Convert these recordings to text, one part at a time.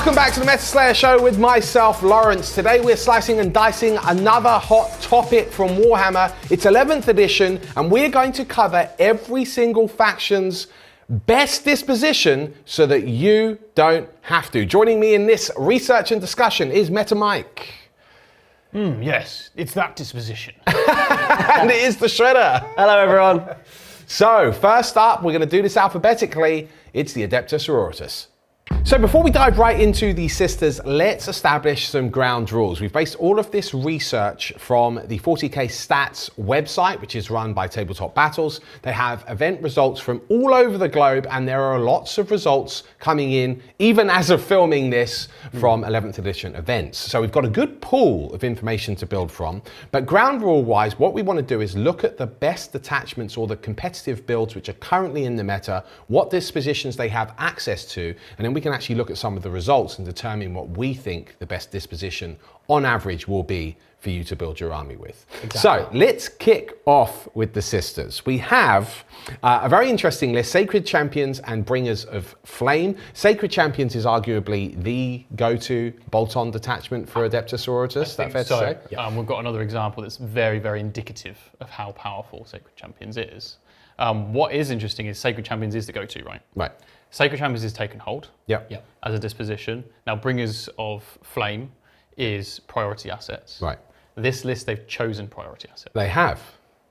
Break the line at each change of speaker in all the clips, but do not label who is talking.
Welcome back to the Meta Slayer Show with myself, Lawrence. Today we're slicing and dicing another hot topic from Warhammer. It's 11th edition, and we're going to cover every single faction's best disposition so that you don't have to. Joining me in this research and discussion is Meta Mike.
Yes, it's that disposition.
And it is the Shredder.
Hello, everyone.
So, first up, we're going to do this alphabetically. It's the Adeptus Sororitas. So before we dive right into the sisters, let's establish some ground rules. We've based all of this research from the 40k Stats website, which is run by Tabletop Battles. They have event results from all over the globe, and there are lots of results coming in, even as of filming this, from 11th edition events. So we've got a good pool of information to build from. But ground rule wise, what we want to do is look at the best detachments or the competitive builds which are currently in the meta, what dispositions they have access to, and then we can actually look at some of the results and determine what we think the best disposition on average will be for you to build your army with. Exactly. So let's kick off with the sisters. We have a very interesting list: Sacred Champions and Bringers of Flame. Sacred Champions is arguably the go-to bolt-on detachment for Adeptus Sororitas. Is that fair to say?
Yeah. We've got another example that's very, very indicative of how powerful Sacred Champions is. What is interesting is Sacred Champions is the go-to, right?
Right.
Sacred Champions is take and hold
Yep.
as a disposition. Now, Bringers of Flame is priority assets.
Right.
This list, they've chosen priority assets.
They have.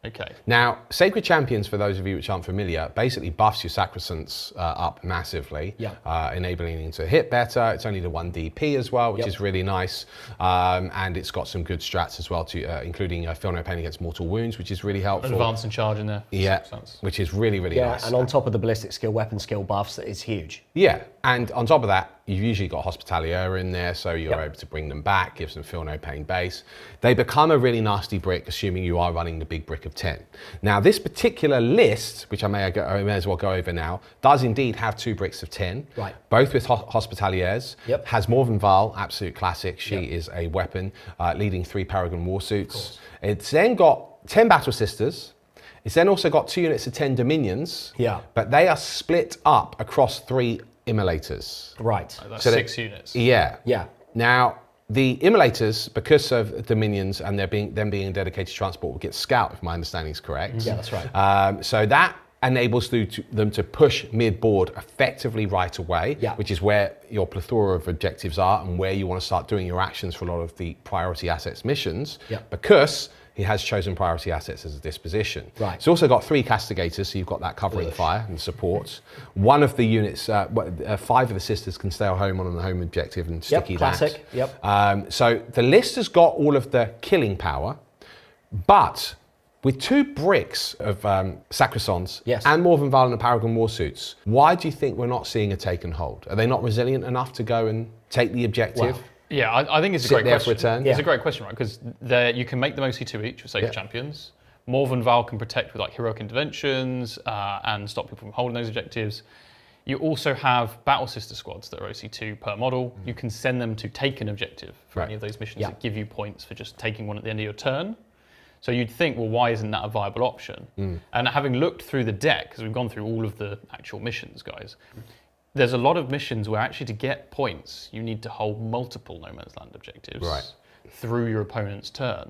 Okay.
Now, Sacred Champions, for those of you which aren't familiar, basically buffs your sacrosancts up massively, enabling them to hit better. It's only the 1 DP as well, which is really nice. And it's got some good strats as well, including Feel No Pain against mortal wounds, which is really helpful.
Advance and charge in there.
Yeah, which is really, really nice.
And on top of the ballistic skill, weapon skill buffs, that is huge.
Yeah, and on top of that, you've usually got Hospitalier in there, so you're able to bring them back, gives them Feel No Pain base. They become a really nasty brick, assuming you are running the big brick of 10. Now, this particular list, which I may as well go over now, does indeed have 2 bricks of 10, both with Hospitaliers. Has Morven Val, absolute classic. She is a weapon, leading 3 Paragon Warsuits. It's then got 10 Battle Sisters. It's then also got 2 units of 10 Dominions, but they are split up across 3 Immolators.
Right.
That's so 6 units.
Yeah. Now, the Immolators, because of Dominions and them being a dedicated transport, will get Scout, if my understanding is correct.
Yeah, that's right.
So that enables them to push mid-board effectively right away, which is where your plethora of objectives are and where you want to start doing your actions for a lot of the priority assets missions, because he has chosen priority assets as a disposition.
Right.
It's also got 3 castigators, so you've got that covering fire and support. One of the units, 5 of the sisters can stay at home on a home objective and sticky that.
Classic.
So the list has got all of the killing power, but with 2 bricks of Sacrosands and Morven Val and Paragon Warsuits, why do you think we're not seeing a take and hold? Are they not resilient enough to go and take the objective?
Wow.
Yeah, I think it's a great question.
It's
a great question, right? Because you can make them OC2 each with Sacred Champions. Morven Val can protect with like heroic interventions and stop people from holding those objectives. You also have Battle Sister squads that are OC2 per model. You can send them to take an objective for any of those missions that give you points for just taking one at the end of your turn. So you'd think, well, why isn't that a viable option? And having looked through the deck, because we've gone through all of the actual missions, guys, there's a lot of missions where actually to get points, you need to hold multiple No Man's Land objectives through your opponent's turn.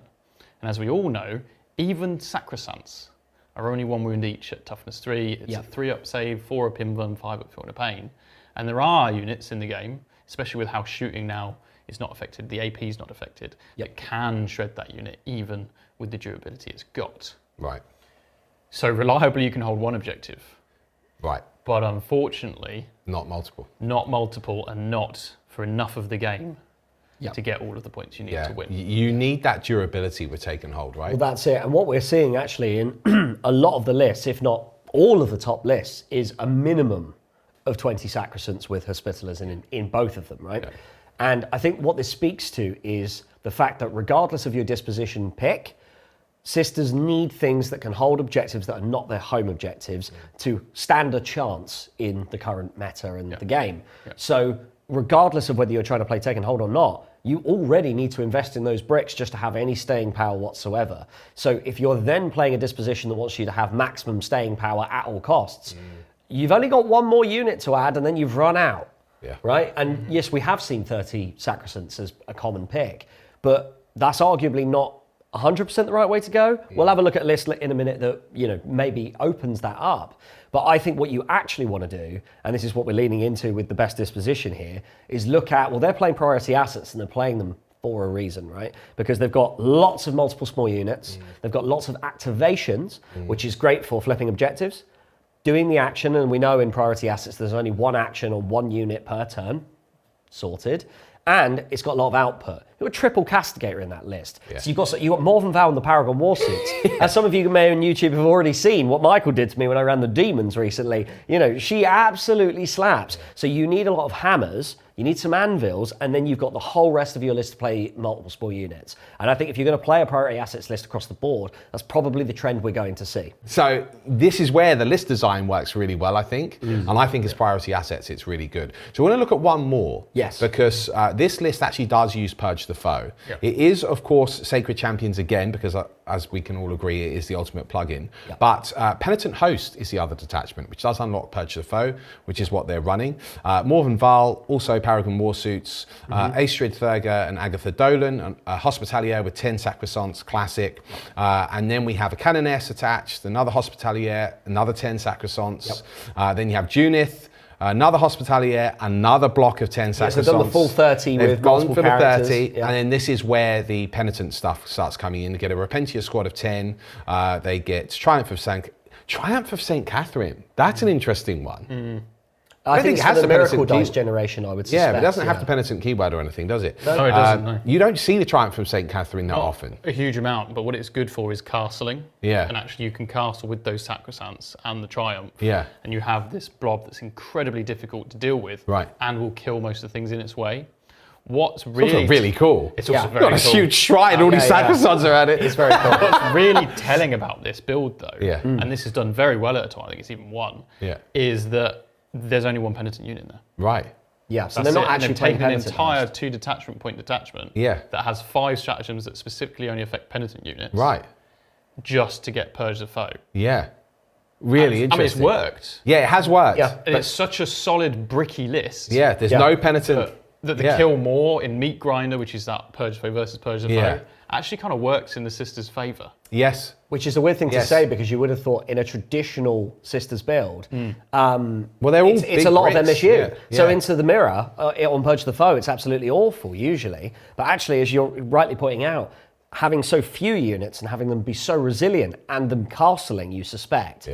And as we all know, even Sacrosants are only 1 wound each at toughness 3. It's a 3-up save, 4-up invuln, 5-up Feel No Pain. And there are units in the game, especially with how shooting now is not affected, the AP is not affected, that can shred that unit even with the durability it's got.
Right.
So reliably you can hold 1 objective.
Right.
But unfortunately,
not multiple.
Not multiple, and not for enough of the game to get all of the points you need to win.
You need that durability with take and hold, right?
Well, that's it. And what we're seeing actually in a lot of the lists, if not all of the top lists, is a minimum of 20 Sacrosants with Hospitallers in both of them, right? And I think what this speaks to is the fact that regardless of your disposition pick, sisters need things that can hold objectives that are not their home objectives to stand a chance in the current meta and the game. So regardless of whether you're trying to play take and hold or not, you already need to invest in those bricks just to have any staying power whatsoever. So if you're then playing a disposition that wants you to have maximum staying power at all costs, you've only got 1 more unit to add and then you've run out. right? And yes, we have seen 30 Sacrosancts as a common pick, but that's arguably not 100% the right way to go. We'll have a look at a list in a minute that, you know, maybe opens that up. But I think what you actually want to do, and this is what we're leaning into with the best disposition here, is look at, well, they're playing priority assets and they're playing them for a reason, right? Because they've got lots of multiple small units. They've got lots of activations, which is great for flipping objectives, doing the action, and we know in priority assets there's only one action on one unit per turn, sorted. And it's got a lot of output. You've got a triple castigator in that list. So you've got Morven Val and the Paragon Warsuits. As some of you may on YouTube have already seen what Michael did to me when I ran the Demons recently. You know, she absolutely slaps. So you need a lot of hammers, you need some anvils, and then you've got the whole rest of your list to play multiple small units. And I think if you're going to play a priority assets list across the board, that's probably the trend we're going to see.
So this is where the list design works really well, I think. And I think as priority assets, it's really good. So we're going to look at one more.
Yes.
Because this list actually does use Purge the Foe. It is, of course, Sacred Champions again, because as we can all agree, it is the ultimate plugin. But Penitent Host is the other detachment, which does unlock Purge the Foe, which is what they're running. Morven Val, also Paragon Warsuits, Astrid Thurga and Agatha Dolan, a Hospitalier with 10 Sacrosancts, classic. And then we have a Canoness attached, another Hospitalier, another 10 Sacrosancts. Then you have Junith, another Hospitalier, another block of 10 Sacrosancts.
They've done the full 30
They've
with
gone
multiple
for the
characters.
30, and then this is where the Penitent stuff starts coming in. They get a Repentia squad of 10. They get Triumph of St. Catherine. That's an interesting one.
I think
it
it's
has
for the
the
Miracle
Penitent
Dice
key-
generation, I would suspect.
Yeah, but it doesn't have the Penitent keyword or anything, does it?
No, it doesn't, no.
You don't see the Triumph from St. Catherine that often.
A huge amount, but what it's good for is castling.
Yeah.
And actually you can castle with those Sacrosancts and the Triumph.
Yeah.
And you have this blob that's incredibly difficult to deal with.
Right.
And will kill most of the things in its way. What's
It's also really cool.
It's also
Yeah.
very
Got a
cool.
huge shrine, all these Sacrosancts around it.
It's very cool.
What's really telling about this build though,
Yeah.
and this is done very well at a time, I think it's even one, is that there's only one Penitent unit in there.
Right.
Yeah, so
That's
they're not
it.
actually
and they've
playing
taken an
Penitent
entire
Host.
2 detachment point detachment
Yeah.
that has 5 stratagems that specifically only affect Penitent units.
Right.
Just to get Purge the Foe.
Yeah. Really interesting.
I mean, it's worked.
Yeah, it has worked.
Yeah.
And it's such a solid bricky list.
Yeah, there's no Penitent.
That the kill more in Meat Grinder, which is that Purge Foe versus Purge the
Yeah.
Foe, actually kind of works in the Sisters' favour.
Yes.
Which is a weird thing to
Yes.
say because you would have thought in a traditional Sisters build,
Well, they're all
it's
big
a lot of
Brits.
MSU.
Yeah.
So
Yeah.
into the mirror, on Purge the Foe, it's absolutely awful usually. But actually, as you're rightly pointing out, having so few units and having them be so resilient and them castling, you suspect,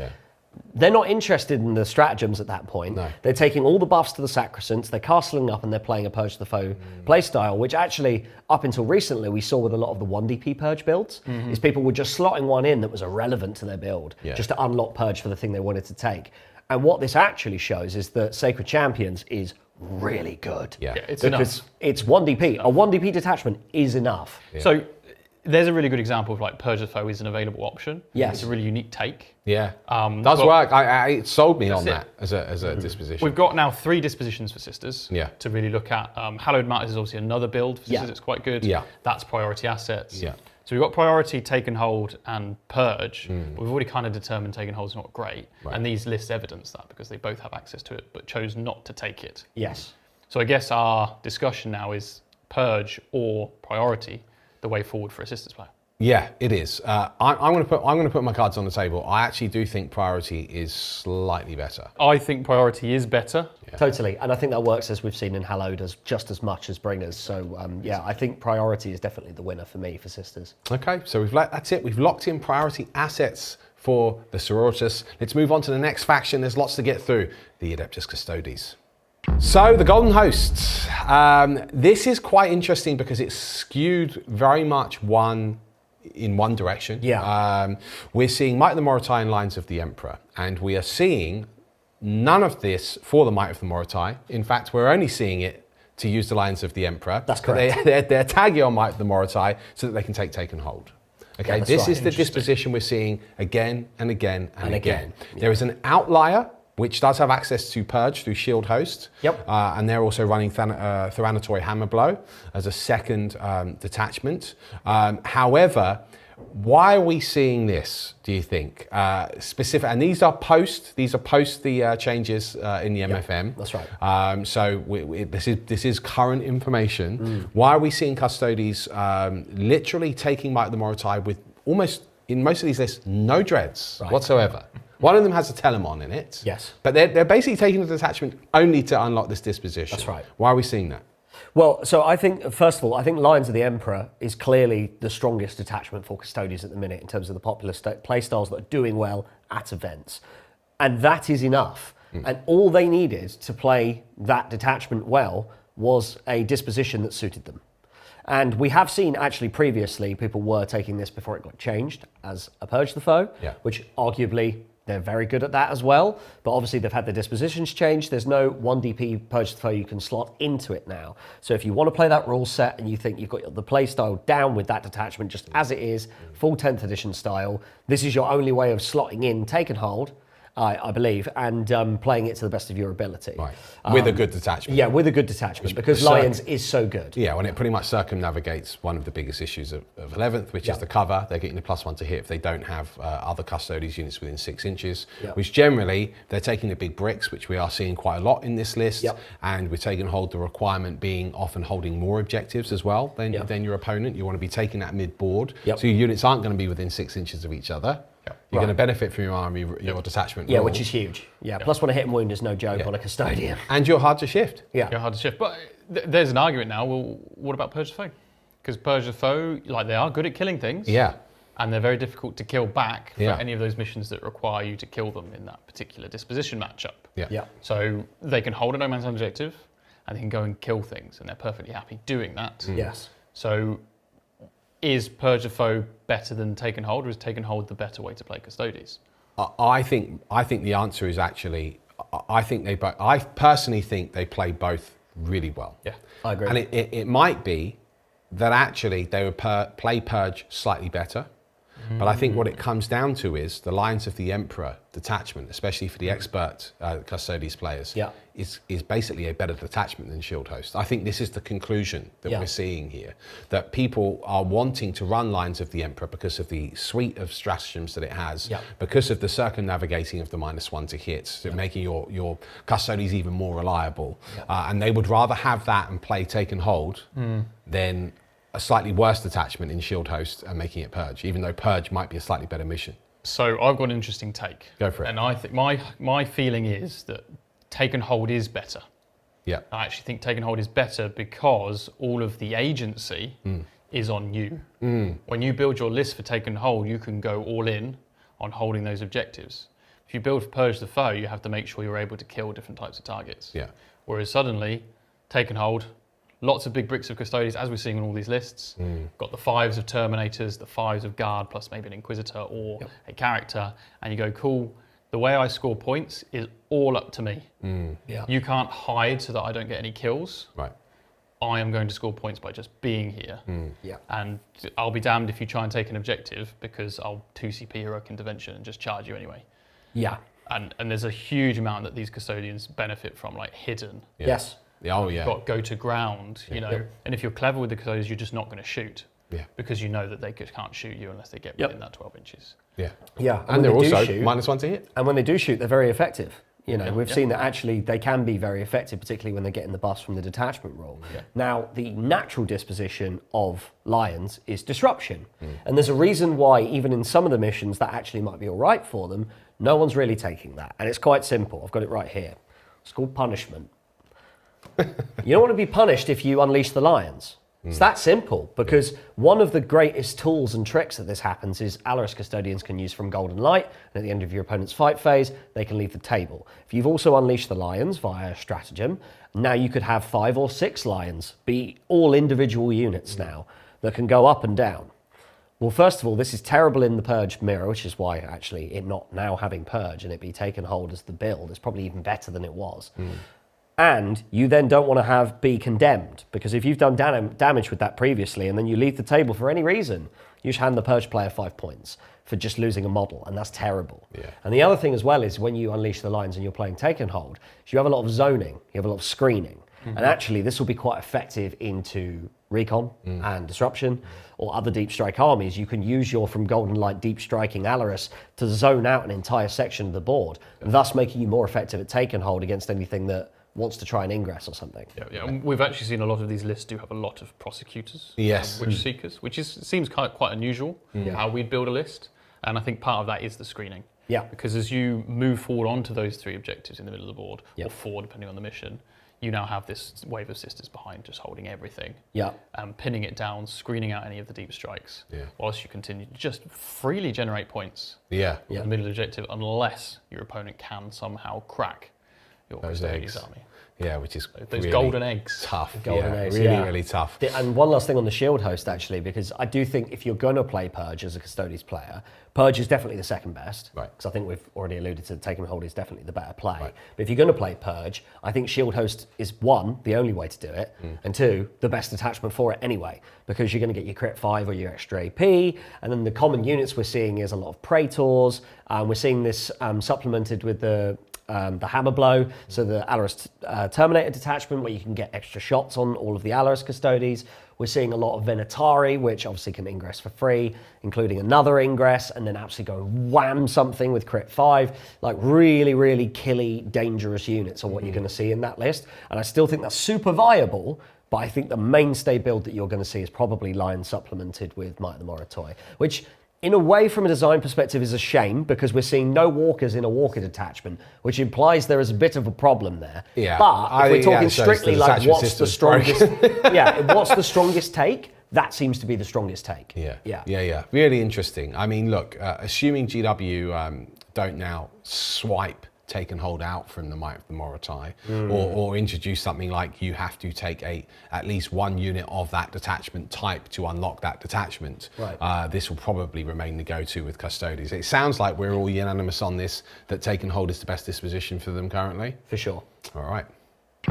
they're not interested in the stratagems at that point.
No.
They're taking all the buffs to the Sacrosancts, they're castling up and they're playing a Purge the Foe playstyle, which actually, up until recently, we saw with a lot of the 1DP Purge builds, is people were just slotting one in that was irrelevant to their build, just to unlock Purge for the thing they wanted to take. And what this actually shows is that Sacred Champions is really good.
Yeah.
It's
Because
enough.
it's 1DP. A 1DP detachment is enough.
So there's a really good example of like Purge the Foe is an available option.
Yes.
It's a really unique take.
Yeah. Does
well,
work. It sold me on
That's
that as a disposition.
We've got now 3 dispositions for Sisters
Yeah.
to really look at. Hallowed Matters is obviously another build for Sisters.
Yeah.
It's quite good.
Yeah.
That's priority assets.
Yeah.
So we've got priority, taken hold, and purge. But we've already kind of determined taken hold's not great.
Right.
And these lists evidence that because they both have access to it, but chose not to take it.
Yes.
So I guess our discussion now is purge or priority the way forward for a Sisters player.
Yeah, it is. I'm going to put my cards on the table. I actually do think priority is slightly better.
I think priority is better.
Totally. And I think that works, as we've seen in Hallowed, as just as much as Bringers. So, I think priority is definitely the winner for me for Sisters.
Okay, so that's it. We've locked in priority assets for the Sororitas. Let's move on to the next faction. There's lots to get through. The Adeptus Custodes. So the Golden Hosts. This is quite interesting because it's skewed very much in one direction.
Yeah.
We're seeing Might of the Morotai in Lines of the Emperor, and we are seeing none of this for the Might of the Morotai. In fact, we're only seeing it to use the Lines of the Emperor.
That's correct.
They're tagging on Might of the Morotai so that they can take Taken Hold. Okay,
that's
this
right.
is the disposition we're seeing again and again and again.
Yeah.
There is an outlier which does have access to Purge through Shield Host.
Yep.
And they're also running Tyranids Hammer Blow as a second detachment. However, Why are we seeing this, do you think? Specific, and these are post the changes in the MFM.
That's right.
So this is current information. Why are we seeing Custodes literally taking Might of the Morotai with almost, in most of these lists, no dreads whatsoever? One of them has a Telemon in it.
Yes.
But they're basically taking the detachment only to unlock this disposition.
That's right.
Why are we seeing that?
Well, so I think, first of all, I think Lions of the Emperor is clearly the strongest attachment for Custodians at the minute in terms of the popular playstyles that are doing well at events. And that is enough. And all they needed to play that detachment well was a disposition that suited them. And we have seen actually previously people were taking this before it got changed as a Purge the Foe, which arguably they're very good at that as well. But obviously they've had the dispositions changed. There's no 1DP Purge the Foe you can slot into it now. So if you want to play that rule set and you think you've got the play style down with that detachment just as it is, full 10th edition style, this is your only way of slotting in Take and Hold, I believe, and playing it to the best of your ability.
Right. With a good detachment.
Yeah, with a good detachment, because Lions is so good.
Yeah, when it pretty much circumnavigates one of the biggest issues of 11th, which is the cover. They're getting the +1 to hit if they don't have other Custodes units within 6 inches, which generally, they're taking the big bricks, which we are seeing quite a lot in this list, and we're taking hold the requirement being often holding more objectives as well than your opponent. You want to be taking that mid-board, so your units aren't going to be within 6 inches of each other. You're going to benefit from your army, your detachment rule.
Which is huge. +1 hit and wound is no joke on a Custodian.
And you're hard to shift.
You're hard to shift. But there's an argument now, well, what about Purge the Foe? Because Purge the Foe, like, they are good at killing things. And they're very difficult to kill back for any of those missions that require you to kill them in that particular disposition matchup. So they can hold a no man's land objective and they can go and kill things, and they're perfectly happy doing that.
Yes.
So is Purge the Foe better than Take and Hold, or is Take and Hold the better way to play Custodes?
I think the answer is actually, I personally think they play both really well.
Yeah,
I agree.
And it might be that actually they would play Purge slightly better. But I think what it comes down to is the Lions of the Emperor detachment, especially for the expert Custodes players, is basically a better detachment than Shield Host. I think this is the conclusion that we're seeing here, that people are wanting to run Lions of the Emperor because of the suite of stratagems that it has, because of the circumnavigating of the -1 to hit, so making your Custodes even more reliable. And they would rather have that and play Take and Hold than a slightly worse detachment in Shield Host and making it Purge, even though Purge might be a slightly better mission.
So I've got an interesting take.
Go for it.
And I think my feeling is that Take and Hold is better.
Yeah.
I actually think Take and Hold is better because all of the agency is on you. When you build your list for Take and Hold, you can go all in on holding those objectives. If you build for Purge the Foe, you have to make sure you're able to kill different types of targets.
Yeah.
Whereas suddenly, Take and Hold, lots of big bricks of Custodians, as we're seeing on all these lists. Got the 5s of Terminators, the 5s of Guard, plus maybe an Inquisitor or a character. And you go, cool, the way I score points is all up to me. You can't hide so that I don't get any kills.
Right.
I am going to score points by just being here. And I'll be damned if you try and take an objective, because I'll 2CP Heroic Intervention and just charge you anyway. And there's a huge amount that these Custodians benefit from, like hidden.
Yes.
Oh, yeah.
You've got go to ground, you know, and if you're clever with the Custodians, you're just not going to shoot. Because you know that they can't shoot you unless they get within that 12 inches.
And they're also -1 to hit.
And when they do shoot, they're very effective. You know, we've seen that actually they can be very effective, particularly when they're getting the buffs from the detachment rule. Now, the natural disposition of Lions is disruption. And there's a reason why, even in some of the missions that actually might be all right for them, no one's really taking that. And it's quite simple. I've got it right here. It's called punishment. You don't want to be punished if you unleash the Lions. It's that simple, because one of the greatest tools and tricks that this happens is Alaris Custodians can use from Golden Light, and at the end of your opponent's fight phase, they can leave the table. If you've also unleashed the Lions via a stratagem, now you could have 5 or 6 Lions, be all individual units now, that can go up and down. Well, first of all, this is terrible in the Purge mirror, which is why actually it not now having Purge and it be Take and Hold as the build is probably even better than it was. And you then don't want to be condemned, because if you've done damage with that previously and then you leave the table for any reason, you should hand the Purge player 5 points for just losing a model, and that's terrible. And the other thing as well is when you unleash the Lions and you're playing Take and Hold, you have a lot of zoning, you have a lot of screening. And actually, this will be quite effective into Recon and Disruption or other deep strike armies. You can use your From Golden Light deep striking Alaris to zone out an entire section of the board, thus making you more effective at take and hold against anything that wants to try and ingress or something.
Yeah. And we've actually seen a lot of these lists do have a lot of prosecutors, witch seekers, which seems quite unusual how we'd build a list. And I think part of that is the screening.
Yeah.
Because as you move forward onto those 3 objectives in the middle of the board, or 4 depending on the mission, you now have this wave of sisters behind just holding everything.
Yeah.
Pinning it down, screening out any of the deep strikes, whilst you continue to just freely generate points in the middle objective, unless your opponent can somehow crack your Custodes army.
Yeah, which is
those
really
golden eggs.
Tough.
Golden eggs,
really tough.
And one last thing on the Shield Host, actually, because I do think if you're going to play Purge as a Custodes player, Purge is definitely the second best.
Right.
Because I think we've already alluded to Take and Hold is definitely the better play. Right. But if you're going to play Purge, I think Shield Host is 1, the only way to do it, and 2, the best attachment for it anyway, because you're going to get your crit 5 or your extra AP, and then the common units we're seeing is a lot of Praetors. We're seeing this supplemented with the Hammer Blow, so the Alaris Terminator detachment where you can get extra shots on all of the Alaris Custodes. We're seeing a lot of Venatari, which obviously can ingress for free, including another ingress, and then absolutely go wham something with crit 5. Like really, really killy, dangerous units are what you're going to see in that list. And I still think that's super viable, but I think the mainstay build that you're going to see is probably Lion supplemented with Might of the Moritoi, which in a way, from a design perspective, is a shame because we're seeing no walkers in a walker detachment, which implies there is a bit of a problem there.
Yeah,
but if we're talking strictly like what's the strongest, what's the strongest take? That seems to be the strongest take.
Yeah. Really interesting. I mean, look, assuming GW don't now swipe Take and Hold out from the Might of the Moritoi, or introduce something like you have to take at least 1 unit of that detachment type to unlock that detachment. Right. This will probably remain the go-to with Custodes. It sounds like we're all unanimous on this, that Take and Hold is the best disposition for them currently.
For sure.
All right.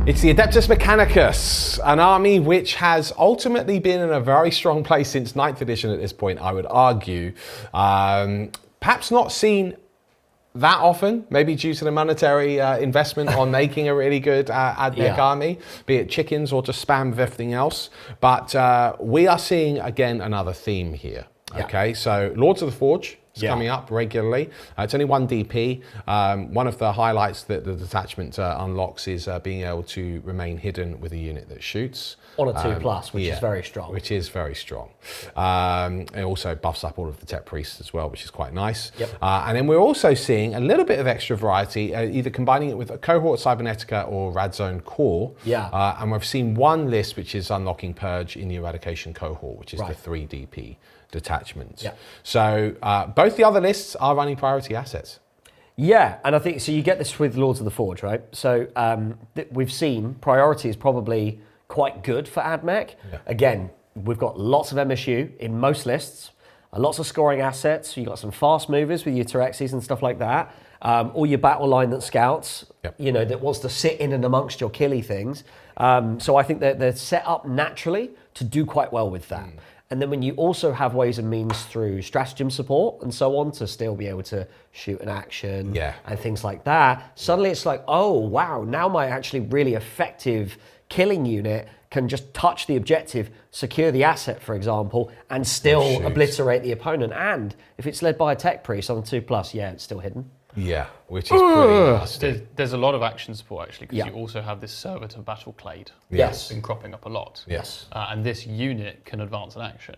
It's the Adeptus Mechanicus, an army which has ultimately been in a very strong place since 9th edition at this point, I would argue. Perhaps not seen that often, maybe due to the monetary investment on making a really good Admech army, be it chickens or just spam with everything else. But we are seeing, again, another theme here. Okay, so Lords of the Forge is coming up regularly. It's only 1 DP. One of the highlights that the detachment unlocks is being able to remain hidden with a unit that shoots.
On a 2+, which is very strong.
Which is very strong. It also buffs up all of the Tech Priests as well, which is quite nice. And then we're also seeing a little bit of extra variety, either combining it with a Cohort Cybernetica or Radzone Core. And we've seen 1 list which is unlocking Purge in the Eradication Cohort, which is the 3 DP detachment. So both the other lists are running priority assets.
Yeah, and I think, so you get this with Lords of the Forge, right? So we've seen priority is probably quite good for Admech. Again, we've got lots of MSU in most lists, lots of scoring assets. You've got some fast movers with your Terexes and stuff like that. All your battle line that scouts, you know, that wants to sit in and amongst your killy things. So I think that they're set up naturally to do quite well with that. And then when you also have ways and means through stratagem support and so on to still be able to shoot an action and things like that, suddenly it's like, oh, wow, now my actually really effective killing unit can just touch the objective, secure the asset, for example, and still obliterate the opponent. And if it's led by a Tech Priest on 2+, it's still hidden.
Yeah, which is pretty nasty.
There's a lot of action support actually, because you also have this Servitor Battle Clade.
Yes.
Been cropping up a lot.
Yes.
And this unit can advance an action.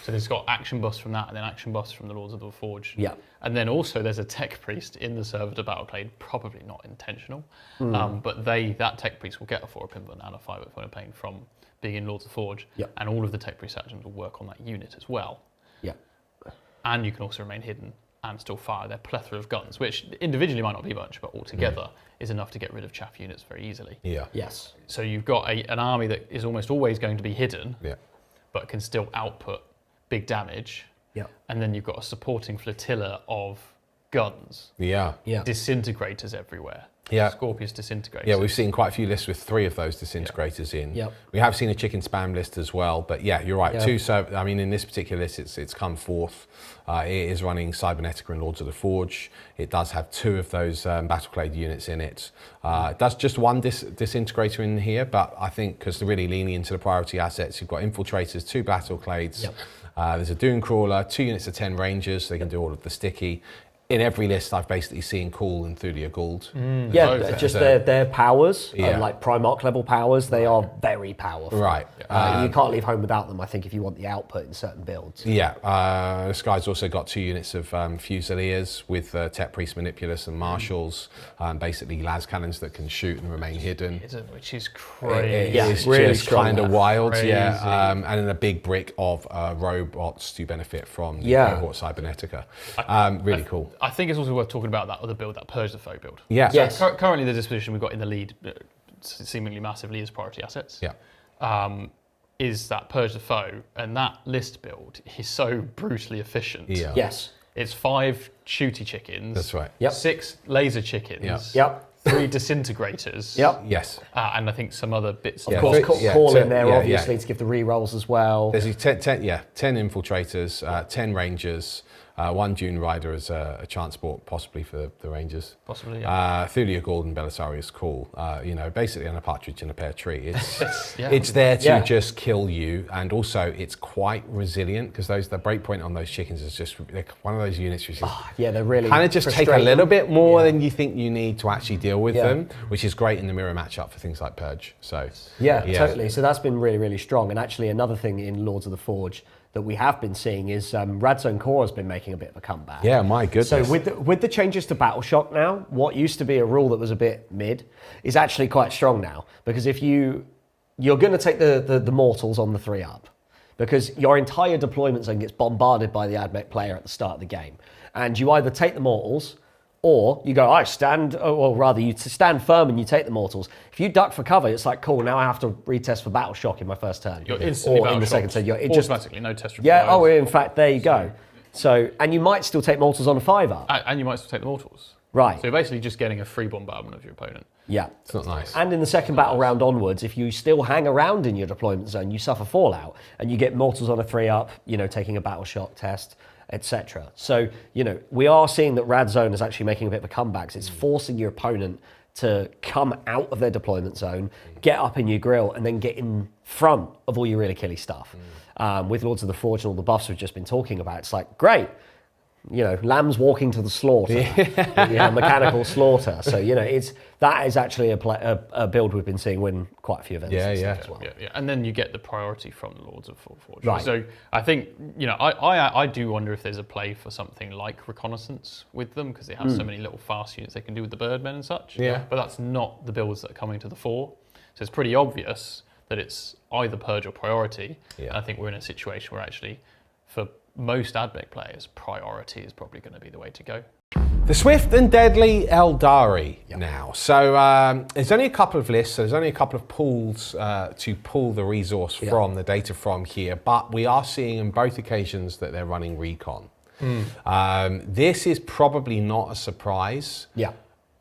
So there's got action buffs from that, and then action buffs from the Lords of the Forge. And then also there's a Tech Priest in the Servitor Battle Clade, probably not intentional, but that Tech Priest will get a 4-up input and a 5-up point of pain from being in Lords of the Forge, and all of the Tech Priest actions will work on that unit as well. And you can also remain hidden and still fire their plethora of guns, which individually might not be much, but altogether is enough to get rid of chaff units very easily. So you've got an army that is almost always going to be hidden, but can still output big damage. And then you've got a supporting flotilla of guns.
Yeah.
Disintegrators everywhere.
Yeah.
Scorpius disintegrators.
Yeah, we've seen quite a few lists with 3 of those disintegrators in.
Yep.
We have seen a chicken spam list as well, but yeah, you're right. 2. So I mean, in this particular list, it's come forth. It is running Cybernetica and Lords of the Forge. It does have 2 of those Battleclade units in it. It does just 1 disintegrator in here, but I think because they're really leaning into the priority assets, you've got Infiltrators, 2 Battleclades. Yep. There's a Dune Crawler, 2 units of 10 Rangers. They can do all of the sticky. In every list, I've basically seen Cool and Thulia Gould.
Just their powers, like Primarch level powers, they are very powerful.
Right.
You can't leave home without them, I think, if you want the output in certain builds.
Yeah. This guy's also got 2 units of Fusiliers with Tech Priest Manipulus and Marshals, basically las cannons that can shoot and remain hidden.
Which is crazy.
It's
really
just kind of wild,
crazy.
and then a big brick of robots to benefit from the cohort Cybernetica. Really cool.
I think it's also worth talking about that other build, that Purge the Foe build.
Yeah.
Yes.
Currently, the disposition we've got in the lead, seemingly massively, is priority assets.
Yeah.
Is that Purge the Foe, and that list build is so brutally efficient.
Yeah.
Yes.
It's 5 shooty chickens.
That's right.
Yep.
6 laser chickens.
Yep.
3 disintegrators.
Yep.
Yes.
And I think some other bits.
Of course,
Yeah,
call in
10
there,
yeah,
obviously, to give the re-rolls as well.
There's 10 Infiltrators, 10 Rangers, 1 Dune Rider as a transport, possibly for the Rangers.
Possibly, yeah.
Thulia Gould and Belisarius Call. Basically on a partridge in a pear tree. It's
Yeah.
it's there to just kill you, and also it's quite resilient because the breakpoint on those chickens is just one of those units which is
They're really
kind of just take a
frustrating.
little bit more than you think you need to actually deal with them, which is great in the mirror matchup for things like Purge. So
Yeah, totally. So that's been really, really strong. And actually, another thing in Lords of the Forge that we have been seeing is Radzone Core has been making a bit of a comeback.
Yeah, my goodness.
So with the changes to Battle Shock now, what used to be a rule that was a bit mid is actually quite strong now. Because if you're going to take the mortals on the 3-up, because your entire deployment zone gets bombarded by the Admech player at the start of the game. And you either take the mortals, or you go, you stand firm and you take the mortals. If you duck for cover, it's like, cool, now I have to retest for Battle Shock in my first turn.
You're instantly
or in the second turn.
Automatically, no test required.
Yeah, in fact, there you go. So, and you might still take mortals on a 5-up.
And you might still take the mortals.
Right.
So you're basically just getting a free bombardment of your opponent.
Yeah.
It's not nice.
And in the second battle round onwards, if you still hang around in your deployment zone, you suffer fallout, and you get mortals on a 3-up, taking a Battle Shock test, etc. So, we are seeing that Radzone is actually making a bit of a comeback. So it's forcing your opponent to come out of their deployment zone, get up in your grill, and then get in front of all your really killy stuff. With Lords of the Forge and all the buffs we've just been talking about, it's like, great. Lambs walking to the slaughter, mechanical slaughter. So that is actually a build we've been seeing win quite a few events. As well.
Yeah. And then you get the priority from the Lords of Forge.
Right.
So I think I do wonder if there's a play for something like reconnaissance with them, because they have so many little fast units they can do with the Birdmen and such.
Yeah.
But that's not the builds that are coming to the fore. So it's pretty obvious that it's either Purge or priority.
Yeah.
And I think we're in a situation where actually, for most Admech players, priority is probably going to be the way to go.
The swift and deadly Aeldari now. So there's only a couple of lists, so there's only a couple of pools to pull the resource from, the data from here, but we are seeing on both occasions that they're running recon. This is probably not a surprise.
Yeah.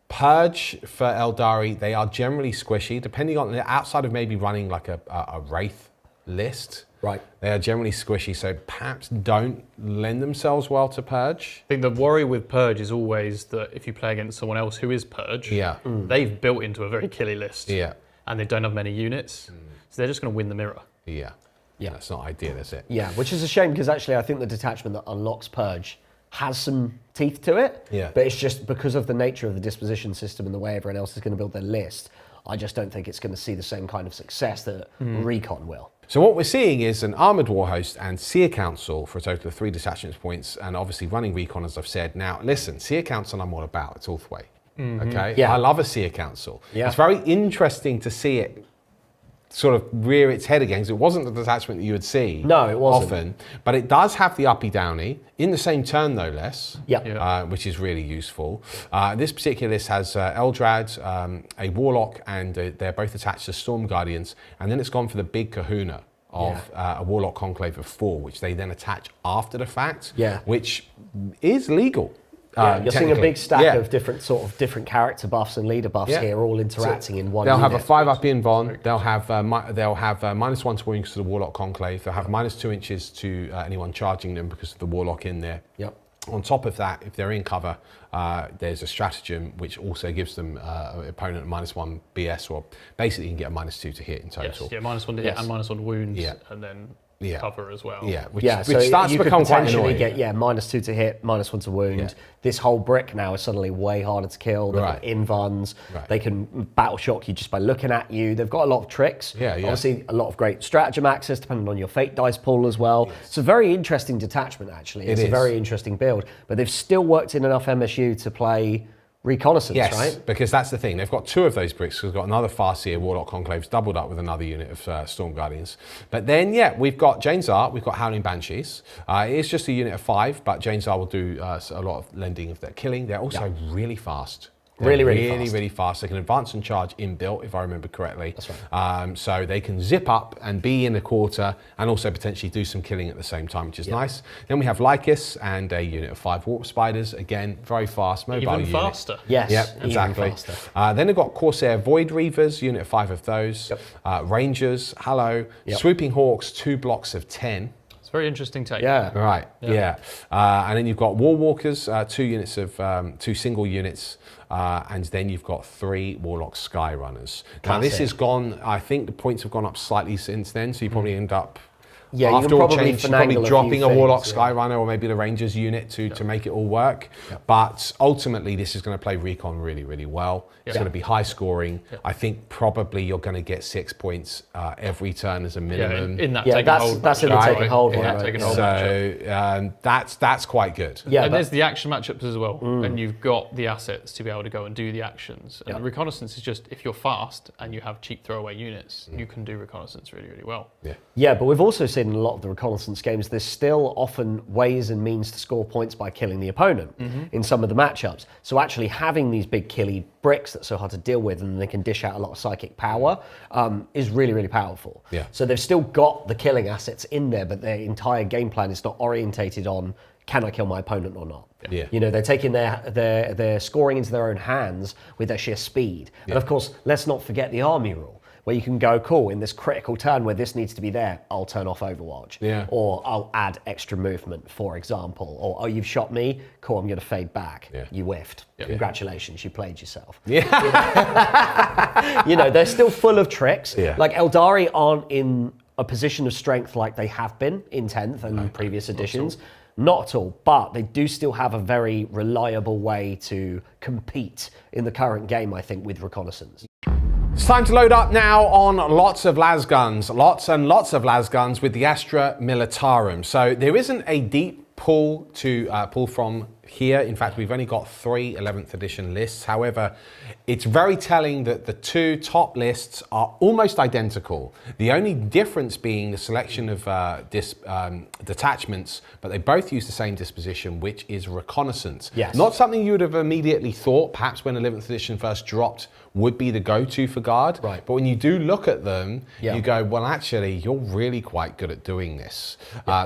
Purge for Aeldari, they are generally squishy, depending on, outside of maybe running like a Wraith list.
Right.
They are generally squishy, so perhaps don't lend themselves well to Purge.
I think the worry with Purge is always that if you play against someone else who is Purge, they've built into a very killy list.
Yeah.
And they don't have many units, so they're just going to win the mirror.
Yeah. That's not ideal, is it?
Yeah, which is a shame, because actually I think the detachment that unlocks Purge has some teeth to it.
Yeah.
But it's just because of the nature of the disposition system and the way everyone else is going to build their list, I just don't think it's going to see the same kind of success that Recon will.
So what we're seeing is an Armoured Warhost and Seer Council for a total of 3 detachment points, and obviously running Recon, as I've said. Now, listen, Seer Council I'm all about. It's Orthway. Okay?
Yeah.
I love a Seer Council.
Yeah.
It's very interesting to see it sort of rear its head again, because it wasn't the detachment that you would see
No, it wasn't.
often. But it does have the uppy downy, in the same turn no less,
Yeah.
which is really useful. This particular list has Eldrad, a Warlock, and they're both attached to Storm Guardians, and then it's gone for the big kahuna of a Warlock Conclave of 4, which they then attach after the fact, which is legal.
You're seeing a big stack
Yeah.
of different character buffs and leader buffs here, all interacting in one.
They'll
unit.
have a 5-up in Von. They'll have -1 to wounds to the Warlock Conclave. They'll have -2 inches to anyone charging them because of the Warlock in there.
Yep.
On top of that, if they're in cover, there's a stratagem which also gives them an opponent a -1 BS, or basically you can get a -2 to hit in total.
Yes, yeah, -1 to hit and -1 wounds,
Yeah.
and then
Yeah.
cover as well.
Yeah, which
So
starts
you
to
could
become quite
potentially
annoying.
get -2 to hit, -1 to wound.
Yeah.
This whole brick now is suddenly way harder to kill. They've got
Right.
invuns.
Right.
They can battle shock you just by looking at you. They've got a lot of tricks.
Yeah.
Obviously, a lot of great stratagem access depending on your fate dice pool as well. Yes. It's a very interesting detachment, actually. It's a very interesting build. But they've still worked in enough MSU to play reconnaissance,
Yes,
right?
because that's the thing. They've got 2 of those bricks. We've got another Farseer Warlock Conclaves doubled up with another unit of Storm Guardians. But then, we've got Janezar, we've got Howling Banshees. It is just a unit of 5, but Janezar will do a lot of lending of their killing. They're also really fast. They're really fast. They can advance and charge inbuilt, if I remember correctly.
That's right.
So they can zip up and be in a quarter and also potentially do some killing at the same time, which is nice. Then we have Lycus and a unit of 5 Warp Spiders. Again, very fast, mobile
Even faster.
Yes.
Yep, exactly. Then they've got Corsair Void Reavers, unit of 5 of those.
Yep.
Rangers, Swooping Hawks, 2 blocks of 10.
It's very interesting take.
Yeah.
Right, and then you've got War Walkers, 2 units of 2 single units, and then you've got 3 Warlock Skyrunners. Now this has gone, I think the points have gone up slightly since then, so you probably end up after all change, you're probably dropping a Warlock Skyrunner or maybe the Rangers unit to make it all work. But ultimately, this is going to play Recon really, really well. It's going to be high scoring. I think probably you're going to get 6 points every turn as a minimum.
In that
that's in the taking hold one.
So that's quite good.
Yeah, and there's the action matchups as well, and you've got the assets to be able to go and do the actions. And reconnaissance is just, if you're fast and you have cheap throwaway units, you can do reconnaissance really, really well.
Yeah, but we've also seen in a lot of the reconnaissance games, there's still often ways and means to score points by killing the opponent in some of the matchups. So actually having these big killy bricks that's so hard to deal with and they can dish out a lot of psychic power is really, really powerful. So they've still got the killing assets in there, but their entire game plan is not orientated on, can I kill my opponent or not? You know, they're taking their scoring into their own hands with their sheer speed. And of course, let's not forget the army rule, where you can go, cool, in this critical turn where this needs to be there, I'll turn off Overwatch. Or I'll add extra movement, for example. Or, oh, you've shot me, cool, I'm going to fade back. You whiffed. Congratulations, you played yourself. You know, they're still full of tricks. Like, Aeldari aren't in a position of strength like they have been in 10th and previous editions. Not at all, but they do still have a very reliable way to compete in the current game, I think, with reconnaissance.
It's time to load up now on lots of las guns, lots and lots of las guns with the Astra Militarum. So there isn't a deep pool to pull from here. In fact, we've only got 3 11th edition lists. However, it's very telling that the 2 top lists are almost identical. The only difference being the selection of detachments, but they both use the same disposition, which is reconnaissance. Not something you would have immediately thought, perhaps when 11th edition first dropped, would be the go-to for guard. But when you do look at them, you go, well, actually, you're really quite good at doing this.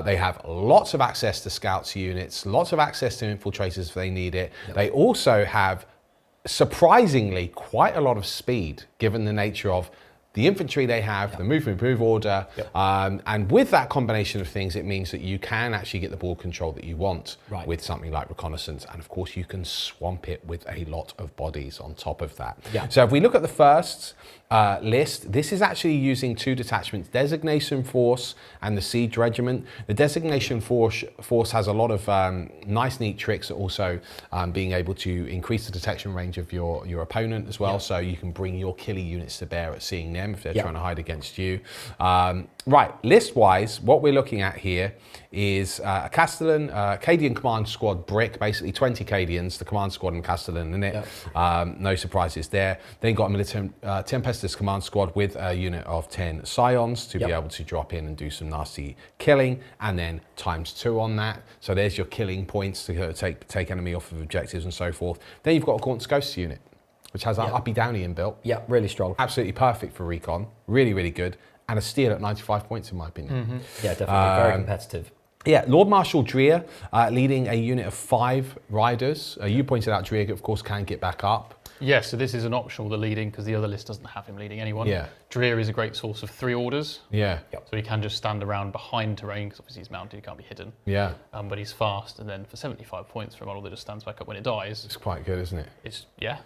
They have lots of access to scouts units, lots of access to infiltrators if they need it. They also have, surprisingly, quite a lot of speed, given the nature of the infantry they have, the move order, and with that combination of things, it means that you can actually get the ball control that you want with something like reconnaissance, and of course you can swamp it with a lot of bodies on top of that. So if we look at the first list, this is actually using 2 detachments, Designation Force and the Siege Regiment. The Designation Force has a lot of nice, neat tricks, also being able to increase the detection range of your opponent as well, so you can bring your killy units to bear at seeing them if they're trying to hide against you. Right, list-wise, what we're looking at here is a Castellan, Cadian Command Squad brick, basically 20 Cadians, the Command Squad and Castellan in it. No surprises there. Then got a Tempestus Command Squad with a unit of 10 Scions to be able to drop in and do some nasty killing, and then ×2 on that. So there's your killing points to take enemy off of objectives and so forth. Then you've got a Gaunt's Ghosts unit, which has our uppy downy inbuilt.
Really strong.
Absolutely perfect for recon. Really, really good. And a steal at 95 points, in my opinion.
Yeah, definitely. Very competitive.
Yeah, Lord Marshal Dreer leading a unit of 5 riders. You pointed out Dreer, of course, can get back up.
Yes, so this is an optional, the leading, because the other list doesn't have him leading anyone.
Yeah.
Dreer is a great source of 3 orders.
Yeah.
So he can just stand around behind terrain, because obviously he's mounted, he can't be hidden.
Yeah.
But he's fast, and then for 75 points for a model that just stands back up when it dies,
It's quite good, isn't it?
it's, yeah,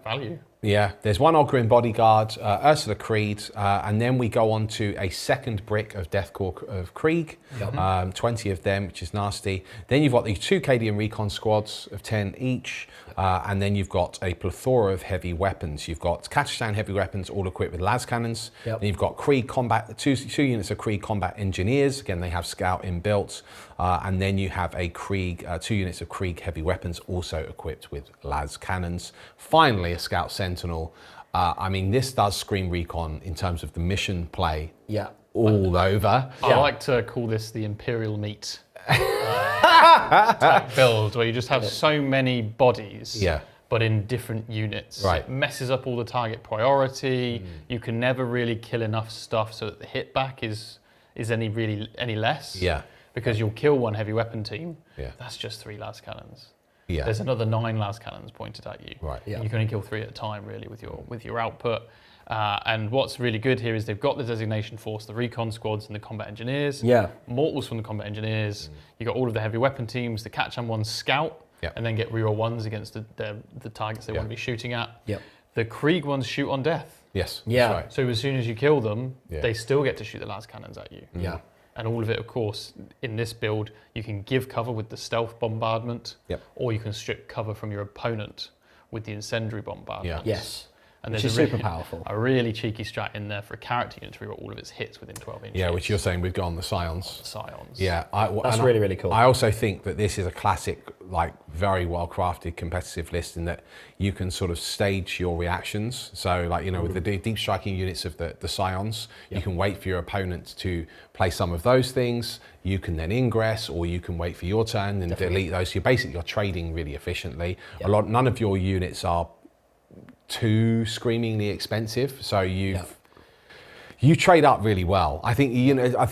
value.
Yeah, there's 1 Ogryn bodyguard, Ursula Creed, and then we go on to a second brick of Deathcore of Krieg, 20 of them, which is nasty. Then you've got the 2 Cadian recon squads of 10 each, and then you've got a plethora of heavy weapons. You've got Kazakhstan heavy weapons, all equipped with las cannons. Then you've got Krieg combat, two units of Krieg combat engineers. Again, they have scout inbuilt, and then you have a Krieg, 2 units of Krieg heavy weapons, also equipped with las cannons. Finally, a scout sentinel. I mean, this does scream recon in terms of the mission play.
Yeah.
All over.
I like to call this the Imperial Meat type build, where you just have so many bodies, but in different units.
Right.
It messes up all the target priority. You can never really kill enough stuff so that the hit back is any less.
Yeah.
Because you'll kill 1 heavy weapon team.
Yeah.
That's just 3 las cannons.
Yeah.
There's another 9 las cannons pointed at you.
Right.
You can only kill 3 at a time, really, with your output. And what's really good here is they've got the designation force, the recon squads, and the combat engineers.
Yeah.
Mortals from the combat engineers. You got all of the heavy weapon teams. The catch-on ones scout, and then get reroll 1s against the targets they want to be shooting at.
Yep.
The Krieg ones shoot on death.
Yes.
Yeah.
That's right.
So as soon as you kill them, they still get to shoot the las cannons at you.
Yeah.
And all of it, of course, in this build, you can give cover with the stealth bombardment, or you can strip cover from your opponent with the incendiary bombardment.
Yes.
And
Which
there's
is super powerful.
a really cheeky strat in there for a character unit to reroll all of its hits within 12 inches.
Yeah, which you're saying we've got on the Scions.
Scions.
Yeah,
That's really, really cool.
I also think that this is a classic, like very well crafted competitive list in that you can sort of stage your reactions. So like, you know, with the deep striking units of the Scions, you can wait for your opponent to play some of those things. You can then ingress, or you can wait for your turn and delete those. You're trading really efficiently. None of your units are too screamingly expensive, so you trade up really well. I think, you know,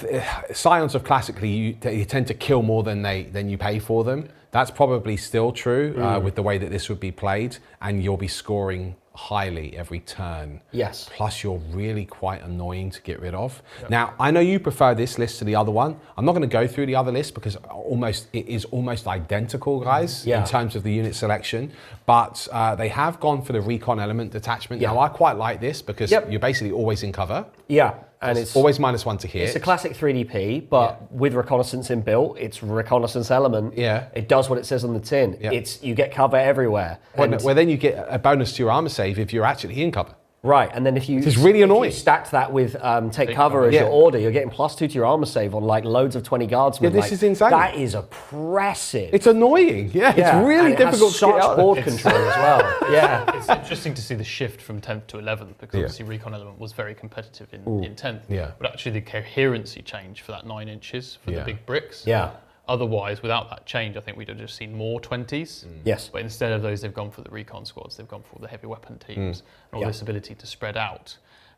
Scions of classically you tend to kill more than you pay for them. That's probably still true with the way that this would be played, and you'll be scoring highly every turn.
Yes.
Plus, you're really quite annoying to get rid of. Now, I know you prefer this list to the other one. I'm not going to go through the other list because it is almost identical, guys, in terms of the unit selection. But they have gone for the recon element detachment. Now, I quite like this because you're basically always in cover.
Yeah. And it's
always -1 to hit.
It's a classic 3DP, but with reconnaissance inbuilt, it's reconnaissance element.
Yeah.
It does what it says on the tin. You get cover everywhere.
Well, then you get a bonus to your armor save if you're actually in cover.
Right, and then if you...
It's really annoying.
If you stacked that with take cover as your order, you're getting +2 to your armor save on like loads of 20 guardsmen.
Yeah, this is insane.
That is oppressive.
It's annoying. Yeah, it's really difficult to get out.
Board control as well. Yeah.
It's interesting to see the shift from 10th to 11th, because obviously recon element was very competitive in 10th.
Yeah.
But actually the coherency changed for that 9 inches for the big bricks.
Yeah.
Otherwise, without that change, I think we'd have just seen more 20s.
Yes.
But instead of those, they've gone for the recon squads, they've gone for all the heavy weapon teams, and all this ability to spread out.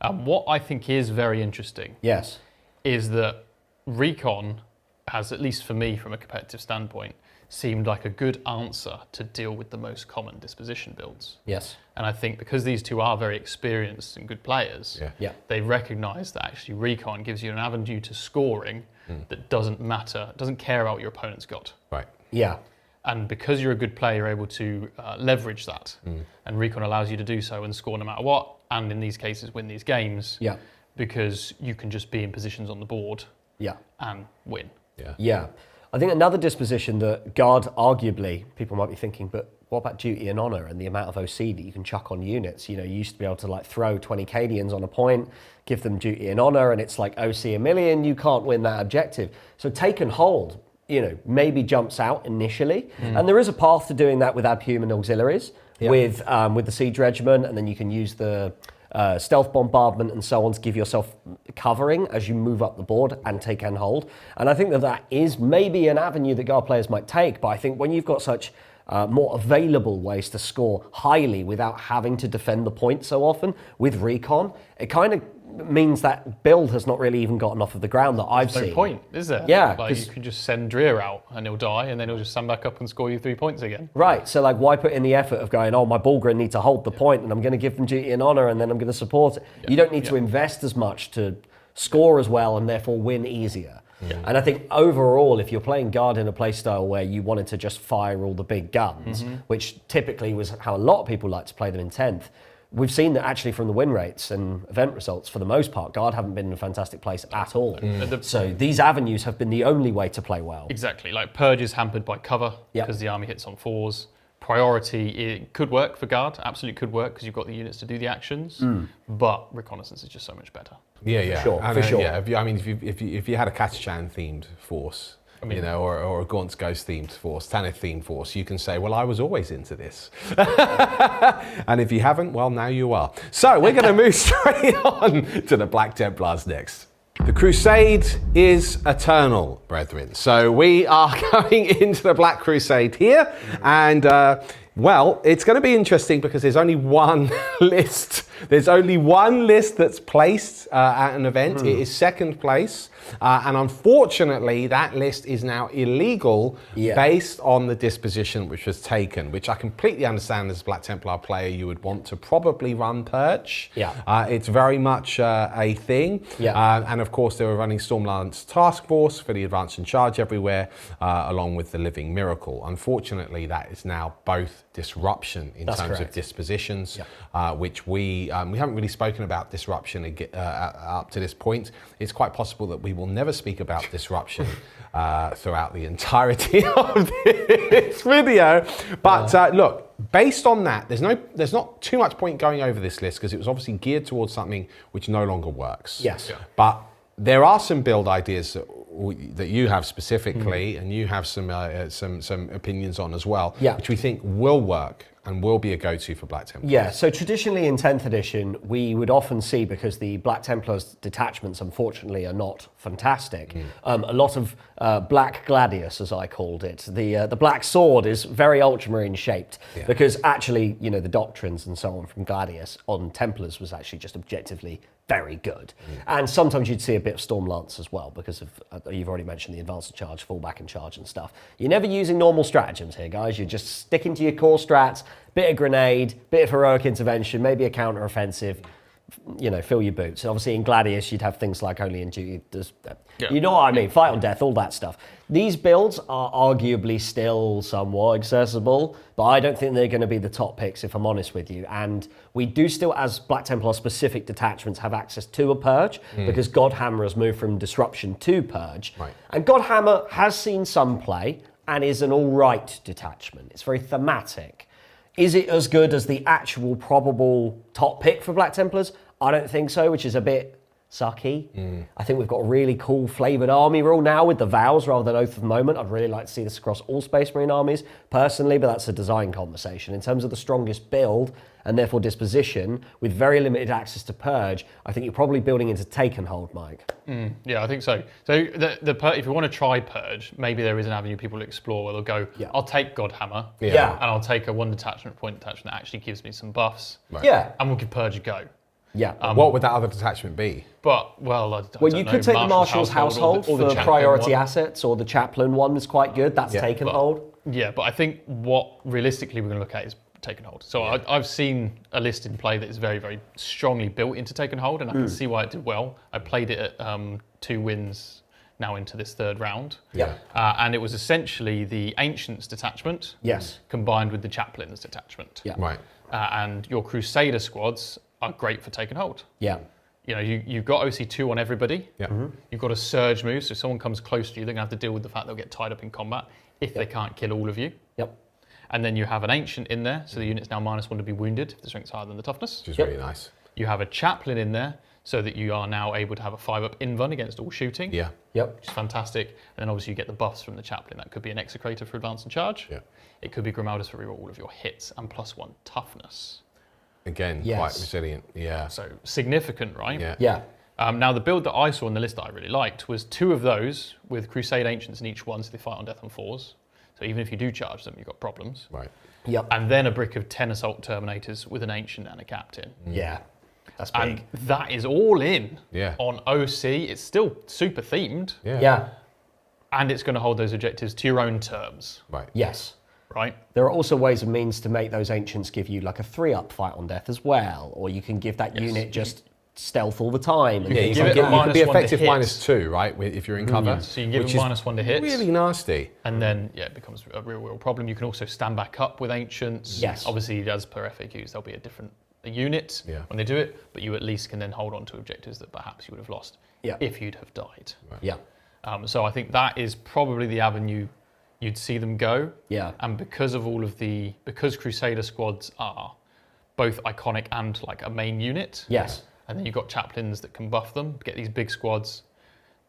What I think is very interesting is that recon has, at least for me from a competitive standpoint, seemed like a good answer to deal with the most common disposition builds.
Yes.
And I think because these two are very experienced and good players, they recognise that actually recon gives you an avenue to scoring that doesn't matter, doesn't care about what your opponent's got.
Right.
Yeah.
And because you're a good player, you're able to leverage that. And recon allows you to do so and score no matter what, and in these cases win these games.
Yeah.
Because you can just be in positions on the board and win.
Yeah. I think another disposition that guard, arguably, people might be thinking, but what about duty and honour and the amount of OC that you can chuck on units? You know, you used to be able to like throw 20 Cadians on a point, give them duty and honour, and it's like OC a million, you can't win that objective. So take and hold, you know, maybe jumps out initially. And there is a path to doing that with Abhuman auxiliaries, with the Siege Regiment, and then you can use the stealth bombardment and so on to give yourself covering as you move up the board and take and hold. And I think that is maybe an avenue that guard players might take, but I think when you've got such more available ways to score highly without having to defend the point so often with recon, it kind of means that build has not really even gotten off of the ground that I've seen.
No point, is there?
Yeah,
like you can just send Dreer out and he'll die, and then he'll just stand back up and score you 3 points again.
Right, so like why put in the effort of going, oh, my Bulgrin need to hold the point and I'm going to give them duty and honor and then I'm going to support it. You don't need to invest as much to score as well and therefore win easier. And I think overall, if you're playing Guard in a playstyle where you wanted to just fire all the big guns, which typically was how a lot of people like to play them in 10th, we've seen that actually from the win rates and event results, for the most part, Guard haven't been in a fantastic place at all. So these avenues have been the only way to play well.
Exactly, like Purge is hampered by cover because the army hits on 4s. Priority, it could work for Guard, absolutely could work because you've got the units to do the actions, but Reconnaissance is just so much better.
Yeah.
For sure.
Yeah, if you had a Catachan themed force, or a Gaunt's Ghost themed force, Tanith themed force, you can say, well, I was always into this. And if you haven't, well, now you are. So we're going to move straight on to the Black Templars next. The Crusade is eternal, brethren. So we are going into the Black Crusade here, and well, it's going to be interesting because there's only one list. There's only one list that's placed at an event. It is second place. And unfortunately, that list is now illegal based on the disposition which was taken, which I completely understand as a Black Templar player, you would want to probably run Purge. It's very much a thing. And of course, they were running Stormlance Task Force for the Advance and Charge everywhere, along with the Living Miracle. Unfortunately, that is now both disruption in terms of dispositions, which we haven't really spoken about disruption up to this point. It's quite possible that we will never speak about disruption throughout the entirety of this video. But look, based on that, there's not too much point going over this list because it was obviously geared towards something which no longer works. But there are some build ideas that you have specifically, and you have some opinions on as well, which we think will work and will be a go-to for Black Templars.
Yeah, so traditionally in 10th edition, we would often see, because the Black Templars detachments, unfortunately, are not fantastic, a lot of Black Gladius, as I called it. The Black Sword is very Ultramarine shaped, because actually, the doctrines and so on from Gladius on Templars was actually just objectively very good. And sometimes you'd see a bit of Stormlance as well, because of, you've already mentioned the advance and charge, fallback and charge and stuff. You're never using normal stratagems here, guys. You're just sticking to your core strats, bit of grenade, bit of heroic intervention, maybe a counter-offensive, fill your boots. And obviously in Gladius, you'd have things like only in duty. You know what I mean? Fight on death, all that stuff. These builds are arguably still somewhat accessible, but I don't think they're going to be the top picks, if I'm honest with you. And we do still, as Black Templar specific detachments, have access to a Purge, because Godhammer has moved from Disruption to Purge. And Godhammer has seen some play and is an all right detachment. It's very thematic. Is it as good as the actual probable top pick for Black Templars? I don't think so, which is a bit sucky. I think we've got a really cool flavoured army rule now with the vows rather than Oath of the Moment. I'd really like to see this across all Space Marine armies personally, but that's a design conversation. In terms of the strongest build and therefore disposition with very limited access to Purge, I think you're probably building into Take and Hold, Mike.
Yeah, I think so. So if you want to try Purge, maybe there is an avenue people will explore where they'll go, I'll take Godhammer, and I'll take a one detachment point detachment that actually gives me some buffs, and we'll give Purge a go.
What would that other detachment be?
But, I don't
you
know,
could take the Marshal's Household
or the
for priority
one.
assets, or the Chaplain one is quite good. That's Take and Hold.
Yeah, but I think what realistically we're going to look at is Take and Hold. So I've seen a list in play that is very, very strongly built into Take and Hold, and I can see why it did well. I played it at 2 wins now into this third round. And it was essentially the Ancients detachment combined with the Chaplains detachment. And your Crusader squads are great for Take and Hold. You've got OC2 on everybody. You've got a surge move, so if someone comes close to you, they're going to have to deal with the fact they'll get tied up in combat if they can't kill all of you. And then you have an Ancient in there, so the unit's now -1 to be wounded if the strength's higher than the toughness.
Which is really nice.
You have a Chaplain in there, so that you are now able to have a 5-up invuln against all shooting.
Yep.
Which is fantastic. And then obviously you get the buffs from the Chaplain. That could be an Execrator for advance and charge. It could be Grimaldus for reroll all of your hits and +1 toughness.
Again, quite resilient.
So significant, right?
Now
the build that I saw on the list that I really liked was 2 of those with Crusade Ancients in each one, so they fight on death on 4s. So even if you do charge them, you've got problems.
Yep.
And then a brick of 10 Assault Terminators with an Ancient and a Captain.
That's big.
And that is all in
Yeah.
on OC. It's still super themed.
Yeah.
And it's going to hold those objectives to your own terms.
Right.
Yes.
Right?
There are also ways and means to make those ancients give you like a 3-up fight on death as well, or you can give that unit just stealth all the time. And
Yeah,
things
you
like
give it
that.
a
can be
minus one to
effective
hit.
-2, right, if you're in cover.
So you can give
which
them
is
-1 to hit.
really nasty.
And then, it becomes a real problem. You can also stand back up with ancients.
Yes.
Obviously, as per FAQs, there'll be a different unit when they do it, but you at least can then hold on to objectives that perhaps you would have lost if you'd have died.
Yeah.
So I think that is probably the avenue you'd see them go.
Yeah.
And because of because Crusader squads are both iconic and like a main unit.
Yes.
And then you've got chaplains that can buff them, get these big squads.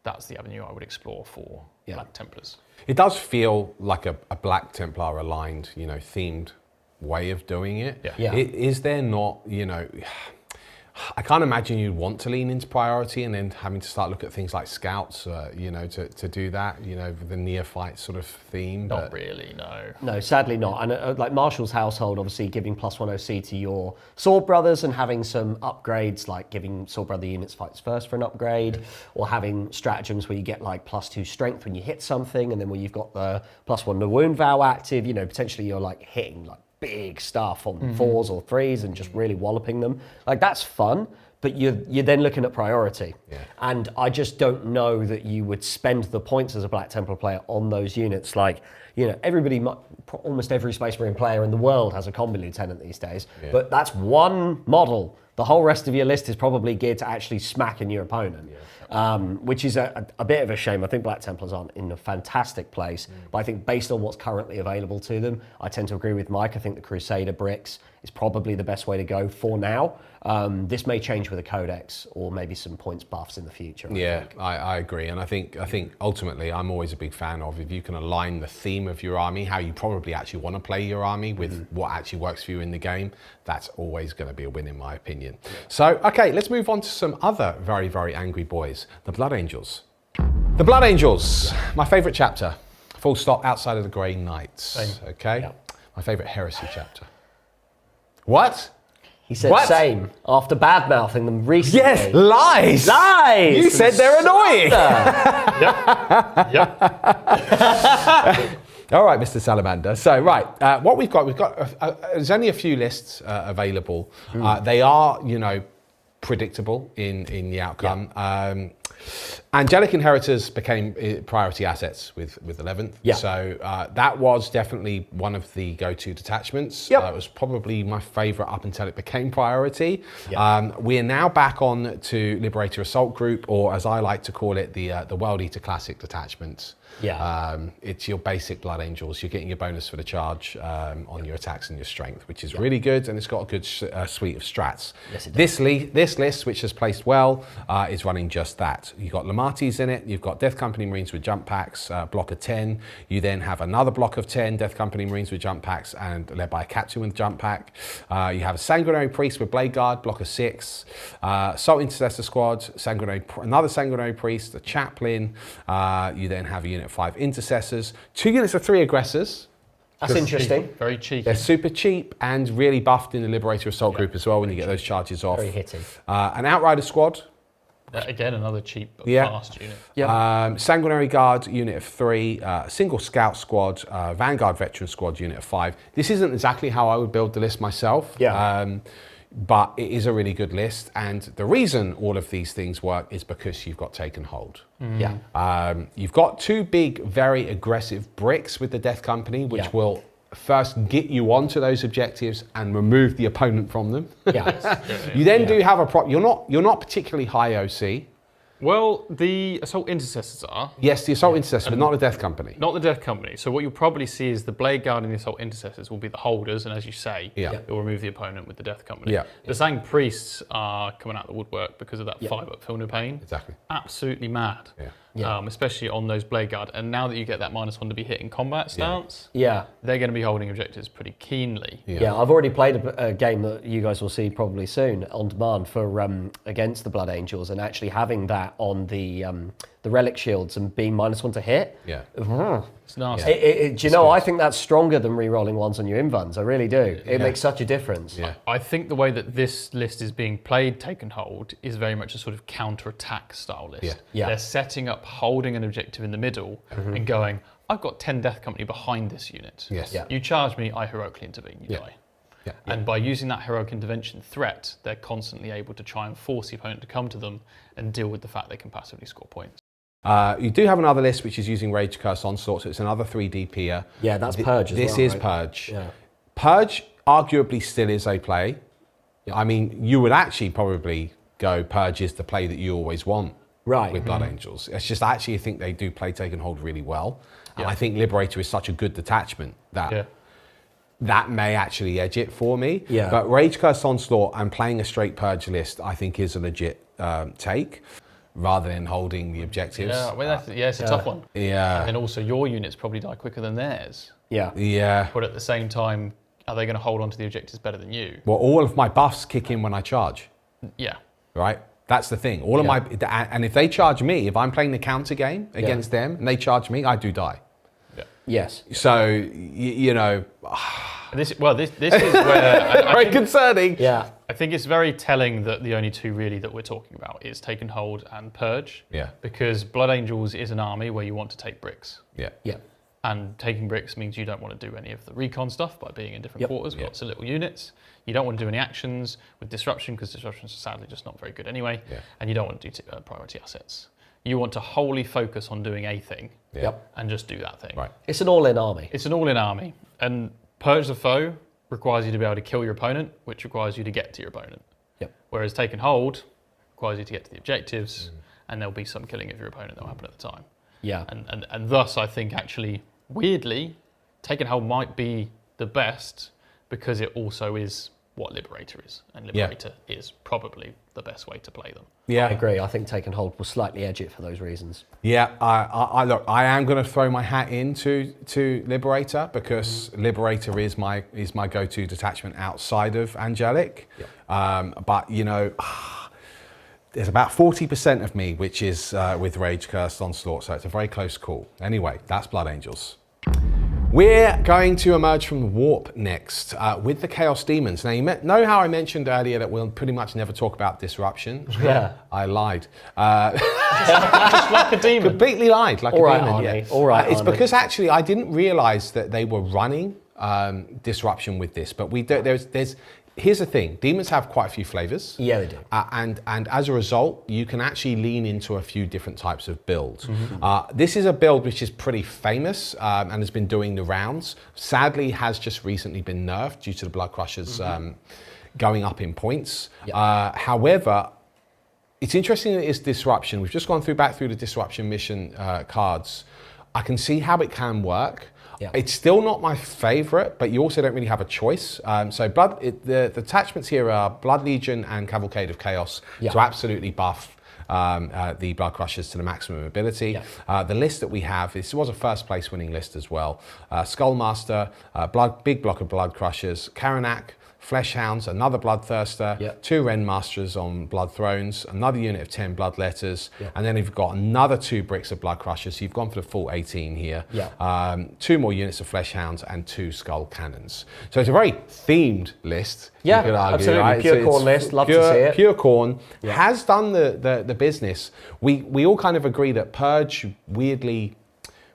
That's the avenue I would explore for Black Templars.
It does feel like a Black Templar aligned, themed way of doing it.
Yeah.
Is there not, I can't imagine you'd want to lean into priority and then having to start looking at things like scouts, to do that, with the neophyte sort of theme.
Not really, no.
No, sadly not. And like Marshall's household, obviously giving +1 OC to your sword brothers and having some upgrades, like giving sword brother units fights first for an upgrade, or having stratagems where you get like +2 strength when you hit something, and then where you've got the +1 the wound vow active, potentially you're like hitting like big stuff on 4s or 3s and just really walloping them. Like that's fun, but you're then looking at priority.
Yeah.
And I just don't know that you would spend the points as a Black Templar player on those units. Like, almost every Space Marine player in the world has a combi lieutenant these days, but that's one model. The whole rest of your list is probably geared to actually smacking your opponent, which is a bit of a shame. I think Black Templars aren't in a fantastic place, but I think based on what's currently available to them, I tend to agree with Mike. I think the Crusader bricks is probably the best way to go for now. This may change with a codex or maybe some points buffs in the future.
I agree, and I think ultimately I'm always a big fan of if you can align the theme of your army, how you probably actually want to play your army with what actually works for you in the game. That's always going to be a win in my opinion. So okay, let's move on to some other very, very angry boys, the Blood Angels. The Blood Angels, my favourite chapter, full stop, outside of the Grey Knights.
Same.
Okay, my favourite heresy chapter. What?
He said
What?
same after bad-mouthing them recently.
Yes, lies!
Lies!
You said they're annoying!
Yep.
All right, Mr. Salamander. So, what we've got, there's only a few lists available. They are, predictable in the outcome. Angelic Inheritors became priority assets with 11th.
Yeah.
So that was definitely one of the go-to detachments.
Yep.
It was probably my favourite up until it became priority.
Yep.
We are now back on to Liberator Assault Group, or as I like to call it, the World Eater Classic detachments.
Yeah.
It's your basic Blood Angels. You're getting your bonus for the charge on your attacks and your strength, which is really good, and it's got a good suite of strats.
Yes, it does.
This list, which has placed well, is running just that. You've got Lamatis in it, you've got Death Company Marines with jump packs, block of 10. You then have another block of 10 Death Company Marines with jump packs and led by a captain with jump pack. You have a Sanguinary Priest with Blade Guard, block of 6. Assault Intercessor Squad, another Sanguinary Priest, a Chaplain. You then have a unit of 5 Intercessors, 2 units of 3 Aggressors.
That's interesting.
Very cheeky.
They're super cheap and really buffed in the Liberator Assault Group as well when you get those charges off.
Very hitty.
An Outrider Squad.
Again, another cheap but
Yeah.
fast unit.
Sanguinary Guard unit of 3, single Scout Squad, Vanguard Veteran Squad unit of 5. This isn't exactly how I would build the list myself. But it is a really good list, and the reason all of these things work is because you've got Taken Hold. You've got 2 big, very aggressive bricks with the Death Company, which will first get you onto those objectives and remove the opponent from them. You then do have a prop. You're not particularly high OC.
Well, the Assault Intercessors are.
Yes, the Assault Intercessor, but not the Death Company.
Not the Death Company. So what you'll probably see is the Blade Guard and the Assault Intercessors will be the holders, and as you say, you'll remove the opponent with the Death Company. The Sang Priests are coming out of the woodwork because of that 5-up Feel No Pain.
Exactly.
Absolutely mad. Especially on those Blade Guard. And now that you get that -1 to be hit in combat stance, they're going to be holding objectives pretty keenly.
I've already played a game that you guys will see probably soon on demand for against the Blood Angels, and actually having that on the the relic shields and being -1 to hit.
Yeah.
It's nasty.
Do you know, I think that's stronger than re-rolling ones on your invuns. I really do. It makes such a difference.
Yeah.
I think the way that this list is being played, Take and Hold, is very much a sort of counter-attack style list.
Yeah.
They're setting up, holding an objective in the middle and going, I've got 10 Death Company behind this unit.
Yes. Yeah.
You charge me, I heroically intervene, you die.
Yeah.
And by using that heroic intervention threat, they're constantly able to try and force the opponent to come to them and deal with the fact they can passively score points.
You do have another list which is using Rage Curse Onslaught, so it's another 3 DP'er.
Yeah, that's Purge as well.
This is
right?
Purge.
Yeah.
Purge arguably still is a play. I mean, you would actually probably go Purge is the play that you always want with Blood Angels. It's just actually I think they do play Take and Hold really well. And I think Liberator is such a good detachment that that may actually edge it for me.
Yeah.
But Rage Curse Onslaught and playing a straight Purge list I think is a legit take, rather than holding the objectives.
Yeah, well, it's a tough one.
Yeah.
And also your units probably die quicker than theirs.
Yeah.
Yeah.
But at the same time, are they going to hold on to the objectives better than you?
Well, all of my buffs kick in when I charge.
Yeah.
Right? That's the thing. All of my, and if they charge me, if I'm playing the counter game against them and they charge me, I do die.
Yeah.
Yes.
So, you know.
This is where
Very concerning.
Yeah.
I think it's very telling that the only two really that we're talking about is Take and Hold and Purge.
Yeah.
Because Blood Angels is an army where you want to take bricks.
Yeah.
Yeah.
And taking bricks means you don't want to do any of the recon stuff by being in different quarters with lots of little units. You don't want to do any actions with disruption because disruptions are sadly just not very good anyway.
Yeah.
And you don't want to do priority assets. You want to wholly focus on doing a thing and just do that thing.
Right.
It's an all-in army.
It's an all-in army. And Purge the Foe requires you to be able to kill your opponent, which requires you to get to your opponent.
Yep.
Whereas Take and Hold requires you to get to the objectives, and there'll be some killing of your opponent that will happen at the time.
Yeah.
And thus, I think actually, weirdly, Take and Hold might be the best because it also is what Liberator is. And Liberator is probably the best way to play them.
Yeah.
I agree. I think Take and Hold will slightly edge it for those reasons.
Yeah, I look, I am going to throw my hat into Liberator because Liberator is my go-to detachment outside of Angelic. Yep. But you know, there's about 40% of me which is with Rage Curse Onslaught, so it's a very close call. Anyway, that's Blood Angels. We're going to emerge from the warp next with the Chaos Demons. Now, you know how I mentioned earlier that we'll pretty much never talk about disruption?
Yeah.
I lied.
Just like a demon.
Completely lied, like
All
a
right,
demon.
Arnie. All right,
It's
Arnie.
because actually I didn't realise that they were running disruption with this, but we do, here's the thing, demons have quite a few flavours.
Yeah, they do.
And as a result, you can actually lean into a few different types of builds. This is a build which is pretty famous and has been doing the rounds. Sadly, has just recently been nerfed due to the Blood Crushers going up in points. Yep. However, it's interesting that it's disruption. We've just gone back through the disruption mission cards. I can see how it can work. Yeah. It's still not my favourite, but you also don't really have a choice. So the attachments here are Blood Legion and Cavalcade of Chaos to absolutely buff the Blood Crushers to the maximum ability. Yeah. The list that we have, this was a first place winning list as well. Skullmaster, big block of Blood Crushers, Karanak, Flesh Hounds, another Bloodthirster, 2 Rendmasters on Blood Thrones, another unit of 10 Bloodletters, and then you've got another 2 bricks of Blood Crushers. So you've gone for the full 18 here. 2 more units of Flesh Hounds and 2 Skull Cannons. So it's a very themed list.
Yeah,
you could argue,
absolutely.
right?
Pure corn list. Love to see it.
Pure corn has done the business. We all kind of agree that Purge weirdly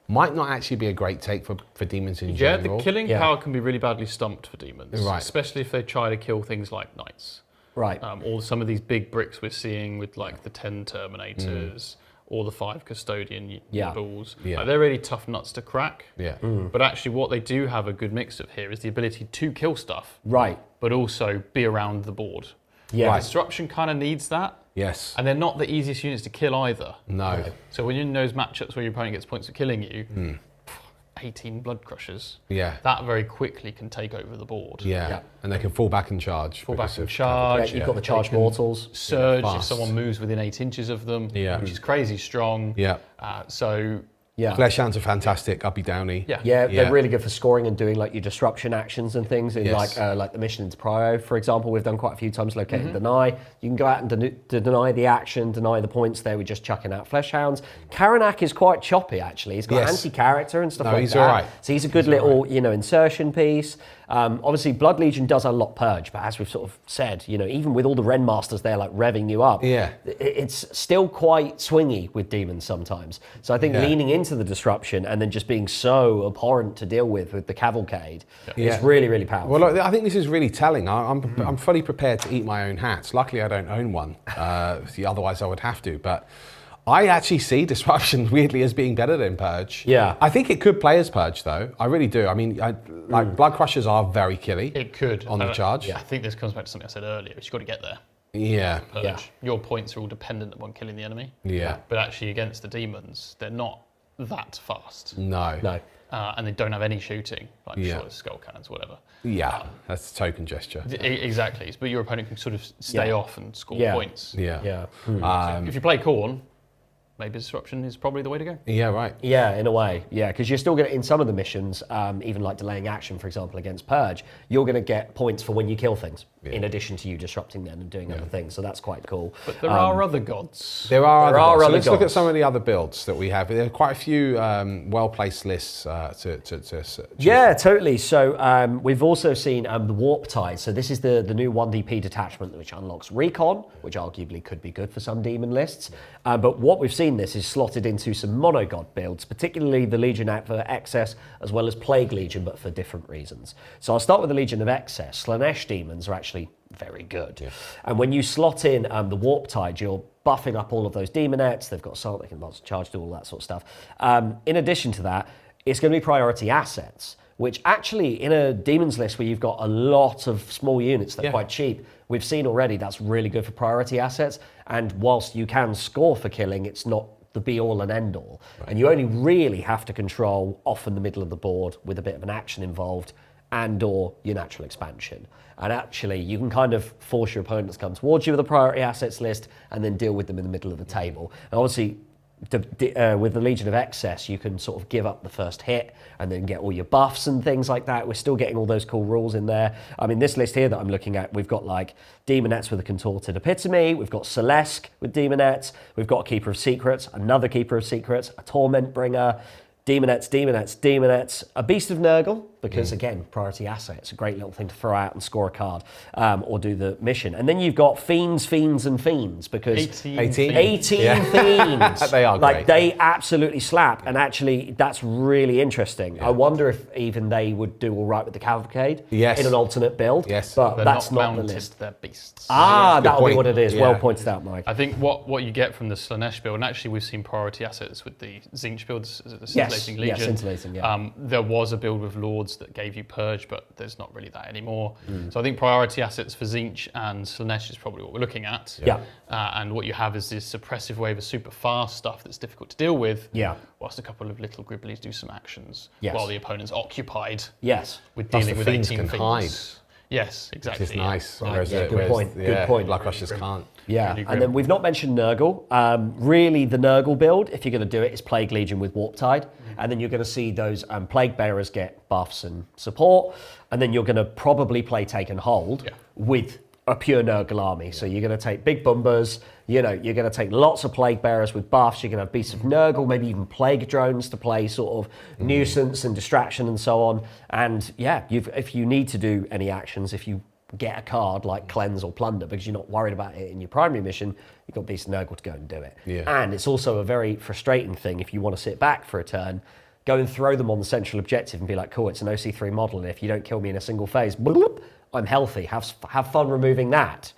might not actually be a great take for demons in general.
Yeah, the killing power can be really badly stumped for demons,
right.
Especially if they try to kill things like knights.
Right.
Or some of these big bricks we're seeing with like the 10 Terminators or the 5 Custodian balls.
Yeah.
Like, they're really tough nuts to crack.
Yeah.
But actually what they do have a good mix of here is the ability to kill stuff.
Right.
But also be around the board.
Yeah.
Right.
Disruption kind of needs that.
Yes.
And they're not the easiest units to kill either.
No.
So when you're in those matchups where your opponent gets points for killing you, 18 Blood Crushers, that very quickly can take over the board.
Yeah. And they can fall back and charge.
Fall back and charge.
You've got the charged mortals.
Surge if
fast.
someone moves within 8 inches of them,
Yeah.
which is crazy strong.
Yeah.
So
Yeah.
Fleshhounds are fantastic, uppy downy.
Yeah, they're really good for scoring and doing like your disruption actions and things. In
Yes.
like the mission into Prio, for example, we've done quite a few times. Locate and deny. You can go out and deny the action, deny the points. There, we're just chucking out Fleshhounds. Karanak is quite choppy actually. He's got anti-character and stuff like
he's
that.
all right.
So he's a good little insertion piece. Obviously, Blood Legion does unlock Purge, but as we've sort of said, even with all the Ren Masters there like revving you up, it's still quite swingy with demons sometimes. So I think leaning into the disruption and then just being so abhorrent to deal with the cavalcade is really, really powerful.
Well, look, I think this is really telling. I'm fully prepared to eat my own hats. Luckily, I don't own one. Otherwise, I would have to. But I actually see Disruption weirdly as being better than Purge.
Yeah.
I think it could play as Purge, though. I really do. I mean, Blood Crushers are very killy.
It could.
On the charge.
I think this comes back to something I said earlier. You've got to get there.
Yeah.
Purge.
Yeah.
Your points are all dependent upon killing the enemy.
Yeah.
But actually, against the demons, they're not that fast.
No.
And they don't have any shooting, like short skull cannons, whatever.
Yeah, that's a token gesture.
Exactly. But your opponent can sort of stay off and score points.
Yeah.
So if you play Khorne, maybe Disruption is probably the way to go.
Yeah, right.
Yeah, in a way. Yeah, because you're still going to, in some of the missions, even like delaying action, for example, against Purge, you're going to get points for when you kill things, in addition to you disrupting them and doing other things. So that's quite cool.
But there are other gods.
There are other gods. So let's look
gods.
at some of the other builds that we have. There are quite a few well-placed lists to choose.
Yeah, totally. So we've also seen the Warp Tide. So this is the new 1DP detachment which unlocks Recon, which arguably could be good for some demon lists. But what we've seen this is slotted into some monogod builds, particularly the Legion for Excess, as well as Plague Legion, but for different reasons. So I'll start with the Legion of Excess. Slanesh demons are actually very good. Yeah. And when you slot in the Warp Tide, you're buffing up all of those demonettes. They've got assault, they can charge, do all that sort of stuff. In addition to that, it's going to be priority assets, which actually in a demons list where you've got a lot of small units that are quite cheap, we've seen already that's really good for priority assets. And whilst you can score for killing, it's not the be-all and end-all. Right. And you only really have to control often the middle of the board with a bit of an action involved and or your natural expansion. And actually, you can kind of force your opponents to come towards you with a priority assets list and then deal with them in the middle of the table. And obviously, with the Legion of Excess, you can sort of give up the first hit and then get all your buffs and things like that. We're still getting all those cool rules in there. I mean, this list here that I'm looking at, we've got like Demonettes with a Contorted Epitome, we've got Celeste with Demonettes, we've got a Keeper of Secrets, another Keeper of Secrets, a Torment Bringer, Demonettes, a Beast of Nurgle, because again, priority asset. It's a great little thing to throw out and score a card or do the mission. And then you've got Fiends, because
18
Fiends.
They are
like
great.
they absolutely slap, and actually that's really interesting. I wonder if even they would do all right with the Cavalcade in an alternate build.
Yes.
But
They're
that's not
mounted,
the list.
they're beasts.
That'll be
point.
what it is.
Yeah.
Well pointed out, Mike.
I think what you get from the Slanesh build, and actually we've seen priority assets with the Tzeentch builds, the Scintillating Legion.
Scintillating, yeah.
There was a build with Lords that gave you Purge, but there's not really that anymore. So I think priority assets for Tzeentch and Slanesh is probably what we're looking at.
Yeah.
And what you have is this suppressive wave of super fast stuff that's difficult to deal with.
Yeah.
Whilst a couple of little Gribblies do some actions
Yes.
while the opponent's occupied
Yes.
with
Plus
dealing
the
with
Fiends
18
can
Fiends.
hide.
Yes, exactly.
Which is nice.
Right,
Whereas
good point. Good point.
Blood Crushers can't.
Yeah,
Really
and
grim.
then we've not mentioned Nurgle. Really, the Nurgle build, if you're going to do it, is Plague Legion with Warp Tide. And then you're going to see those Plague Bearers get buffs and support. And then you're going to probably play Take and Hold with a pure Nurgle army. So you're going to take big Bumbers, you're going to take lots of Plague Bearers with buffs, you're going to have Beasts of Nurgle, maybe even Plague Drones to play sort of nuisance and distraction and so on. And yeah, if you need to do any actions, if you get a card like Cleanse or Plunder because you're not worried about it in your primary mission, you've got Beast of Nurgle to go and do it.
Yeah.
And it's also a very frustrating thing if you want to sit back for a turn, go and throw them on the central objective and be like, cool, it's an OC3 model, and if you don't kill me in a single phase, bloop, I'm healthy. Have fun removing that.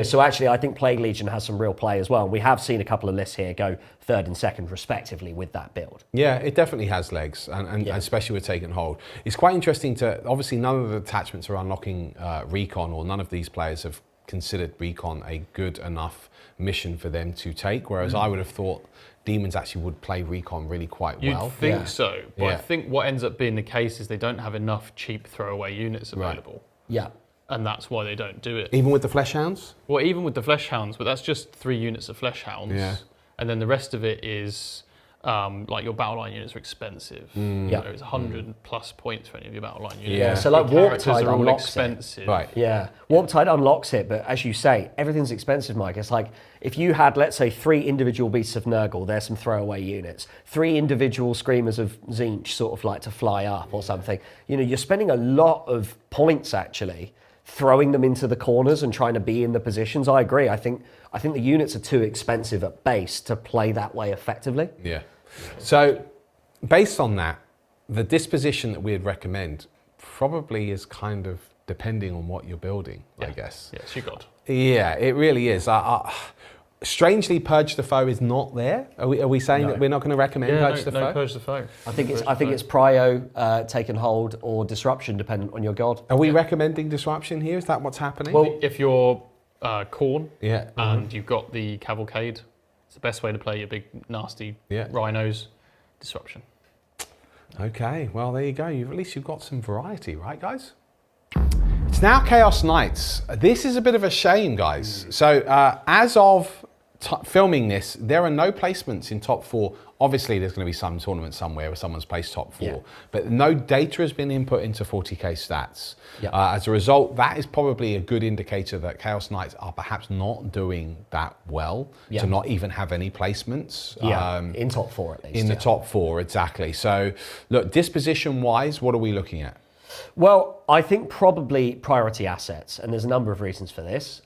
So actually I think Plague Legion has some real play as well. We have seen a couple of lists here go third and second respectively with that build.
Yeah, it definitely has legs, and especially with Take and Hold. It's quite interesting to, obviously none of the attachments are unlocking Recon, or none of these players have considered Recon a good enough mission for them to take, whereas I would have thought Demons actually would play Recon really quite well.
You'd think so, but I think what ends up being the case is they don't have enough cheap throwaway units available.
Right.
Yeah.
And that's why they don't do it.
Even with the Fleshhounds?
Well, even with the Fleshhounds, but that's just 3 units of Fleshhounds.
Yeah.
And then the rest of it is like your battle line units are expensive.
Yeah.
It's 100 plus points for any of your battle line units.
Yeah, so like
Your characters
Warptide
are all
unlocks
expensive.
it.
Right.
Yeah, Warptide unlocks it, but as you say, everything's expensive, Mike. It's like if you had, let's say, 3 individual Beasts of Nurgle, there's some throwaway units, 3 individual Screamers of Tzeentch, sort of like to fly up or something. You're spending a lot of points actually throwing them into the corners and trying to be in the positions. I agree. I think the units are too expensive at base to play that way effectively.
Yeah. So, based on that, the disposition that we'd recommend probably is kind of depending on what you're building, I guess.
Yes, you got.
Yeah, it really is. Strangely, Purge the Foe is not there. Are we saying that we're not going to recommend Purge the Foe?
Purge the Foe.
I think it's Prio, Taken Hold, or Disruption, dependent on your god.
Are we recommending Disruption here? Is that what's happening?
Well, if you're Khorne
yeah.
and you've got the Cavalcade, it's the best way to play your big, nasty rhinos. Disruption.
Okay, well, there you go. At least you've got some variety, right, guys? It's now Chaos Knights. This is a bit of a shame, guys. So, as of filming this, there are no placements in top 4. Obviously, there's going to be some tournament somewhere where someone's placed top 4, but no data has been input into 40k stats. As a result, that is probably a good indicator that Chaos Knights are perhaps not doing that well to not even have any placements.
In top 4 at least.
In the top 4, exactly. So, look, disposition-wise, what are we looking at?
Well, I think probably priority assets, and there's a number of reasons for this.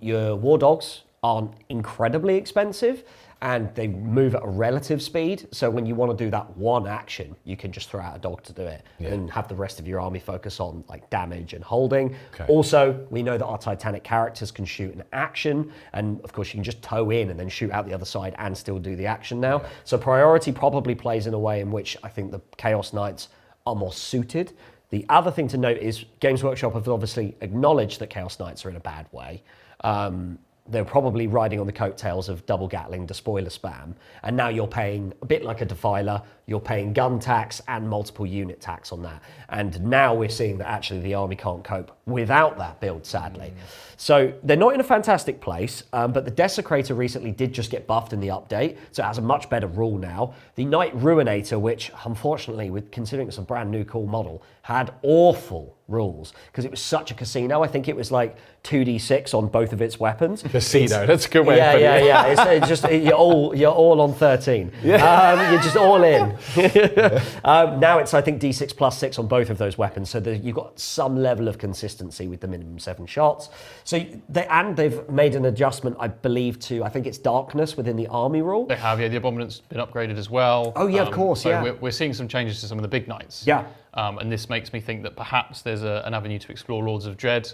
Your War Dogs aren't incredibly expensive, and they move at a relative speed. So when you want to do that one action, you can just throw out a dog to do it and have the rest of your army focus on like damage and holding. Also, we know that our Titanic characters can shoot an action, and of course you can just tow in and then shoot out the other side and still do the action now. So priority probably plays in a way in which I think the Chaos Knights are more suited. The other thing to note is Games Workshop have obviously acknowledged that Chaos Knights are in a bad way. They're probably riding on the coattails of double Gatling despoiler spam, and now you're paying a bit like a Defiler, you're paying gun tax and multiple unit tax on that. And now we're seeing that actually the army can't cope without that build, sadly. So they're not in a fantastic place, but the Desecrator recently did just get buffed in the update, so it has a much better rule now. The Knight Ruinator, which unfortunately, with considering it's a brand new cool model, had awful rules because it was such a casino. I think it was like 2d6 on both of its weapons.
Casino, that's a good way of putting it.
It's just you're all on 13. You're just all in. Now it's I think d6 plus 6 on both of those weapons, so you've got some level of consistency with the minimum 7 shots. So they've made an adjustment, I believe, to I think it's darkness within the army rule.
They have, the Abominant's been upgraded as well.
Oh yeah, of course,
so we're seeing some changes to some of the big knights.
Yeah.
And this makes me think that perhaps there's an avenue to explore Lords of Dread.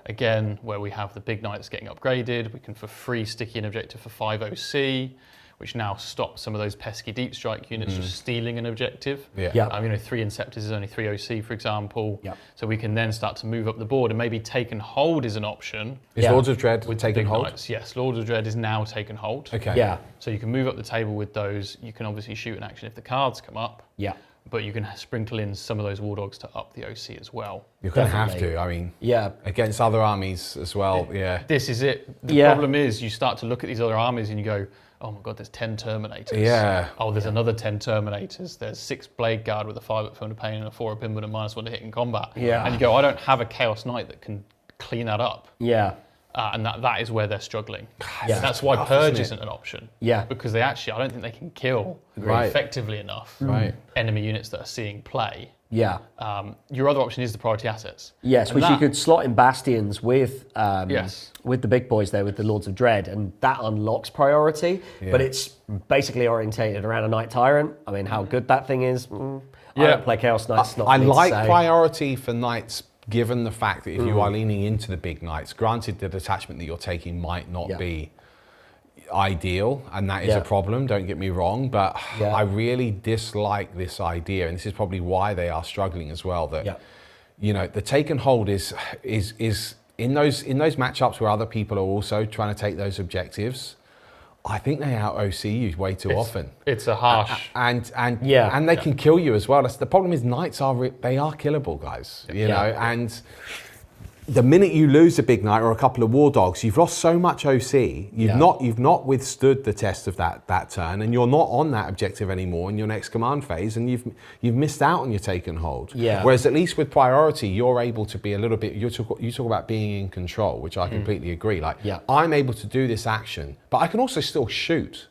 Again, where we have the big knights getting upgraded. We can for free sticky an objective for 5 OC, which now stops some of those pesky deep strike units just stealing an objective. 3 Inceptors is only 3 OC, for example. So we can then start to move up the board, and maybe Taken Hold is an option.
Is Lords of Dread with Taken Hold?
Knights. Yes, Lords of Dread is now Taken Hold. So you can move up the table with those. You can obviously shoot an action if the cards come up. But you can sprinkle in some of those War Dogs to up the OC as well.
You're going to have to, I mean, against other armies as well,
This is it. The problem is you start to look at these other armies and you go, oh my God, there's 10 Terminators. Oh, there's another 10 Terminators. There's 6 Blade Guard with a 5 up Phone of Pain and a 4 up Inward and -1 to hit in combat. And you go, I don't have a Chaos Knight that can clean that up. And that is where they're struggling. That's why Purge isn't an option. Because they actually, I don't think they can kill effectively enough enemy units that are seeing play. Your other option is the priority assets.
Which you could slot in Bastions with the big boys there, with the Lords of Dread, and that unlocks priority. But it's basically orientated around a Knight Tyrant. I mean, how good that thing is, I don't play Chaos Knights.
I like priority for Knights, given the fact that if you are leaning into the big knights, granted the detachment that you're taking might not be ideal, and that is a problem, don't get me wrong, but I really dislike this idea, and this is probably why they are struggling as well, that the Taken Hold is in those matchups where other people are also trying to take those objectives. I think they out OC you way too often.
It's a harsh
and they can kill you as well. The problem is knights are killable, guys. You know, and the minute you lose a big knight or a couple of war dogs, you've lost so much OC. You've not withstood the test of that turn, and you're not on that objective anymore in your next command phase, and you've missed out on your take and hold.
Yeah.
Whereas at least with priority, you're able to be a little bit. You talk about being in control, which I completely agree. Like I'm able to do this action, but I can also still shoot.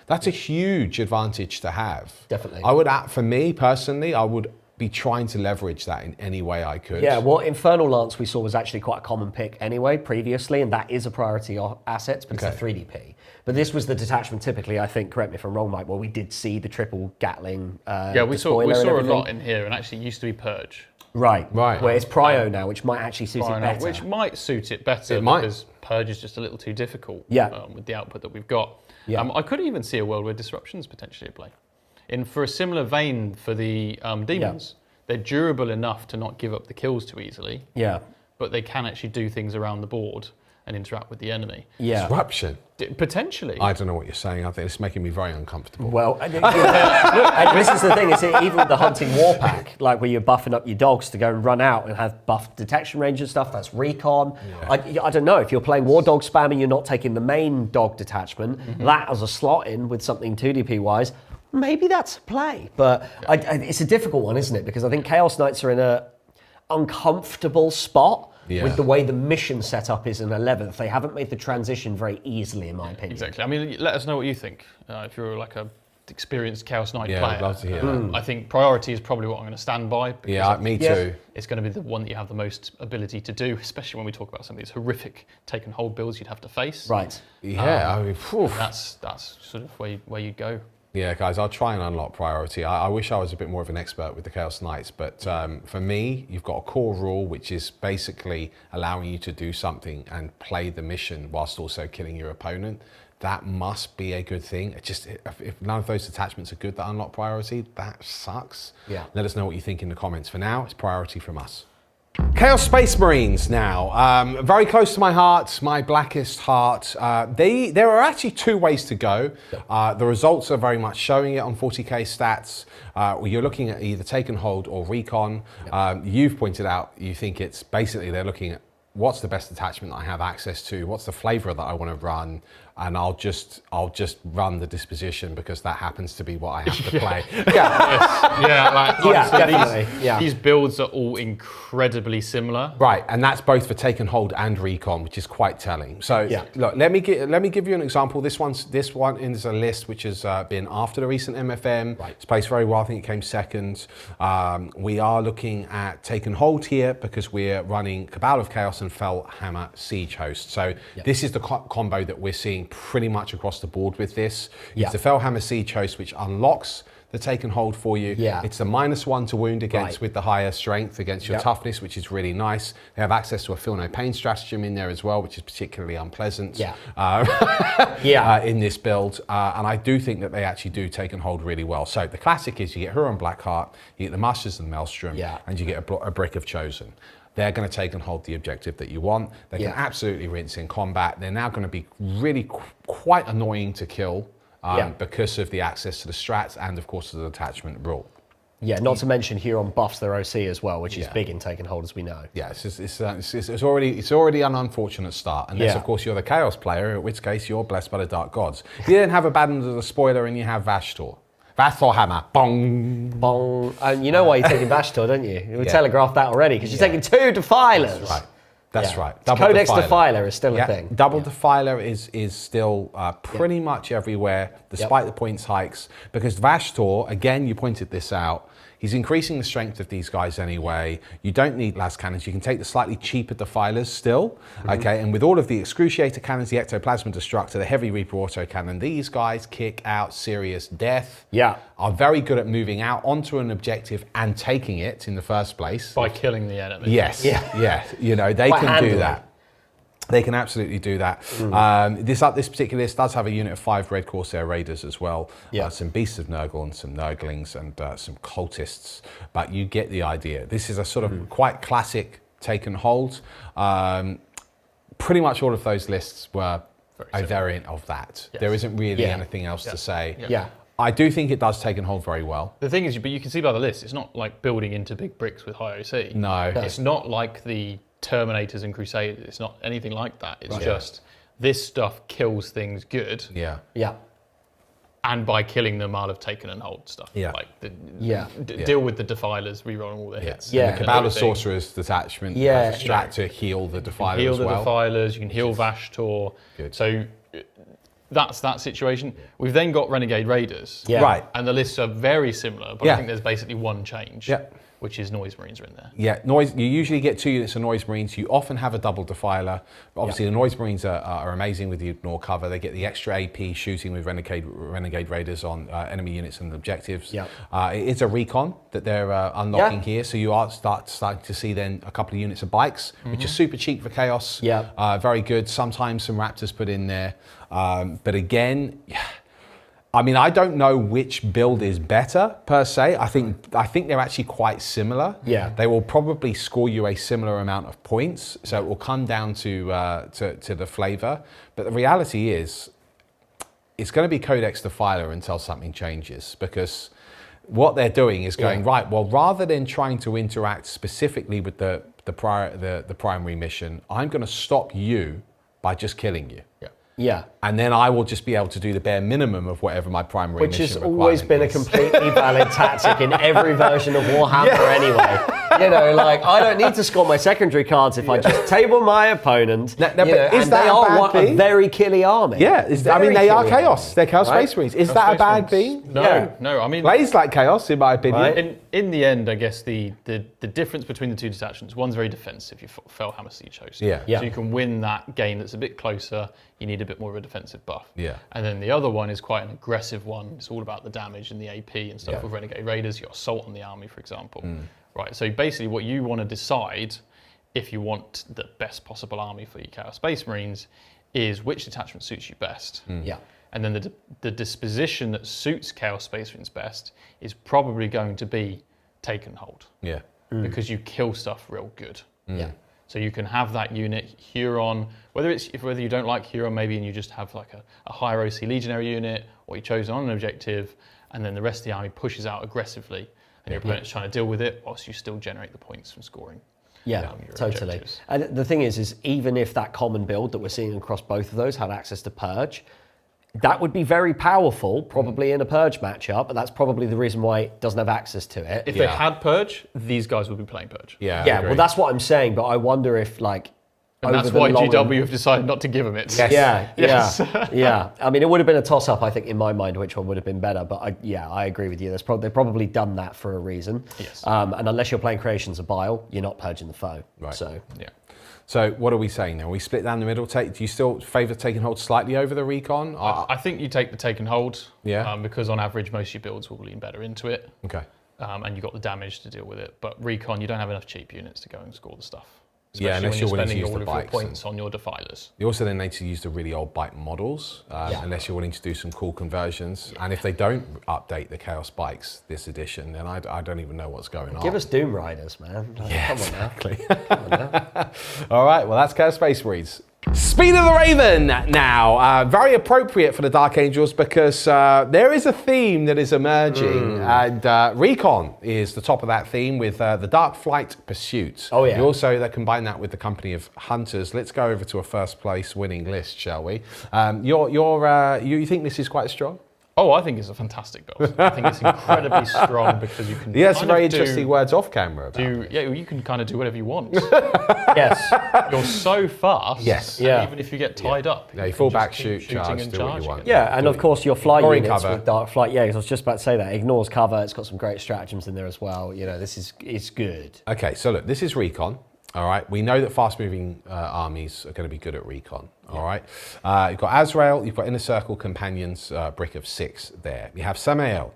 That's a huge advantage to have.
Definitely.
I would, for me personally, I would be trying to leverage that in any way I could.
Yeah, well, Infernal Lance we saw was actually quite a common pick anyway previously, and that is a priority asset, but it's a 3DP. But this was the detachment typically, I think, correct me if I'm wrong, Mike, where we did see the triple Gatling
we saw a lot in here, and actually it used to be Purge.
Right. Where it's Prio now, which might actually suit it better.
Which might suit it better because Purge is just a little too difficult with the output that we've got. Yeah. I could even see a world where Disruptions potentially at play. For a similar vein for the demons, they're durable enough to not give up the kills too easily. Yeah. But they can actually do things around the board and interact with the enemy.
Yeah. Disruption.
Potentially.
I don't know what you're saying. I think it's making me very uncomfortable.
Well, this is the thing. It's even with the hunting war pack, like where you're buffing up your dogs to go and run out and have buff detection range and stuff. That's recon. Yeah. I don't know if you're playing war dog spam and you're not taking the main dog detachment. That as a slot in with something 2DP wise. Maybe that's a play, but it's a difficult one, isn't it? Because I think Chaos Knights are in a uncomfortable spot with the way the mission setup is in 11th. They haven't made the transition very easily, in my opinion.
Exactly. I mean, let us know what you think. If you're like a experienced Chaos Knight player,
I'd love to hear that.
I think priority is probably what I'm going to stand by.
Yeah, me too.
It's going to be the one that you have the most ability to do, especially when we talk about some of these horrific take and hold builds you'd have to face.
Right.
Yeah, I mean,
that's sort of where you go.
Yeah, guys, I'll try and unlock priority. I wish I was a bit more of an expert with the Chaos Knights, but for me, you've got a core rule, which is basically allowing you to do something and play the mission whilst also killing your opponent. That must be a good thing. It just, if none of those attachments are good that unlock priority, that sucks. Yeah. Let us know what you think in the comments. For now, it's priority from us. Chaos Space Marines now, very close to my heart, my blackest heart. There are actually two ways to go. The results are very much showing it on 40k stats. You're looking at either take and hold or recon. You've pointed out, you think it's basically they're looking at what's the best attachment I have access to, what's the flavor that I want to run, and I'll just run the disposition because that happens to be what I have to play.
Honestly, these builds are all incredibly similar.
Right, and that's both for take and hold and recon, which is quite telling. So look, let me give you an example. This one is a list which has been after the recent MFM. Right. It's placed very well. I think it came second. We are looking at take and hold here because we're running Cabal of Chaos and Fellhammer Siege Host. So this is the combo that we're seeing pretty much across the board with this. It's the Fellhammer Siege Host, which unlocks the take and hold for you. It's the -1 to wound against with the higher strength against your toughness, which is really nice. They have access to a feel no pain stratagem in there as well, which is particularly unpleasant in this build. And I do think that they actually do take and hold really well. So the classic is you get Huron Blackheart, you get the Masters and Maelstrom, and you get a Brick of Chosen. They're going to take and hold the objective that you want. They can absolutely rinse in combat. They're now going to be really quite annoying to kill because of the access to the strats and, of course, the attachment rule.
Yeah, not to mention Huron buffs their OC as well, which is big in take and hold, as we know.
Yeah, it's already an unfortunate start, unless, of course, you're the Chaos player, in which case you're blessed by the Dark Gods. You then have Abaddon as a spoiler, and you have Vashtor. Vashtor Hammer, bong.
Bong. And you know why you're taking Vashtor, don't you? We telegraphed that already, because you're taking 2 Defilers.
That's right. That's right.
Double Codex Defiler is still a thing.
Double Defiler is still pretty much everywhere, despite the points hikes, because Vashtor, again, you pointed this out, he's increasing the strength of these guys anyway. You don't need las cannons. You can take the slightly cheaper Defilers still, okay? And with all of the Excruciator cannons, the Ectoplasma Destructor, the Heavy Reaper Autocannon, these guys kick out serious death. Are very good at moving out onto an objective and taking it in the first place.
By killing the enemy.
Yes, you know, they can do that. They can absolutely do that. This particular list does have a unit of 5 Red Corsair Raiders as well. Some Beasts of Nurgle and some Nurglings and some Cultists. But you get the idea. This is a sort of quite classic take and hold. Pretty much all of those lists were a variant of that. There isn't really anything else to say. I do think it does take and hold very well.
The thing is, but you can see by the list, it's not like building into big bricks with high OC.
No.
It's not like the Terminators and Crusaders. It's not anything like that. It's just this stuff kills things good.
Yeah.
Yeah.
And by killing them, I'll have taken and hold stuff.
Yeah.
Like
Yeah.
deal with the Defilers, rerolling all their hits.
Yeah.
The Cabal of Sorcerer's detachment.
Yeah.
Extract to heal the Defiler
Heal
as
the
well.
Defilers. You can heal Vashtor.
Good.
So that's that situation. We've then got Renegade Raiders.
Yeah.
Right.
And the lists are very similar, but I think there's basically one change.
Yeah.
Which is Noise Marines are in there.
Yeah, noise. You usually get 2 units of Noise Marines. You often have a double Defiler. But obviously, the Noise Marines are amazing with the Ignore cover. They get the extra AP shooting with Renegade Raiders on enemy units and objectives.
Yeah.
It is a recon that they're unlocking here. So you are starting to see then a couple of units of bikes, which are super cheap for Chaos.
Yeah.
Very good. Sometimes some Raptors put in there. But again... I mean, I don't know which build is better per se. I think they're actually quite similar.
Yeah.
They will probably score you a similar amount of points, so it will come down to the flavour. But the reality is, it's going to be Codex Defiler until something changes, because what they're doing is going right. Well, rather than trying to interact specifically with the primary mission, I'm going to stop you by just killing you.
Yeah.
Yeah.
And then I will just be able to do the bare minimum of whatever my primary
Which
mission
has always been a completely valid tactic in every version of Warhammer anyway. You know, like, I don't need to score my secondary cards if I just table my opponent.
But
you know,
is
and
that
they
a
are
bad thing?
a very killy army.
Yeah, I mean, they are Chaos. They're Chaos Space Marines. Is that a bad thing?
No. I mean,
Plays like Chaos, in my opinion.
Right.
in the end, I guess the difference between the two detachments, one's very defensive. You Fellhammer Siege Host.
Yeah.
Yeah.
So you can win that game that's a bit closer. You need a bit more of a defensive buff.
Yeah.
And then the other one is quite an aggressive one. It's all about the damage and the AP and stuff
Yeah.
with Renegade Raiders. Your assault on the army, for example. Right. So basically, what you want to decide, if you want the best possible army for your Chaos Space Marines, is which detachment suits you best.
Yeah.
And then the disposition that suits Chaos Space Marines best is probably going to be take and hold.
Yeah.
Because you kill stuff real good.
Yeah.
So you can have that unit, Huron, whether you don't like Huron maybe and you just have like a higher OC Legionary unit, or you chose on an objective, and then the rest of the army pushes out aggressively, and your opponent's trying to deal with it, whilst you still generate the points from scoring.
Yeah,
your
totally.
objectives.
And the thing is even if that common build that we're seeing across both of those had access to Purge, that would be very powerful, probably in a Purge matchup, but that's probably the reason why it doesn't have access to it.
If they had Purge, these guys would be playing Purge.
Yeah.
Yeah, well, that's what I'm saying, but I wonder if, like,
And that's why GW have decided not to give them it.
Yes.
Yeah. I mean, it would have been a toss-up, I think, in my mind, which one would have been better. But I agree with you. They've probably done that for a reason.
Yes.
And unless you're playing Creations of Bile, you're not purging the foe.
Right.
So
Yeah.
So what are we saying now? We split down the middle. Do you still favour taking hold slightly over the recon?
I think you take the take and hold.
Yeah.
Because on average, most of your builds will lean better into it.
Okay.
And you've got the damage to deal with it. But recon, you don't have enough cheap units to go and score the stuff.
Yeah, unless
when
you're willing to
spending
use
all
the
of your
bikes
points on your defilers.
You also then need to use the really old bike models, unless you're willing to do some cool conversions. And if they don't update the Chaos bikes this edition, then I don't even know what's going on.
give us Doom Riders, man. Like,
Yeah,
come on
exactly.
now.
All right, well, that's Chaos Space Marines. Speed of the Raven now. Very appropriate for the Dark Angels because there is a theme that is emerging, and Recon is the top of that theme with the Dark Flight Pursuit.
Oh, yeah.
You also combine that with the company of Hunters. Let's go over to a first place winning list, shall we? You think this is quite strong?
Oh, I think it's a fantastic build. I think it's incredibly strong because you can.
He has some
kind
very
of
interesting words off camera about it.
you can kind of do whatever you want.
Yes.
You're so fast.
Yes.
and
Yeah.
even if you get tied up,
Yeah, you
can
fall
just
back,
keep
shoot,
shooting
charge,
and
do what you
charging
want.
it.
Yeah, and of course your fly
Ignoring
units
cover.
with Dark Flight. Yeah, I was just about to say that. Ignores cover. It's got some great stratagems in there as well. You know, it's good.
Okay, so look, this is Recon. All right, we know that fast-moving armies are going to be good at Recon. All right, you've got Azrael, you've got Inner Circle Companions, brick of 6 there. You have Samael,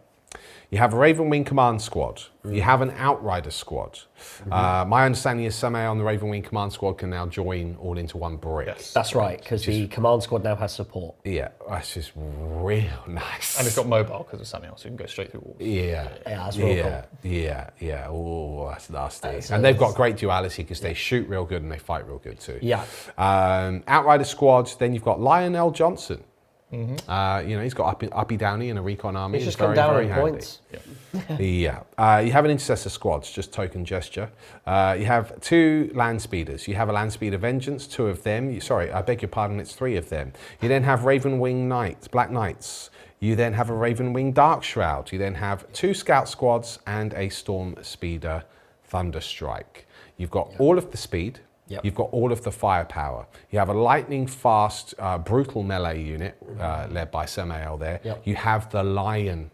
you have a Ravenwing Command Squad, you have an Outrider Squad. My understanding is Samael and the Ravenwing Command Squad can now join all into one brick.
Yes.
That's right, because the command squad now has support.
Yeah, that's just real nice.
And it's got mobile because of Samuel, so you can go straight through walls.
Yeah,
that's real cool.
yeah. Oh, that's nasty. And they've got great duality because they shoot real good and they fight real good too.
Yeah.
Outrider Squad. Then you've got Lionel Johnson. He's got uppy downy and a recon army.
He's just come down on points.
Yeah. You have an intercessor squads, just token gesture. You have 2 land speeders. You have a land speeder vengeance, 2 of them. Sorry, I beg your pardon, it's 3 of them. You then have Raven Wing Knights, Black Knights. You then have a Raven Wing Dark Shroud. You then have 2 scout squads and a Storm Speeder Thunderstrike. You've got all of the speed.
Yep.
You've got all of the firepower. You have a lightning fast, brutal melee unit led by Samael there.
Yep.
You have the Lion.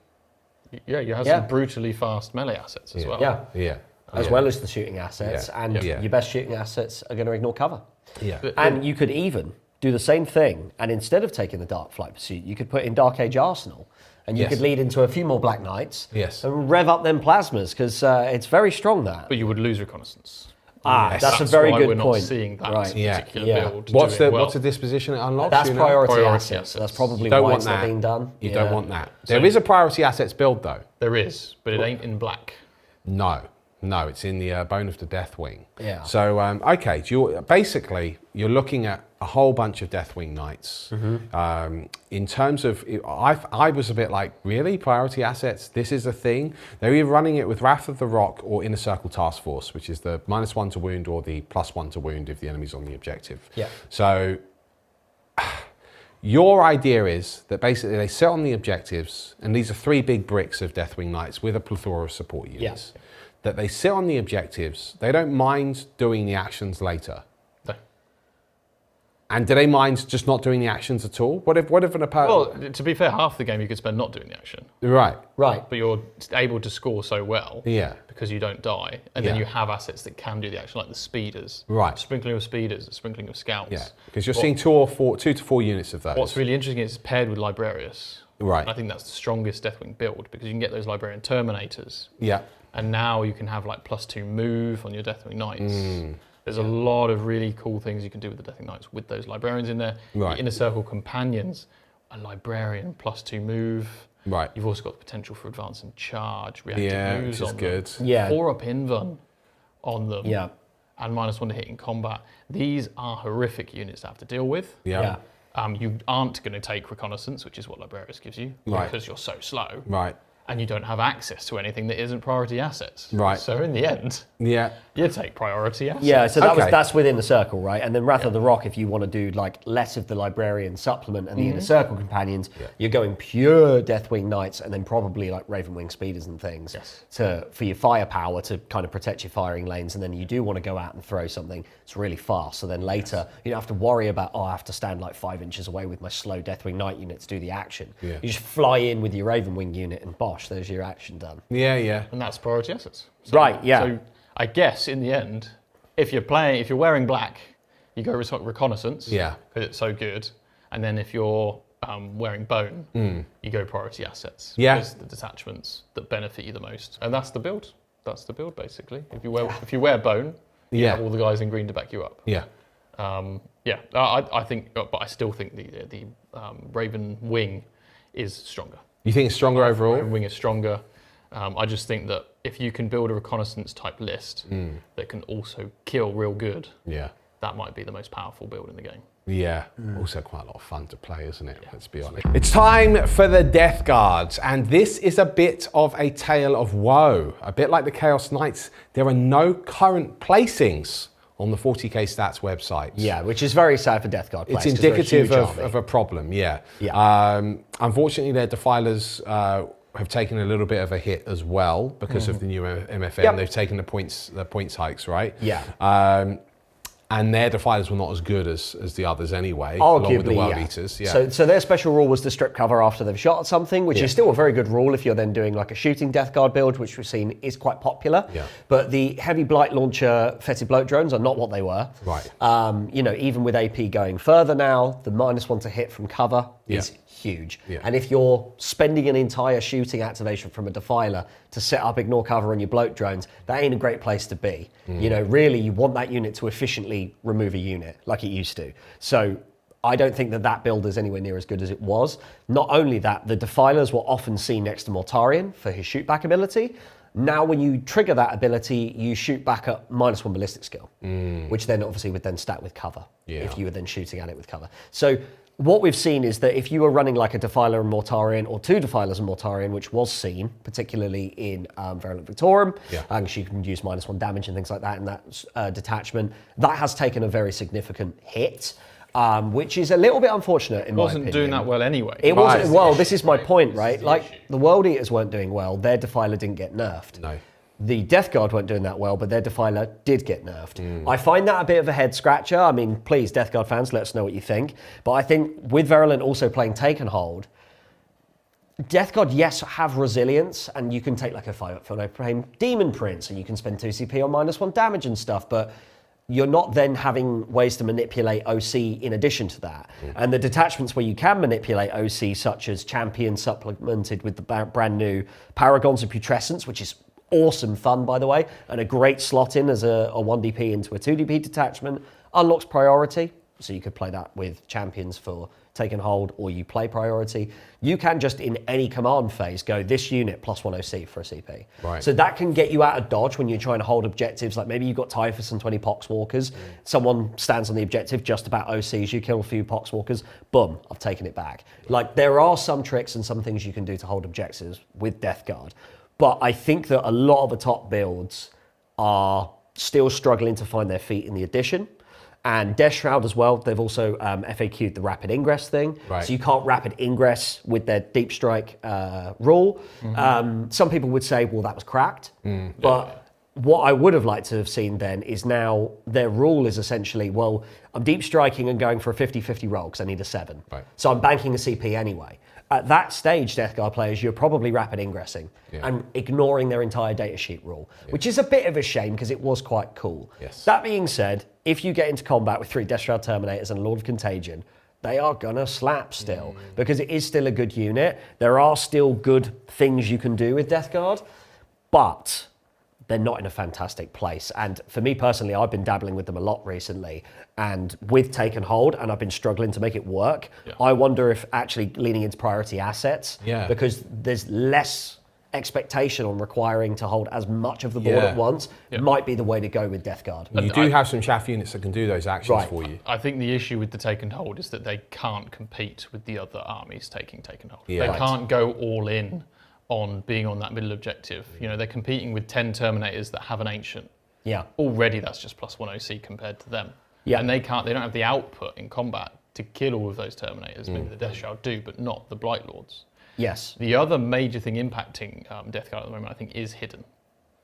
Yeah, you have some brutally fast melee assets as well.
Yeah. As well as the shooting assets, and your best shooting assets are going to ignore cover.
Yeah.
And you could even do the same thing, and instead of taking the Dark Flight Pursuit, you could put in Dark Age Arsenal, and you could lead into a few more Black Knights and rev up them plasmas, because it's very strong, that.
But you would lose reconnaissance.
That's a very good
we're
point.
Not seeing that particular build.
What's the disposition it unlocks?
That's priority assets. That's probably why it's not being done.
You don't want that. There is a priority assets build though.
There is, but it ain't in black.
No, it's in the Bone of the Deathwing.
Yeah.
So, okay, so you're looking at a whole bunch of Deathwing Knights. In terms of, I was a bit like, really? Priority assets? This is a thing? They're either running it with Wrath of the Rock or Inner Circle Task Force, which is the -1 to wound or the +1 to wound if the enemy's on the objective.
Yeah.
So, your idea is that basically they sit on the objectives, and these are 3 big bricks of Deathwing Knights with a plethora of support units.
Yeah.
That they sit on the objectives, they don't mind doing the actions later.
No.
And do they mind just not doing the actions at all? What if an opponent...
Well, to be fair, half the game you could spend not doing the action.
Right.
But you're able to score so well because you don't die, and then you have assets that can do the action, like the speeders.
Right.
Sprinkling of speeders, a sprinkling of scouts.
Yeah, because you're seeing 2 to 4 units of those.
What's really interesting is it's paired with Librarius.
Right.
And I think that's the strongest Deathwing build, because you can get those Librarian Terminators.
Yeah.
And now you can have like +2 move on your Deathwing Knights. There's a lot of really cool things you can do with the Deathwing Knights with those Librarians in there.
Right.
The Inner Circle Companions, a Librarian +2 move.
Right.
You've also got the potential for advance and charge, reactive moves
which is
on
good.
them.
Yeah.
4-up Invuln on them.
Yeah.
And -1 to hit in combat. These are horrific units to have to deal with.
Yeah.
You aren't going to take reconnaissance, which is what Librarius gives you, because you're so slow.
Right.
And you don't have access to anything that isn't priority assets.
Right.
So in the end, you take priority assets.
Yeah, so that's within the circle, right? And then Wrath of the Rock, if you want to do like less of the Librarian supplement and the Inner Circle Companions, you're going pure Deathwing Knights and then probably like Ravenwing Speeders and things for your firepower to kind of protect your firing lanes. And then you do want to go out and throw something that's really fast. So then later you don't have to worry about, I have to stand like 5 inches away with my slow Deathwing Knight unit to do the action.
Yeah.
You just fly in with your Ravenwing unit and bosh, there's your action done.
Yeah.
And that's priority assets.
So
I guess in the end, if you're wearing black, you go reconnaissance.
Yeah.
Because it's so good. And then if you're wearing bone, you go priority assets.
Yeah.
Because the detachments that benefit you the most. And that's the build. That's the build basically. If you wear bone, you have all the guys in green to back you up.
Yeah.
I think, but I still think the Raven Wing is stronger.
You think it's stronger overall?
Raven Wing is stronger. I just think that if you can build a reconnaissance type list that can also kill real good, that might be the most powerful build in the game.
Yeah, also quite a lot of fun to play, isn't it? Let's be honest. It's time for the Death Guards, and this is a bit of a tale of woe. A bit like the Chaos Knights, there are no current placings on the 40k stats website.
Yeah, which is very sad for Death Guard players.
It's indicative of a problem, unfortunately, their Defilers have taken a little bit of a hit as well because of the new MFM. They've taken the points hikes, right?
Yeah.
And their Defilers were not as good as the others anyway,
arguably,
along with the World Eaters. Yeah.
So their special rule was to strip cover after they've shot at something, which is still a very good rule if you're then doing like a shooting Death Guard build, which we've seen is quite popular.
Yeah.
But the heavy blight launcher fetid bloat drones are not what they were.
Right.
Even with AP going further now, the -1 to hit from cover is huge.
Yeah.
And if you're spending an entire shooting activation from a Defiler to set up ignore cover on your bloat drones, that ain't a great place to be. Really, you want that unit to efficiently remove a unit like it used to. So I don't think that build is anywhere near as good as it was. Not only that, the Defilers were often seen next to Mortarion for his shootback ability. Now when you trigger that ability, you shoot back at -1 ballistic skill, which then obviously would then stack with cover, if you were then shooting at it with cover. So what we've seen is that if you were running like a Defiler and Mortarion, or 2 Defilers and Mortarion, which was seen, particularly in Virulent Victorum, and you can use -1 damage and things like that in that detachment, that has taken a very significant hit. Which is a little bit unfortunate in my opinion.
Wasn't doing that well anyway.
It wasn't. Well, this is my point, right? Like the World Eaters weren't doing well. Their Defiler didn't get nerfed.
No.
The Death Guard weren't doing that well, but their Defiler did get nerfed. I find that a bit of a head scratcher. I mean, please, Death Guard fans, let us know what you think. But I think with Virulent also playing Take and Hold, Death Guard, yes, have resilience, and you can take like a 5-up for no frame Demon Prince, and you can spend 2 CP on -1 damage and stuff, but you're not then having ways to manipulate OC in addition to that. And the detachments where you can manipulate OC, such as Champion supplemented with the brand new Paragons of Putrescence, which is awesome fun, by the way, and a great slot in as a 1DP into a 2DP detachment, unlocks priority. So you could play that with champions for take and hold, or you play priority. You can just in any command phase go this unit +1 OC for a CP.
Right.
So that can get you out of dodge when you're trying to hold objectives. Like maybe you've got Typhus and 20 Poxwalkers. Someone stands on the objective just about OCs. You kill a few Poxwalkers. Boom, I've taken it back. Like there are some tricks and some things you can do to hold objectives with Death Guard. But I think that a lot of the top builds are still struggling to find their feet in the edition. And Death Shroud as well, they've also FAQ'd the rapid ingress thing.
Right.
So you can't rapid ingress with their Deep Strike rule. Some people would say, well, that was cracked. But what I would have liked to have seen then is now their rule is essentially, well, I'm Deep Striking and going for a 50-50 roll because I need a 7.
Right.
So I'm banking a CP anyway. At that stage, Death Guard players, you're probably rapid ingressing and ignoring their entire datasheet rule, which is a bit of a shame because it was quite cool.
Yes.
That being said, if you get into combat with 3 Death Shroud Terminators and a Lord of Contagion, they are gonna slap still because it is still a good unit. There are still good things you can do with Death Guard, but they're not in a fantastic place. And for me personally, I've been dabbling with them a lot recently and with Take and Hold, and I've been struggling to make it work. I wonder if actually leaning into priority assets, because there's less expectation on requiring to hold as much of the board at once, might be the way to go with Death Guard.
You do have some chaff units that can do those actions for you.
I think the issue with the Take and Hold is that they can't compete with the other armies taking Take and Hold.
Yeah.
They can't go all in on being on that middle objective. You know, they're competing with 10 Terminators that have an Ancient.
Yeah.
Already that's just +1 OC compared to them.
Yeah.
And they don't have the output in combat to kill all of those Terminators. Maybe the Death Shroud do, but not the Blight Lords.
Yes.
The other major thing impacting Death Guard at the moment, I think, is hidden.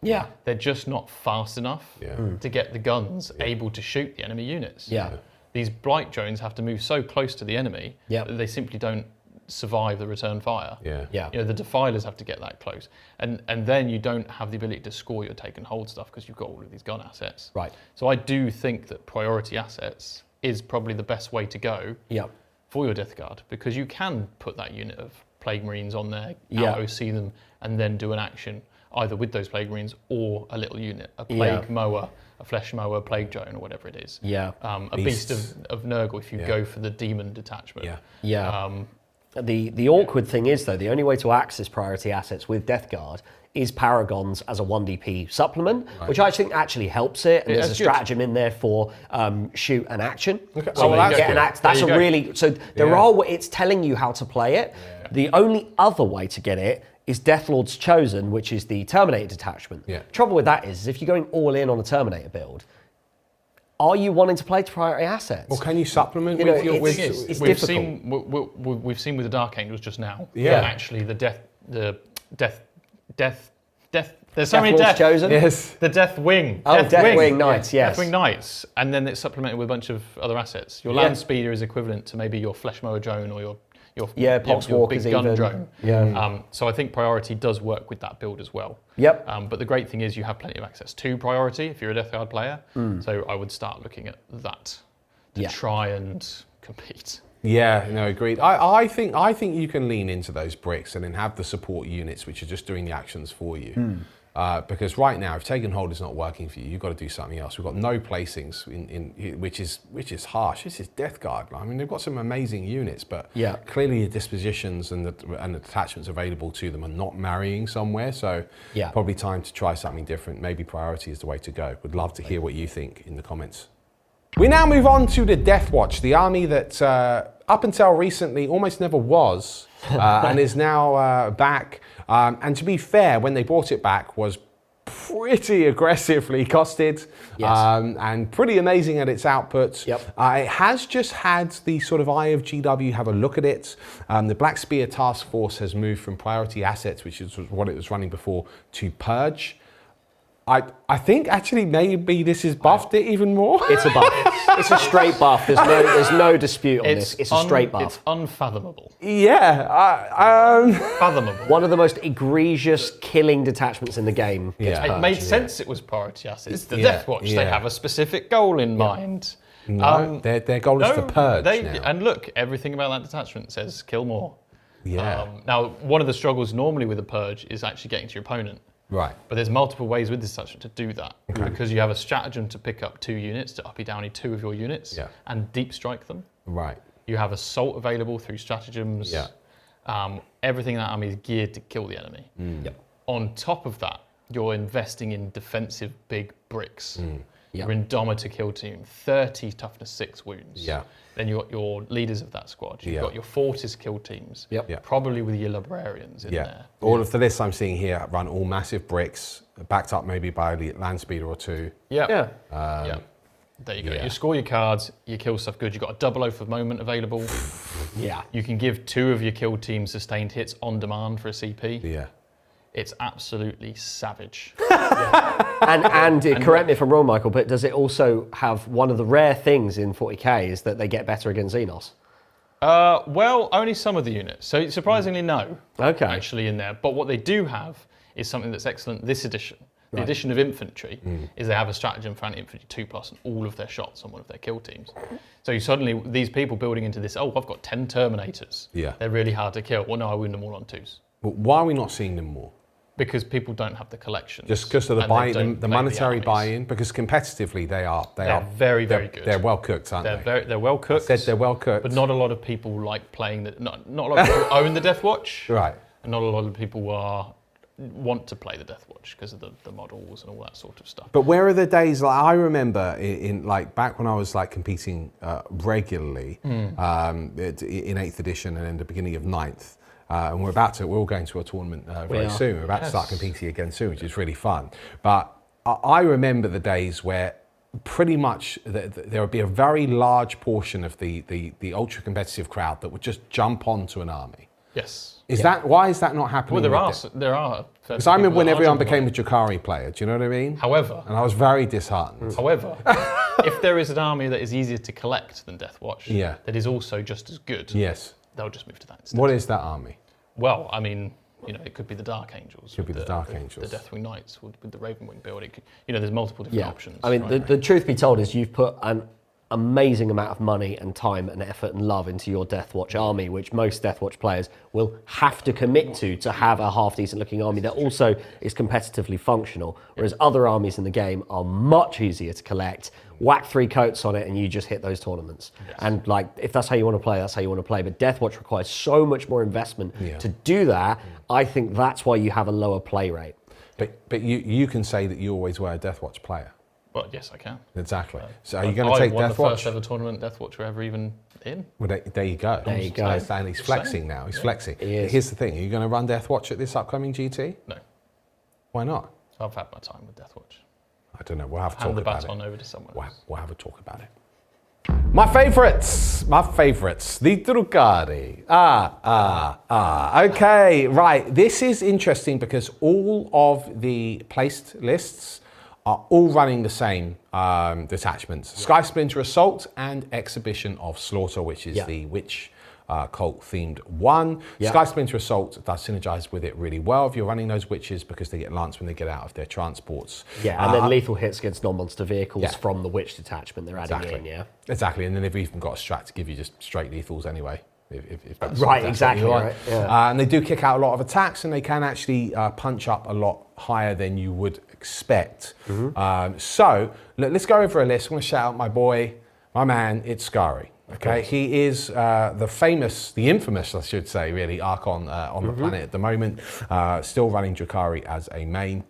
Yeah.
They're just not fast enough to get the guns able to shoot the enemy units.
Yeah.
These Blight drones have to move so close to the enemy that they simply don't survive the return fire.
Yeah.
You know, the Defilers have to get that close. And then you don't have the ability to score your take and hold stuff because you've got all of these gun assets.
Right.
So I do think that priority assets is probably the best way to go for your Death Guard, because you can put that unit of Plague Marines on there, out-OC them, and then do an action either with those Plague Marines or a little unit, a Plague Mower, a Flesh Mower, Plague Drone, or whatever it is. A Beast of Nurgle if you go for the Demon detachment. The
awkward thing is, though, the only way to access priority assets with Death Guard is Paragons as a 1DP supplement, which I think actually helps it. And there's a stratagem in there for shoot and action.
Okay.
So
Well,
you get an act. That's a really, so there are, it's telling you how to play it. The only other way to get it is Deathlord's Chosen, which is the Terminator detachment. Trouble with that is if you're going all in on a Terminator build, are you wanting to play to priority assets?
Well, can you supplement
You know,
with your...
it's
we've
difficult.
we've seen with the Dark Angels just now.
Yeah.
Actually, the death. There's so many
Deathlord's
death.
Chosen?
Yes.
The Death Wing.
Oh, Deathwing Knights, yes.
Deathwing Knights, and then it's supplemented with a bunch of other assets. Your Land Speeder is equivalent to maybe your Flesh Mower drone or your
Poxwalkers
big gun
even.
drone. So I think priority does work with that build as well. But the great thing is you have plenty of access to priority if you're a Death Guard player. So I would start looking at that to try and compete.
Yeah, no, agreed. I think you can lean into those bricks and then have the support units which are just doing the actions for you. Because right now, if Taken Hold is not working for you, you've got to do something else. We've got no placings, which is harsh. This is Death Guard. I mean, they've got some amazing units, but clearly the dispositions and the detachments available to them are not marrying somewhere. So probably time to try something different. Maybe priority is the way to go. Would love to hear what you think in the comments. We now move on to the Deathwatch, the army that up until recently almost never was and is now back. And to be fair, when they brought it back was pretty aggressively costed and pretty amazing at its output. It has just had the sort of eye of GW have a look at it. The Black Spear Task Force has moved from priority assets, which is what it was running before, to Purge. I think actually maybe this has buffed it even more.
It's a buff. It's a straight buff. There's no dispute on this. It's a straight buff.
It's unfathomable.
Yeah.
Fathomable.
One of the most egregious killing detachments in the game.
It made sense it was priority assets. The Deathwatch, they have a specific goal in mind.
No, their goal is to purge now.
And look, everything about that detachment says kill more. Now, one of the struggles normally with a purge is actually getting to your opponent.
Right.
But there's multiple ways with this detachment to do that. Because you have a stratagem to pick up 2 units, to uppy downy 2 of your units, and deep strike them.
Right.
You have assault available through stratagems. Everything in that army is geared to kill the enemy. On top of that, you're investing in defensive big bricks. Your Indomitor kill team, 30 toughness 6 wounds. Then you've got your leaders of that squad. You've got your Fortis kill teams, probably with your librarians in there.
All of the lists I'm seeing here run all massive bricks, backed up maybe by a land speeder or 2.
There you go. You score your cards, you kill stuff good. You've got a double oath of moment available. You can give 2 of your kill teams sustained hits on demand for a CP. It's absolutely savage.
And correct me if I'm wrong, Michael, but does it also have one of the rare things in 40k is that they get better against Xenos?
Well, only some of the units. So surprisingly, no. Actually in there. But what they do have is something that's excellent this edition. The edition of infantry is they have a stratagem for anti-infantry 2+ and all of their shots on one of their kill teams. So you suddenly, these people building into this, oh, I've got 10 Terminators. They're really hard to kill. Well, no, I wound them all on 2s.
But why are we not seeing them more?
Because people don't have the collection.
Just because of the buy-in, the monetary buy-in. Because competitively, they are
very good.
They're well cooked, aren't they?
They're well cooked.
I said they're well cooked.
But not a lot of people like playing the. Not a lot of people own the Deathwatch.
Right.
And not a lot of people want to play the Deathwatch because of the models and all that sort of stuff.
But where are the days? Like I remember in like back when I was like competing regularly in 8th edition and then the beginning of 9th. And we're all going to a tournament very soon. We're about to start competing again soon, which is really fun. But I remember the days where pretty much there would be a very large portion of the ultra competitive crowd that would just jump onto an army. Why is that not happening?
Well, there are.
Because I remember when everyone became a Drukari player. Do you know what I mean?
However,
and I was very disheartened.
However, if there is an army that is easier to collect than Deathwatch, that is also just as good. They'll just move to that instead.
What is that army?
Well, I mean, it could be the Dark Angels.
Could be the Dark Angels.
The Deathwing Knights with the Ravenwing build. It could, there's multiple different options.
I mean, the truth be told is you've put an amazing amount of money and time and effort and love into your Deathwatch army, which most Deathwatch players will have to commit to have a half-decent looking army that also is competitively functional, whereas other armies in the game are much easier to collect. Whack 3 coats on it and you just hit those tournaments. And like, if that's how you want to play, that's how you want to play. But Deathwatch requires so much more investment to do that. I think that's why you have a lower play rate.
But you can say that you always were a Deathwatch player.
Well, yes, I can.
Exactly. So are you going to take Deathwatch?
I won the first ever tournament Deathwatch we're ever even in.
Well, there you go.
There you go.
And he's flexing now. He's flexing. Here's the thing. Are you going to run Deathwatch at this upcoming GT?
No.
Why not?
I've had my time with Deathwatch.
I don't know. We'll have to talk about it.
Hand the baton over to someone else.
We'll have a talk about it. My favourites, the Drukari. Okay, right. This is interesting because all of the placed lists are all running the same detachments. Sky Splinter Assault and Exhibition of Slaughter, which is the Witch cult themed one. Sky Splinter Assault does synergize with it really well if you're running those witches because they get lance when they get out of their transports.
And then lethal hits against non-monster vehicles from the witch detachment they're adding in,
Exactly, and then they've even got a strat to give you just straight lethals anyway. if that's
Right,
that's
exactly,
what you want.
right, yeah.
And they do kick out a lot of attacks, and they can actually punch up a lot higher than you would expect. So let's go over a list. I'm going to shout out my boy, my man, it's Drukari. Okay, he is the infamous, I should say, really, Archon on the planet at the moment. Still running Drukari as a main.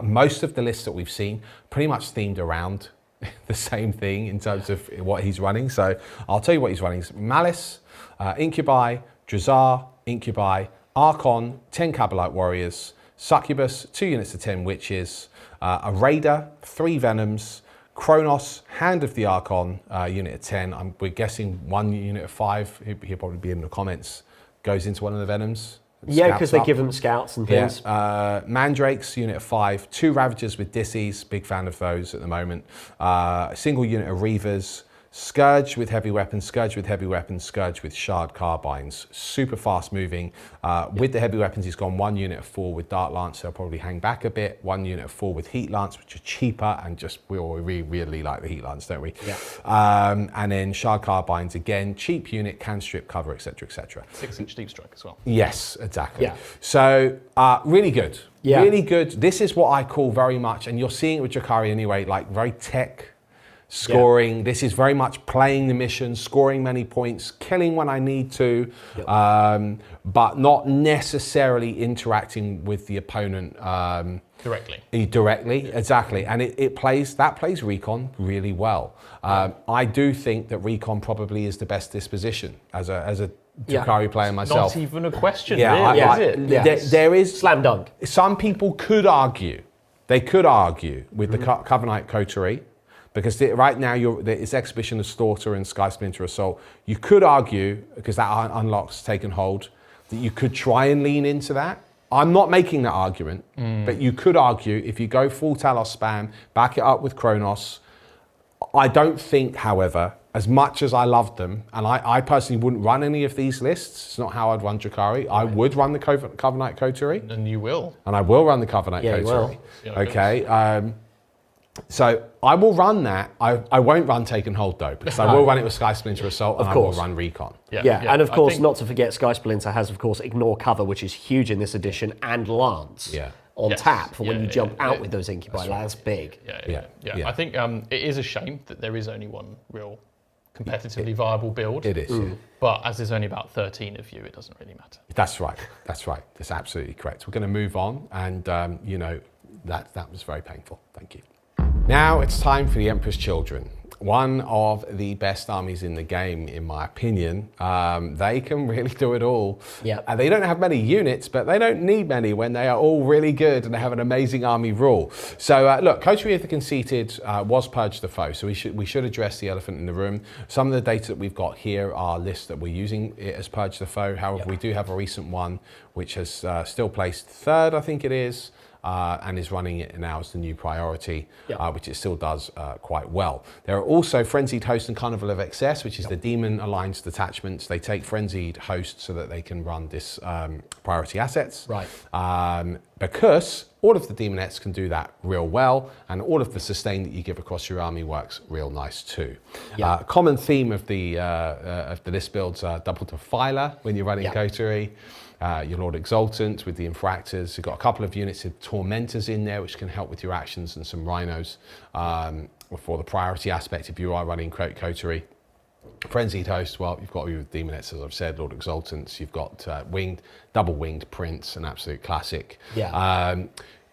Most of the lists that we've seen pretty much themed around the same thing in terms of what he's running. So I'll tell you what he's running. It's Malice, Incubi, Drazar, Incubi, Archon, 10 Kabbalite Warriors, Succubus, 2 units of 10 Witches, a Raider, 3 Venoms, Kronos, Hand of the Archon, unit of 10. We're guessing 1 unit of 5, he'll probably be in the comments, goes into one of the Venoms.
Yeah, because they give them scouts and things.
Yeah. Mandrakes, unit of 5, 2 Ravagers with Disses, big fan of those at the moment. A single unit of Reavers, Scourge with heavy weapons, Scourge with heavy weapons, Scourge with shard carbines. Super fast moving. With the heavy weapons, he's gone 1 unit of 4 with Dart Lance, so he'll probably hang back a bit. 1 unit of 4 with Heat Lance, which are cheaper, and just we all really like the Heat Lance, don't we?
Yeah.
And then shard carbines again, cheap unit, can strip cover, etc., etc.
6-inch deep strike as well.
Yes, exactly.
Yeah.
So really good.
Yeah.
Really good. This is what I call very much, and you're seeing it with Drukari anyway, like very tech. Scoring. This is very much playing the mission, scoring many points, killing when I need to, but not necessarily interacting with the opponent
Directly.
Directly, exactly, and it plays Recon really well. I do think that Recon probably is the best disposition as a Drukari player myself.
Not even a question,
Yeah,
really, is it?
There is
Slam dunk.
Some people could argue, with the Covenant Coterie. Because right now, it's Exhibition of Slaughter and Sky Splinter Assault. You could argue, because that unlock's taken hold, that you could try and lean into that. I'm not making that argument, but you could argue, if you go full Talos spam, back it up with Kronos. I don't think, however, as much as I love them, and I personally wouldn't run any of these lists, it's not how I'd run Drukari. Right. I would run the Covenant Coterie.
And you will.
And I will run the Covenant Coterie. Okay. So I will run that. I won't run Take and Hold though, because I will run it with Sky Splinter Assault, and I will run Recon.
Yeah, and of course, not to forget, Sky Splinter has, of course, Ignore Cover, which is huge in this edition, and Lance on tap for when you jump out with those Incubi. That's big.
Yeah. I think it is a shame that there is only one real competitively viable build.
It is.
But as there's only about 13 of you, it doesn't really matter.
That's right. That's absolutely correct. We're going to move on, and that was very painful. Thank you. Now it's time for the Emperor's Children. One of the best armies in the game, in my opinion. They can really do it all. They don't have many units, but they don't need many when they are all really good and they have an amazing army rule. So look, Coterie of the Conceited was Purge the Foe, so we should address the elephant in the room. Some of the data that we've got here are lists that we're using it as Purge the Foe. However, we do have a recent one which has still placed 3rd, I think it is. And is running it now as the new priority, which it still does quite well. There are also Frenzied Host and Carnival of Excess, which is the Demon Alliance detachments. They take Frenzied Host so that they can run this priority assets.
Right.
Because all of the Demonettes can do that real well, and all of the sustain that you give across your army works real nice too. Common theme of the list builds are Double Defiler when you're running Coterie. Your Lord Exultant with the Infractors. You've got a couple of units of Tormentors in there, which can help with your actions, and some Rhinos for the priority aspect if you are running Coterie. Frenzied Host, well, you've got your Demonettes, as I've said, Lord Exultants. You've got double winged Prince, an absolute classic.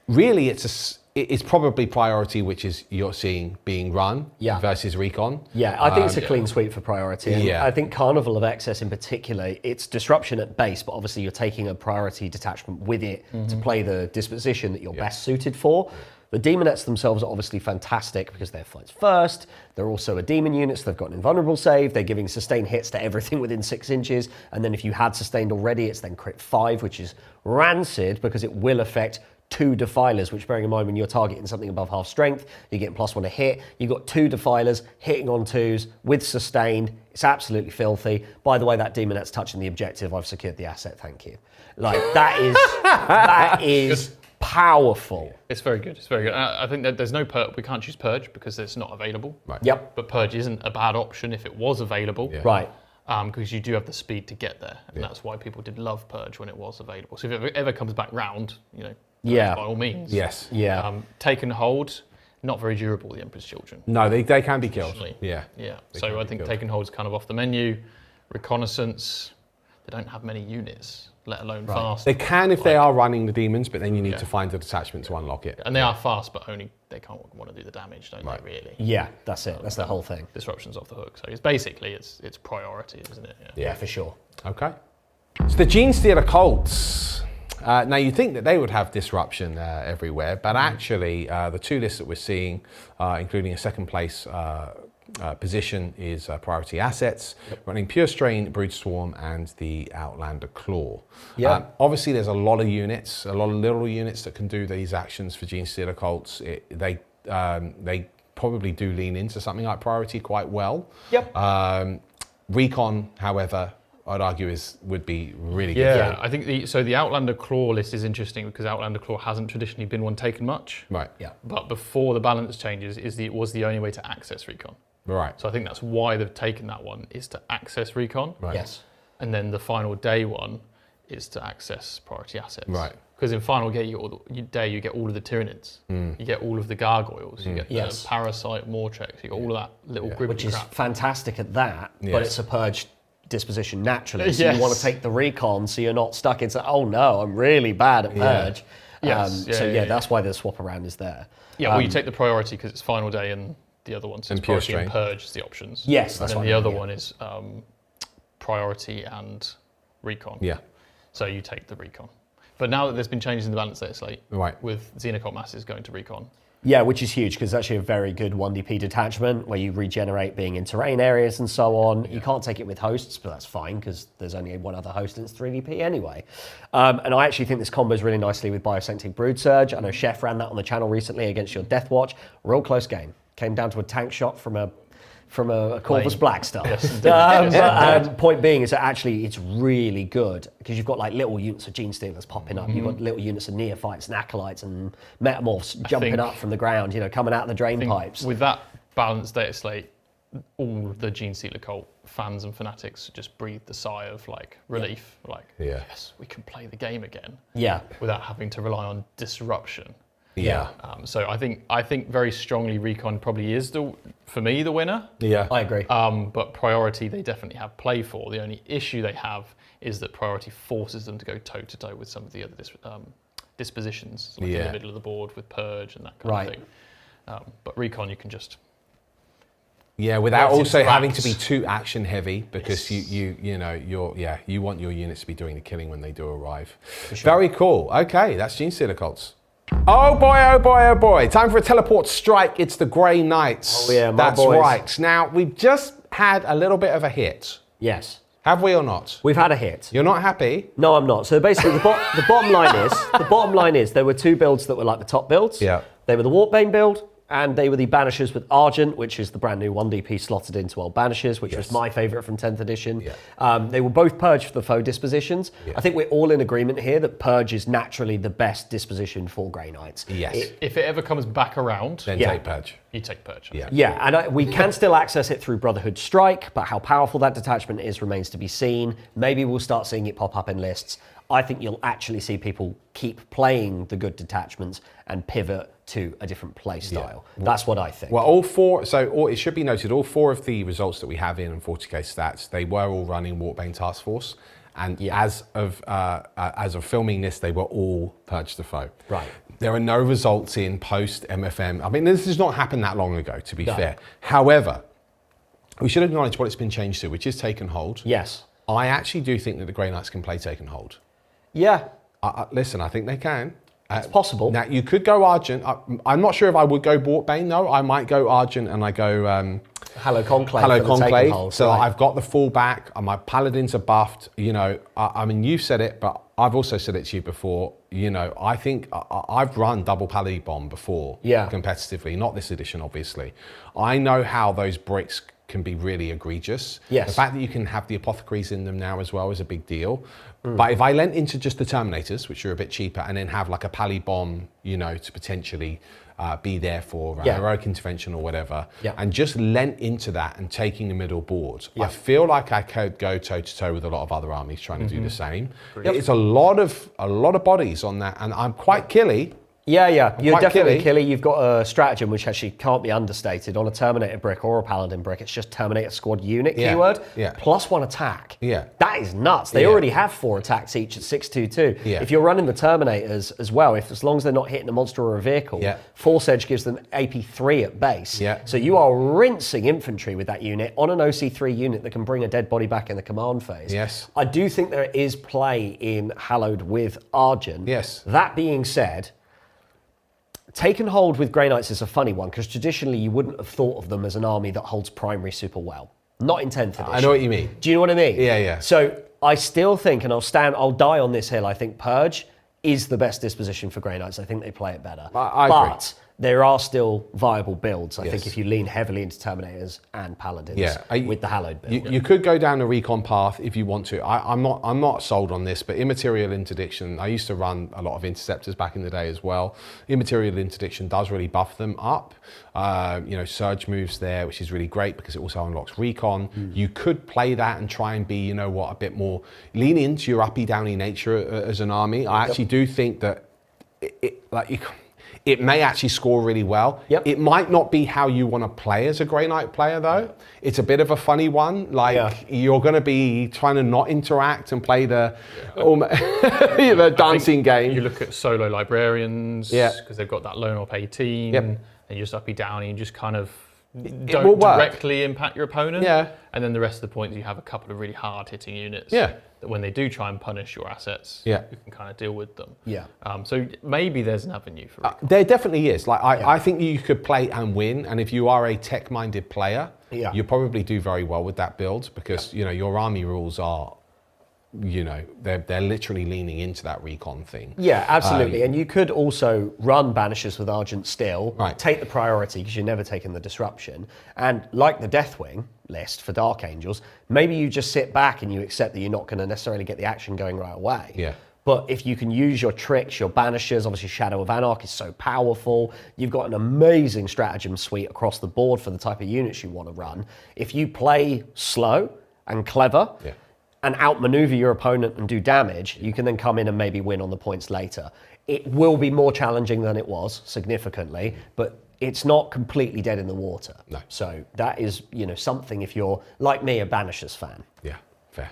Really, it's probably priority, which is you're seeing being run versus Recon.
I think it's a clean sweep for priority. And I think Carnival of Excess in particular, it's disruption at base, but obviously you're taking a priority detachment with it to play the disposition that you're best suited for. The Demonettes themselves are obviously fantastic because they're fights first. They're also a demon unit, so they've got an invulnerable save. They're giving sustained hits to everything within 6 inches. And then if you had sustained already, it's then crit 5, which is rancid because it will affect 2 Defilers, which, bearing in mind, when you're targeting something above half strength, you're getting +1 a hit. You've got 2 Defilers hitting on 2s with sustained. It's absolutely filthy. By the way, that Demonette's touching the objective. I've secured the asset, thank you. Like, that is powerful.
It's very good. It's very good. I think that there's no Purge. We can't choose Purge because it's not available.
Right.
Yep.
But Purge isn't a bad option if it was available.
Right.
because you do have the speed to get there, and that's why people did love Purge when it was available. So if it ever comes back round, by all means.
Yes.
Yeah.
Take and hold, not very durable, the Emperor's Children.
No, they can be killed. Yeah.
Yeah. So I think take and hold's kind of off the menu. Reconnaissance, they don't have many units, let alone fast.
They can if they are running the demons, but then you need to find a detachment to unlock it.
And they are fast, but only they can't want to do the damage, don't they? Really?
Yeah, that's it. That's the whole thing.
Disruption's off the hook. So it's basically it's priority, isn't it?
Yeah, for sure.
Okay. So the Genestealer Cults. Now you'd think that they would have disruption everywhere, but actually the two lists that we're seeing, including a second place position, is priority assets, running Pure Strain, Brood Swarm, and the Outlander Claw. Obviously there's a lot of units, a lot of little units that can do these actions for Genestealer Cults. They probably do lean into something like priority quite well. Recon, however, I'd argue would be really good.
Yeah, I think the Outlander Claw list is interesting because Outlander Claw hasn't traditionally been one taken much.
Right.
Yeah.
But before the balance changes, it was the only way to access Recon.
Right.
So I think that's why they've taken that one, is to access Recon.
Right.
Yes.
And then the final day one is to access priority assets.
Right.
Because in final day you get all of the Tyranids, you get all of the Gargoyles, you get the Parasite Mortrex, you get all of that little gribbly
Which is
crap.
fantastic at that, but
Yes.
it's a purge disposition naturally. So
Yes.
you want to take the recon so you're not stuck into, oh no, I'm really bad at purge.
Yes.
That's why the swap around is there.
Yeah, well, you take the priority because it's final day, and the other one says
And Pure
priority and
Strain.
purge is the options.
Yes, that's
and
what
then
I
the
mean,
other one is priority and recon.
Yeah.
So you take the recon. But now that there's been changes in the balance data slate,
Right.
with Xenocult masses going to recon,
Yeah, which is huge because it's actually a very good 1DP detachment where you regenerate being in terrain areas and so on. You can't take it with hosts, but that's fine because there's only one other host and it's 3DP anyway. And I actually think this combos really nicely with Biocentric Brood Surge. I know Chef ran that on the channel recently against your Deathwatch. Real close game. Came down to a tank shot from a Corvus Blackstar.
Yes,
Point being is that actually it's really good because you've got like little units of Genestealers popping up. You've got little units of Neophytes and Acolytes and Metamorphs jumping up from the ground, coming out of the drain pipes.
with that balanced data slate, all of the Genestealer Cult fans and fanatics just breathed the sigh of relief. Yes, we can play the game again.
Yeah.
Without having to rely on disruption.
Yeah.
So I think very strongly Recon probably is for me the winner.
Yeah.
I agree.
But priority they definitely have play for. The only issue they have is that priority forces them to go toe to toe with some of the other dispositions, in the middle of the board with purge and that kind of thing. But Recon you can just
without also
interact.
having to be too action heavy because you want your units to be doing the killing when they do arrive. Very cool. Okay, that's Genestealer Cults. Oh boy, oh boy, oh boy. Time for a teleport strike. It's the Grey Knights.
Oh yeah, my
That's
boys.
right. Now, we've just had a little bit of a hit.
Yes.
Have we or not?
We've had a hit.
You're not happy?
No, I'm not. So basically, the bottom line is there were two builds that were like the top builds.
Yeah.
They were the Warpbane build, and they were the Banishers with Argent, which is the brand new 1DP slotted into old Banishers, which was my favourite from 10th edition.
Yeah.
They were both Purge for the foe dispositions.
Yeah.
I think we're all in agreement here that Purge is naturally the best disposition for Grey Knights.
Yes.
if it ever comes back around,
Then
Yeah.
take Purge.
you take Purge.
Yeah.
Yeah, and we can still access it through Brotherhood Strike, but how powerful that detachment is remains to be seen. Maybe we'll start seeing it pop up in lists. I think you'll actually see people keep playing the good detachments and pivot to a different play style. That's what I think.
Well, it should be noted, all four of the results that we have in 40k stats, they were all running Warpbane Task Force. And as of filming this, they were all Purge the Foe.
Right.
There are no results in post MFM. I mean, this has not happened that long ago, to be fair. However, we should acknowledge what it's been changed to, which is Take and Hold.
Yes.
I actually do think that the Grey Knights can play Take and Hold.
Yeah.
Listen, I think they can.
It's possible.
Now, you could go Argent. I'm not sure if I would go Warpbane, though. I might go Argent and I go...
Hello Conclave.
Hello
for the Take and
Conclave.
Hold,
So
right.
I've got the fallback. My Paladins are buffed. I mean, you've said it, but I've also said it to you before. I think I've run double Paladin bomb before competitively, not this edition, obviously. I know how those bricks can be really egregious.
Yes.
The fact that you can have the apothecaries in them now as well is a big deal. But if I lent into just the Terminators, which are a bit cheaper, and then have like a Pally Bomb, you know, to potentially be there for heroic intervention or whatever, and just lent into that and taking the middle board, I feel like I could go toe to toe with a lot of other armies trying to do the same. It's a lot of bodies on that, and I'm quite killy.
Yeah, you're definitely
killy.
You've got a stratagem which actually can't be understated. On a Terminator brick or a Paladin brick, it's just Terminator Squad unit keyword, plus 1 attack.
Yeah.
That is nuts. They already have 4 attacks each at 622.
Yeah.
If you're running the Terminators as well, as long as they're not hitting a monster or a vehicle, Force Edge gives them AP 3 at base. So you are rinsing infantry with that unit on an OC3 unit that can bring a dead body back in the command phase.
Yes.
I do think there is play in Hallowed with Argent.
Yes.
That being said, Taken Hold with Grey Knights is a funny one, because traditionally you wouldn't have thought of them as an army that holds primary super well. Not in 10th edition.
I know what you mean.
Do you know what I mean?
Yeah.
So I still think, and I'll die on this hill, I think Purge is the best disposition for Grey Knights. I think they play it better.
I agree.
But there are still viable builds, I think, if you lean heavily into Terminators and Paladins with the Hallowed build.
You could go down the recon path if you want to. I'm not sold on this, but Immaterial Interdiction, I used to run a lot of Interceptors back in the day as well. Immaterial Interdiction does really buff them up. You know, Surge moves there, which is really great because it also unlocks recon. You could play that and try and be, you know what, a bit more, lean into your uppy downy nature as an army. I actually do think that it may actually score really well. It might not be how you want to play as a Grey Knight player, though. It's a bit of a funny one. Like, you're going to be trying to not interact and play the dancing game.
You look at solo librarians, because they've got that lone op 18, and you just uppy downy and just kind of don't directly impact your opponent. And then the rest of the points, you have a couple of really hard-hitting units. That when they do try and punish your assets, you can kind of deal with them. So maybe there's an avenue for it.
There definitely is. Like I think you could play and win, and if you are a tech-minded player, you probably do very well with that build because you know your army rules are, you know, they're literally leaning into that recon thing.
Yeah, absolutely. And you could also run Banishers with Argent still, take the priority because you're never taking the disruption. And like the Deathwing list for Dark Angels, maybe you just sit back and you accept that you're not going to necessarily get the action going right away. But if you can use your tricks, your Banishers, obviously Shadow of Anarch is so powerful. You've got an amazing stratagem suite across the board for the type of units you want to run. If you play slow and clever, and outmaneuver your opponent and do damage, you can then come in and maybe win on the points later. It will be more challenging than it was, significantly, but it's not completely dead in the water. So that is, you know, something if you're, like me, a Banishers fan.
Yeah, fair.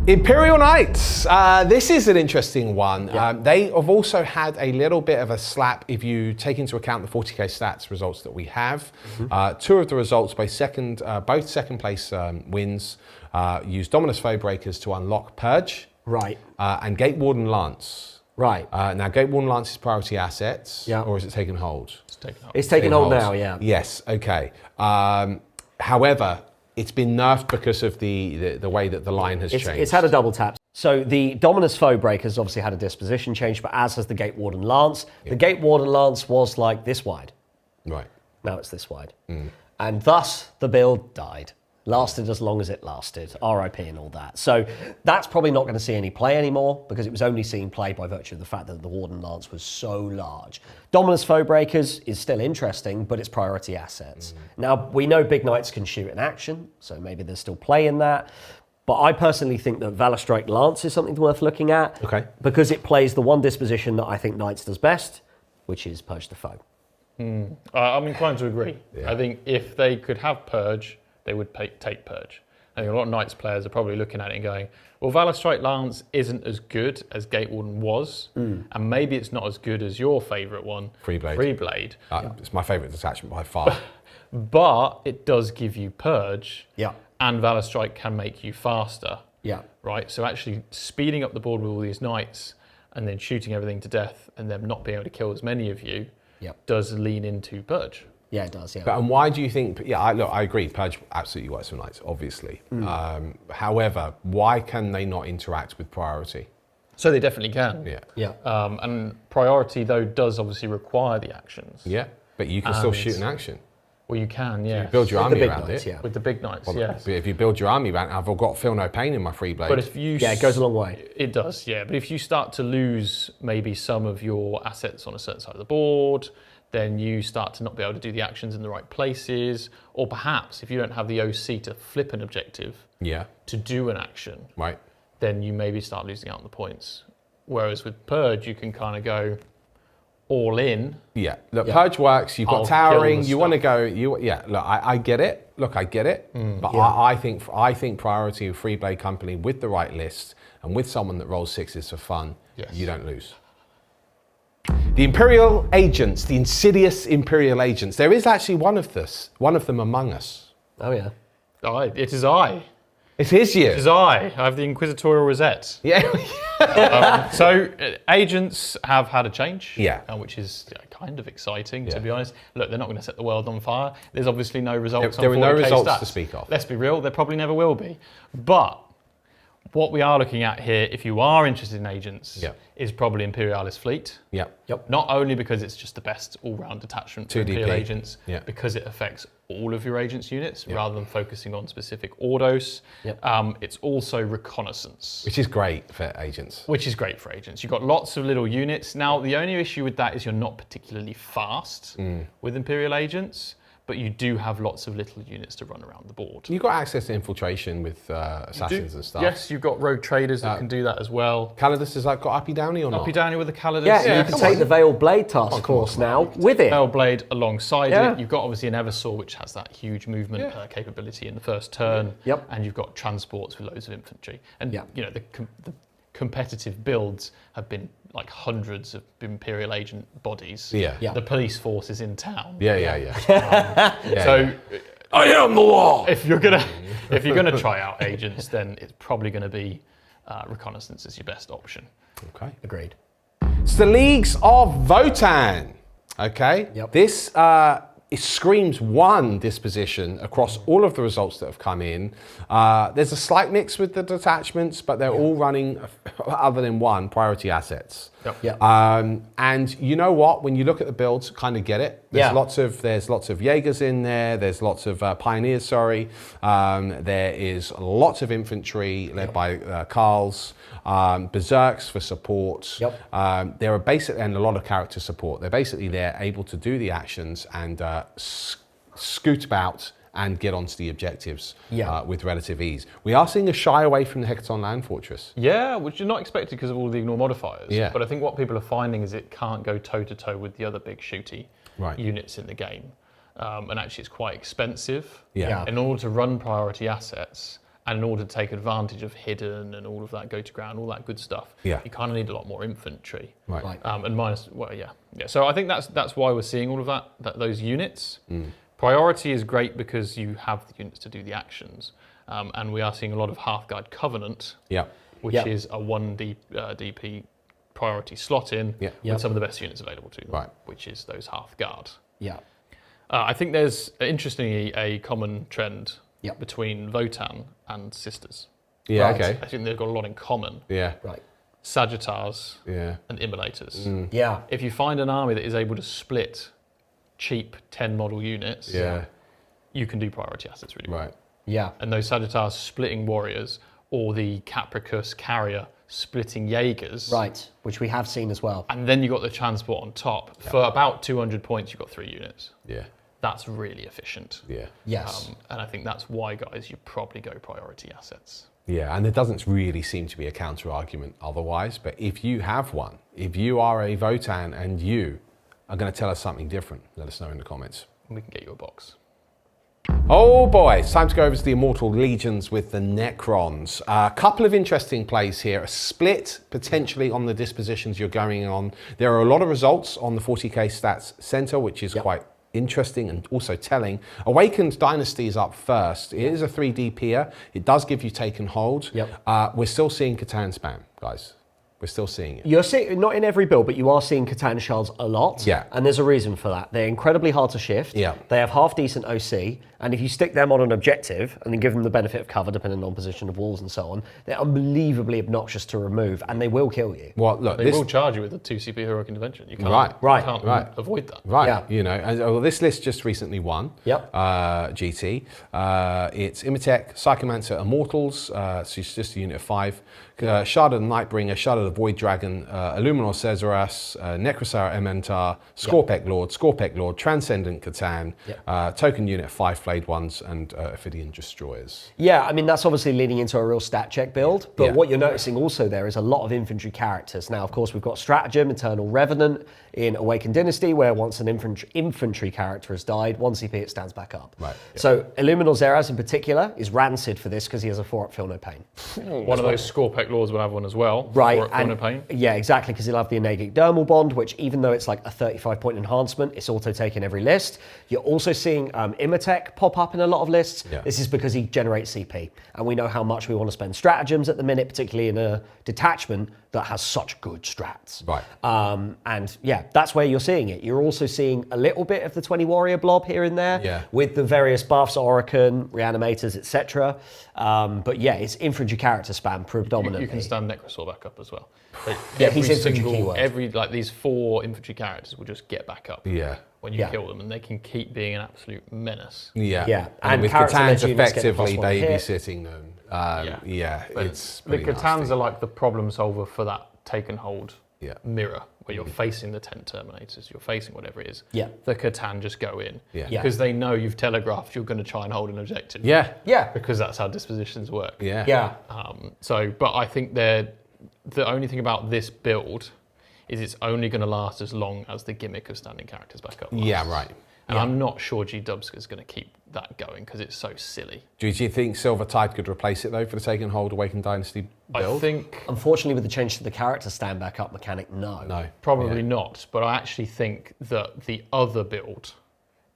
Imperial Knights. This is an interesting one. They have also had a little bit of a slap if you take into account the 40k stats results that we have. 2 of the results, both second place wins, use Dominus Foebreakers to unlock Purge. And Gate Warden Lance. Now, Gate Warden Lance is priority assets, or is it taken hold?
It's taken hold.
It's taken hold now,
Yes, okay. However, it's been nerfed because of the way that the line has changed.
It's had a double tap. So the Dominus Foebreakers obviously had a disposition change, but as has the Gate Warden Lance. The Gate Warden Lance was like this wide. Now it's this wide. And thus the build died. Lasted as long as it lasted, RIP and all that. So that's probably not going to see any play anymore because it was only seeing play by virtue of the fact that the Warden Lance was so large. Dominus Foebreakers is still interesting, but it's priority assets. Now, we know Big Knights can shoot in action, so maybe there's still play in that. But I personally think that Valor Strike Lance is something worth looking at because it plays the one disposition that I think Knights does best, which is Purge the Foe.
I'm inclined to agree. I think if they could have Purge, they would take Purge. I think a lot of Knights players are probably looking at it and going, well, Valor Strike Lance isn't as good as Gate Warden was, and maybe it's not as good as your favourite one, Freeblade.
It's my favourite detachment by far.
But it does give you Purge, and Valor Strike can make you faster. Right? So actually speeding up the board with all these Knights and then shooting everything to death and them not being able to kill as many of you does lean into Purge.
Yeah, it does,
But and why do you think, I agree, Purge absolutely works for Knights, obviously. However, why can they not interact with priority?
So they definitely can. And priority, though, does obviously require the actions.
But you can still shoot an action.
Well, you can, yeah.
Build your
With the
army
big
around
knights,
it.
yeah.
With the big knights, yes.
But if you build your army around, I've got feel no pain in my free blade.
But if you
Yeah, it goes a long way.
It does, yeah. But if you start to lose maybe some of your assets on a certain side of the board, then you start to not be able to do the actions in the right places, or perhaps if you don't have the OC to flip an objective to do an action,
right.
then you maybe start losing out on the points. Whereas with Purge, you can kind of go all in.
Yeah, look, Purge works. You've got
I'll
towering.
kill the
You want to
stuff.
go. Look, I get it. Look, I get it. But I think priority of Free Blade Company with the right list and with someone that rolls sixes for fun, you don't lose. The Imperial agents, the insidious Imperial agents. There is actually one of them among us.
Oh yeah.
It is I.
It's his year.
It is I. I have the Inquisitorial Rosette.
Yeah.
So agents have had a change, which is kind of exciting, to be honest. Look, they're not going to set the world on fire. There's obviously no results on 40k
There are no results
stats.
to speak of.
Let's be real, there probably never will be. But what we are looking at here, if you are interested in agents, is probably Imperialis Fleet.
Yep.
Not only because it's just the best all-round detachment for
2DP.
Imperial agents, because it affects all of your agents' units rather than focusing on specific Ordos. It's also reconnaissance.
Which is great for agents.
Which is great for agents. You've got lots of little units. Now, the only issue with that is you're not particularly fast with Imperial agents, but you do have lots of little units to run around the board.
You've got access to infiltration with assassins and stuff.
Yes, you've got rogue traders that can do that as well.
Calidus has got uppy downy or not?
Uppy downy with the Calidus.
Yeah, you can take the Veiled Blade task force now with it.
Veiled Blade alongside it. You've got obviously an Eversaw, which has that huge movement capability in the first turn. And you've got transports with loads of infantry. And you know the competitive builds have been like hundreds of Imperial agent bodies. The police force is in town. So
I am the law.
if you're gonna try out agents, then it's probably going to be reconnaissance is your best option.
Okay.
Agreed.
It's the Leagues of Votann. Okay. This it screams one disposition across all of the results that have come in. There's a slight mix with the detachments, but they're all running, other than one, priority assets. And you know what? When you look at the builds, kind of get it. There's lots of Jaegers in there. There's lots of Pioneers. Sorry. There is lots of infantry led by Carls. Berserks for support. There are basically, and a lot of character support. They're basically there, able to do the actions and scoot about and get onto the objectives with relative ease. We are seeing a shy away from the Hecaton Land Fortress.
Yeah, which you're not expected because of all the ignore modifiers. But I think what people are finding is it can't go toe-to-toe with the other big shooty units in the game. And actually it's quite expensive. In order to run priority assets, and in order to take advantage of hidden and all of that go to ground, all that good stuff, you kind of need a lot more infantry. And minus, So I think that's why we're seeing all of that those units. Priority is great because you have the units to do the actions, and we are seeing a lot of Hearthguard Covenant, which is a 1 DP priority slot in with some of the best units available to them, which is those Hearthguard. I think there's interestingly a common trend between Votann and Sisters. I think they've got a lot in common. Sagittars and Immolators. If you find an army that is able to split cheap 10 model units, you can do priority assets really well. And those Sagittars splitting warriors, or the Capricus carrier splitting Jaegers.
Which we have seen as well.
And then you got the transport on top. For about 200 points, you've got 3 units. That's really efficient. And I think that's why, guys, you probably go priority assets.
And there doesn't really seem to be a counter argument otherwise. But if you have one, if you are a Votann and you are going to tell us something different, let us know in the comments.
We can get you a box.
Oh boy, it's time to go over to the Immortal Legions with the Necrons. A couple of interesting plays here. A split potentially on the dispositions you're going on. There are a lot of results on the 40k stats center, which is quite interesting and also telling. Awakened Dynasty is up first. It is a 3DPer. It does give you take and hold. We're still seeing Catan spam, guys. We're still seeing it.
You're seeing, not in every build, but you are seeing Catan shards a lot. And there's a reason for that. They're incredibly hard to shift. They have half decent OC, And if you stick them on an objective and then give them the benefit of cover, depending on position of walls and so on, they're unbelievably obnoxious to remove, and they will kill you.
Well, look,
They will charge you with a 2 CP heroic intervention. You can't,
Right.
you can't avoid that.
Right,
Yeah.
you know, well, this list just recently won.
Yep.
GT. It's Imitech, Psychomancer, Immortals, so it's just a unit of 5. Shard of the Nightbringer, Shard of the Void Dragon, Illuminor Cesaras, Necrosar Ementar, Scorpek Lord, Transcendent Catan, token unit of 5 Flayed Ones, and Ophidian Destroyers.
Yeah, I mean, that's obviously leading into a real stat check build, but what you're noticing also there is a lot of infantry characters. Now, of course, we've got Stratagem, Eternal Revenant in Awakened Dynasty, where once an infantry character has died, 1 CP, it stands back up.
Right.
So Illuminor Zeraz in particular is rancid for this because he has a 4-up Feel No Pain.
One of those Scorpek Lords will have one as well.
Right,
4-up Feel No Pain.
yeah, exactly, because he'll have the Enegic Dermal Bond, which even though it's like a 35-point enhancement, it's auto-taking every list. You're also seeing Imitech pop up in a lot of lists.
Yeah.
This is because he generates CP, and we know how much we want to spend stratagems at the minute, particularly in a detachment that has such good strats.
Right.
And yeah, that's where you're seeing it. You're also seeing a little bit of the 20 warrior blob here and there with the various buffs, Orokin, Reanimators, etc. But yeah, it's infantry character spam predominantly.
You can stand Necrosaur back up as well.
he's infantry keyword.
Like these 4 infantry characters will just get back up. When you kill them, and they can keep being an absolute menace.
Yeah.
And with
character-led
Catan's
units get
effectively
+1 hit.
babysitting them. It's
The
pretty
Catans
nasty.
are like the problem solver for that take and hold mirror, where you're
Mm-hmm.
facing the 10 Terminators, you're facing whatever it is.
Yeah.
The Catan just go in.
Yeah.
Because they know you've telegraphed you're going to try and hold an objective.
Yeah.
Because that's how dispositions work.
Yeah.
But I think the only thing about this build is it's only going to last as long as the gimmick of standing characters back up lasts.
Yeah, right.
And I'm not sure G-Dubs is going to keep that going because it's so silly.
Do you think Silver Tide could replace it though for the Take and Hold Awakened Dynasty build?
I think
Unfortunately, with the change to the character stand back up mechanic, no.
probably not, but I actually think that the other build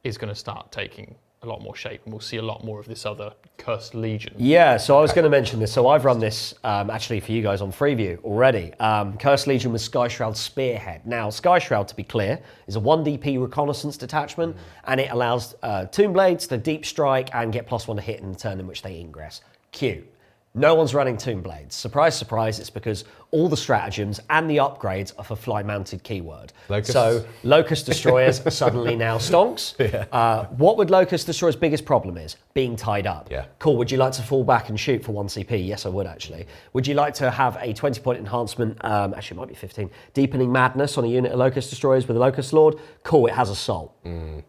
is going to start taking a lot more shape, and we'll see a lot more of this other Cursed Legion.
Yeah, so I was going to mention this. So I've run this actually for you guys on Freeview already. Cursed Legion with Sky Shroud Spearhead. Now, Sky Shroud, to be clear, is a 1 DP reconnaissance detachment, and it allows Tomb Blades to deep strike and get +1 to hit in the turn in which they ingress. Cute. No one's running Tomb Blades. Surprise, surprise, it's because all the stratagems and the upgrades are for fly-mounted keyword.
Locust.
So Locust Destroyers suddenly now stonks. What would Locust Destroyer's biggest problem is? Being tied up. Cool, would you like to fall back and shoot for 1 CP? Yes, I would actually. Would you like to have a 20-point enhancement, actually it might be 15, Deepening Madness on a unit of Locust Destroyers with a Locust Lord? Cool, it has Assault. And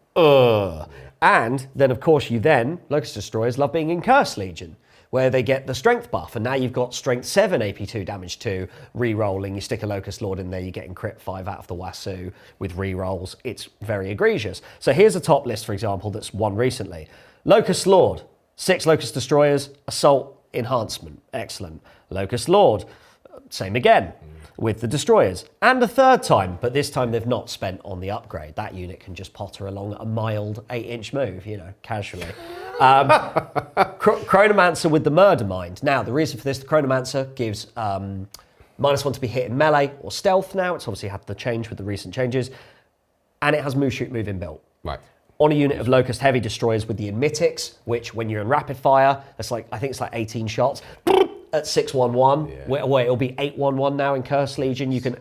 then of course Locust Destroyers love being in Cursed Legion, where they get the strength buff, and now you've got strength 7 AP2 damage 2 re-rolling. You stick a Locust Lord in there, you're getting crit 5 out of the Wasu with re-rolls. It's very egregious. So here's a top list, for example, that's won recently. Locust Lord, 6 Locust Destroyers, Assault Enhancement, excellent. Locust Lord, same again with the Destroyers. And a third time, but this time they've not spent on the upgrade. That unit can just potter along a mild 8-inch move, casually. Chronomancer with the Murder Mind. Now, the reason for this, the Chronomancer gives -1 to be hit in melee or stealth now. It's obviously had the change with the recent changes. And it has move, shoot, move inbuilt.
Right.
On a unit of Locust Heavy Destroyers with the Emitics, which when you're in rapid fire, that's I think it's 18 shots at 611. Wait, it'll be 811 now in Cursed Legion. You can...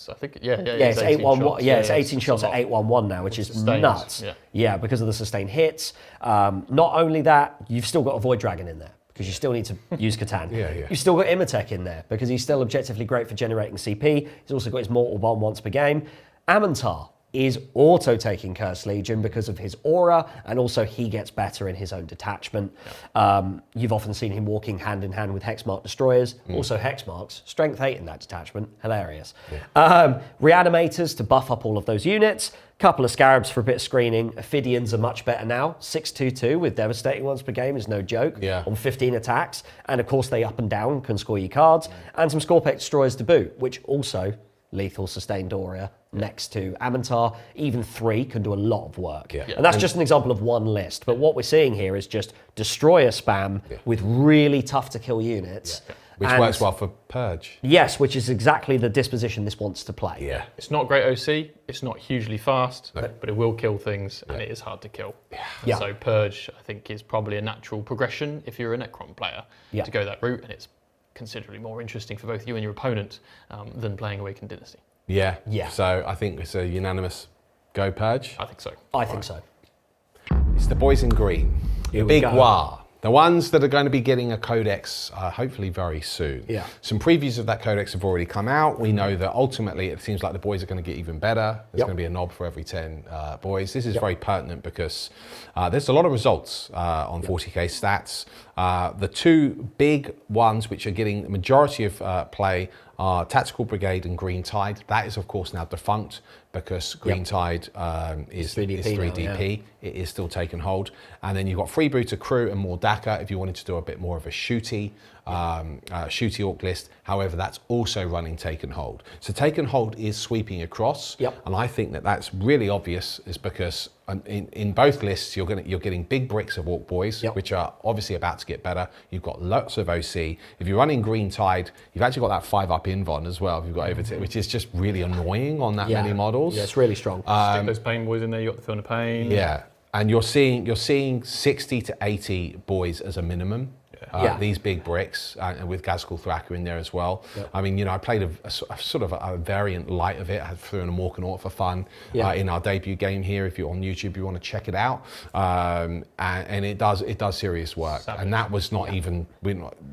I think,
it's 811. Yeah, it's 18 shots at 811 now, which is
sustained,
nuts. Yeah, because of the sustained hits. Not only that, you've still got a Void Dragon in there because you still need to use Catan. You've still got Imitech in there because he's still objectively great for generating CP. He's also got his Mortal Bomb once per game. Amantar is auto-taking Cursed Legion because of his aura, and also he gets better in his own detachment. You've often seen him walking hand-in-hand with Hexmark Destroyers, also Hexmarks, strength 8 in that detachment, hilarious. Reanimators to buff up all of those units, couple of Scarabs for a bit of screening. Ophidians are much better now, 622 with devastating ones per game is no joke, on 15 attacks, and of course they up and down can score you cards, and some Scorpek Destroyers to boot, which also lethal sustained aura next to Amantar. Even 3 can do a lot of work. And that's just an example of one list. But what we're seeing here is just Destroyer spam with really tough to kill units.
Which
And
works well for Purge.
Yes, which is exactly the disposition this wants to play.
Yeah.
It's not great OC, it's not hugely fast, but it will kill things, and it is hard to kill.
Yeah.
So Purge, I think, is probably a natural progression if you're a Necron player to go that route, and it's considerably more interesting for both you and your opponent than playing Awakened Dynasty.
Yeah.
Yeah.
So I think it's a unanimous go Purge.
I think so.
I think so.
It's the boys in green.
Here
The
we
big
go.
War. The ones that are going to be getting a codex hopefully very soon.
Yeah.
Some previews of that codex have already come out. We know that ultimately it seems like the boys are going to get even better. There's going to be a knob for every 10 boys. This is very pertinent because there's a lot of results on 40k stats. The two big ones which are getting the majority of play are Tactical Brigade and Green Tide. That is of course now defunct because Green Tide is 3DP. It is still taking hold. And then you've got Freebooter Crew and Mordaka if you wanted to do a bit more of a shooty Orc list. However, that's also running Taken Hold. So Taken Hold is sweeping across. And I think that that's really obvious is because in both lists, you're getting big bricks of Orc boys, which are obviously about to get better. You've got lots of OC. If you're running Green Tide, you've actually got that 5-up Invon as well. If you've got over to, which is just really annoying on that many models.
Yeah, it's really strong.
Stick those pain boys in there. You got the Film of Pain.
Yeah, and you're seeing 60 to 80 boys as a minimum. These big bricks, and with Ghazghkull Thraka in there as well. I mean, you know, I played a sort of a variant light of it. I threw in a Morkanort for fun in our debut game here. If you're on YouTube, you want to check it out. And it does serious work.
Savage.
And that was not even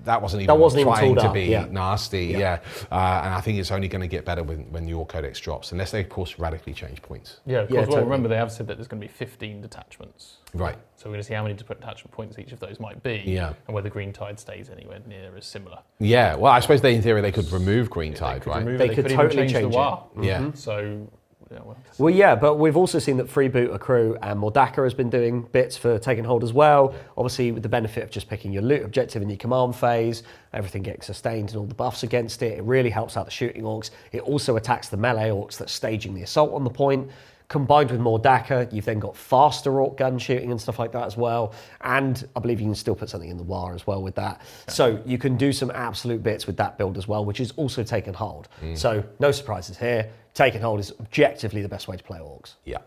that wasn't even trying to be nasty. And I think it's only going to get better when your codex drops, unless they of course radically change points.
Yeah, of course. Well, remember they have said that there's going to be 15 detachments.
Right.
So we're going to see how many detachment points each of those might be, and whether Green Tide stays anywhere near as similar. Yeah,
well, I suppose in theory they could remove Green Tide, right?
They could totally change the WAR.
Yeah.
So,
but we've also seen that Freebooter Crew and Mordaka has been doing bits for Taking Hold as well. Obviously, with the benefit of just picking your loot objective in your command phase, everything getting sustained and all the buffs against it. It really helps out the shooting orcs. It also attacks the melee orcs that's staging the assault on the point. Combined with Mordaka, you've then got faster orc gun shooting and stuff like that as well. And I believe you can still put something in the WAR as well with that. So you can do some absolute bits with that build as well, which is also Taken Hold. So no surprises here. Taken Hold is objectively the best way to play orcs.
Yeah.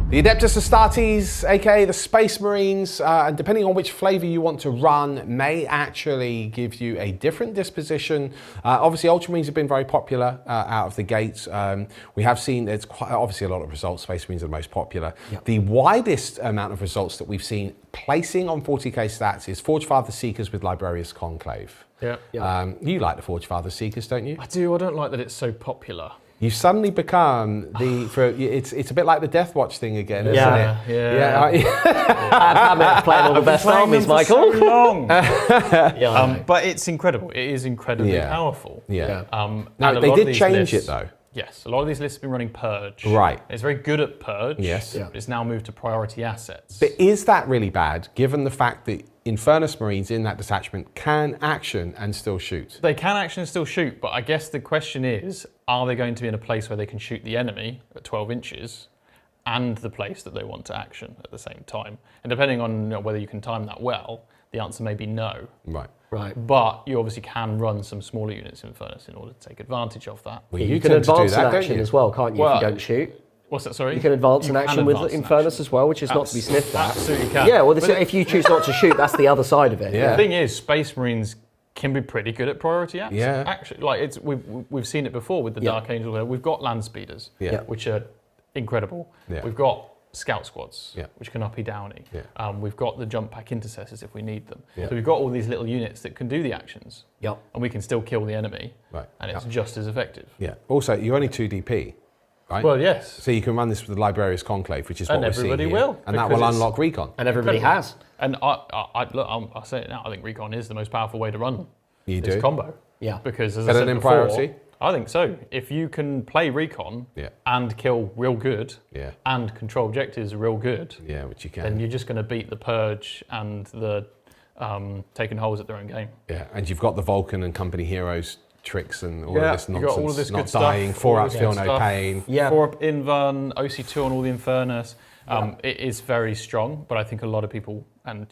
The Adeptus Astartes, aka the Space Marines, and depending on which flavor you want to run, may actually give you a different disposition. Obviously, Ultramarines have been very popular out of the gates. We have seen there's quite obviously a lot of results. Space Marines are the most popular. The widest amount of results that we've seen placing on 40k stats is Forge Father Seekers with Librarius Conclave. You like the Forge Father Seekers, don't you?
I do. I don't like that it's so popular.
You've suddenly become it's a bit like the Deathwatch thing again, isn't it?
Admech playing all the best armies, Michael.
So long. But it's incredible. It is incredibly powerful.
Now, they did change it though.
Yes, a lot of these lists have been running Purge.
Right.
It's very good at Purge.
Yes.
But it's now moved to priority assets.
But is that really bad, given the fact that Infernus Marines in that detachment can action and still shoot?
They can action and still shoot, but I guess the question is, are they going to be in a place where they can shoot the enemy at 12 inches and the place that they want to action at the same time? And depending on whether you can time that well, the answer may be no.
Right.
But you obviously can run some smaller units in Infernus in order to take advantage of that.
Well,
you can advance an action as well, can't you, if you don't shoot?
What's that, sorry?
You can advance an action with Infernus as well, which is not to be sniffed at.
Absolutely can.
Yeah, well, if you choose not to shoot, that's the other side of it.
The thing is, Space Marines can be pretty good at priority acts.
Yeah.
Actually, like we've seen it before with the Dark Angel. We've got land speeders, which are incredible. We've got scout squads, which can uppy downy. We've got the jump pack intercessors if we need them. So we've got all these little units that can do the actions. And we can still kill the enemy. And it's just as effective.
Also, you're only 2 DP. Right?
Well, yes.
So you can run this with the Librarius Conclave, which is what we're seeing here.
And everybody will.
And that will unlock Recon.
And everybody has.
And I'll say it now, I think Recon is the most powerful way to run this combo.
Yeah.
Because as
Better
I said
than
before,
priority?
I think so. If you can play Recon and kill real good and control objectives real good,
which you can.
then you're just going to beat the Purge and the taking holes at their own game.
Yeah, and you've got the Vulcan and company heroes tricks and all of this nonsense.
You've got all of this
not
good
dying,
stuff,
4-up, feel no pain.
4-up Invern, OC2 on all the Infernus. It is very strong, but I think a lot of people, and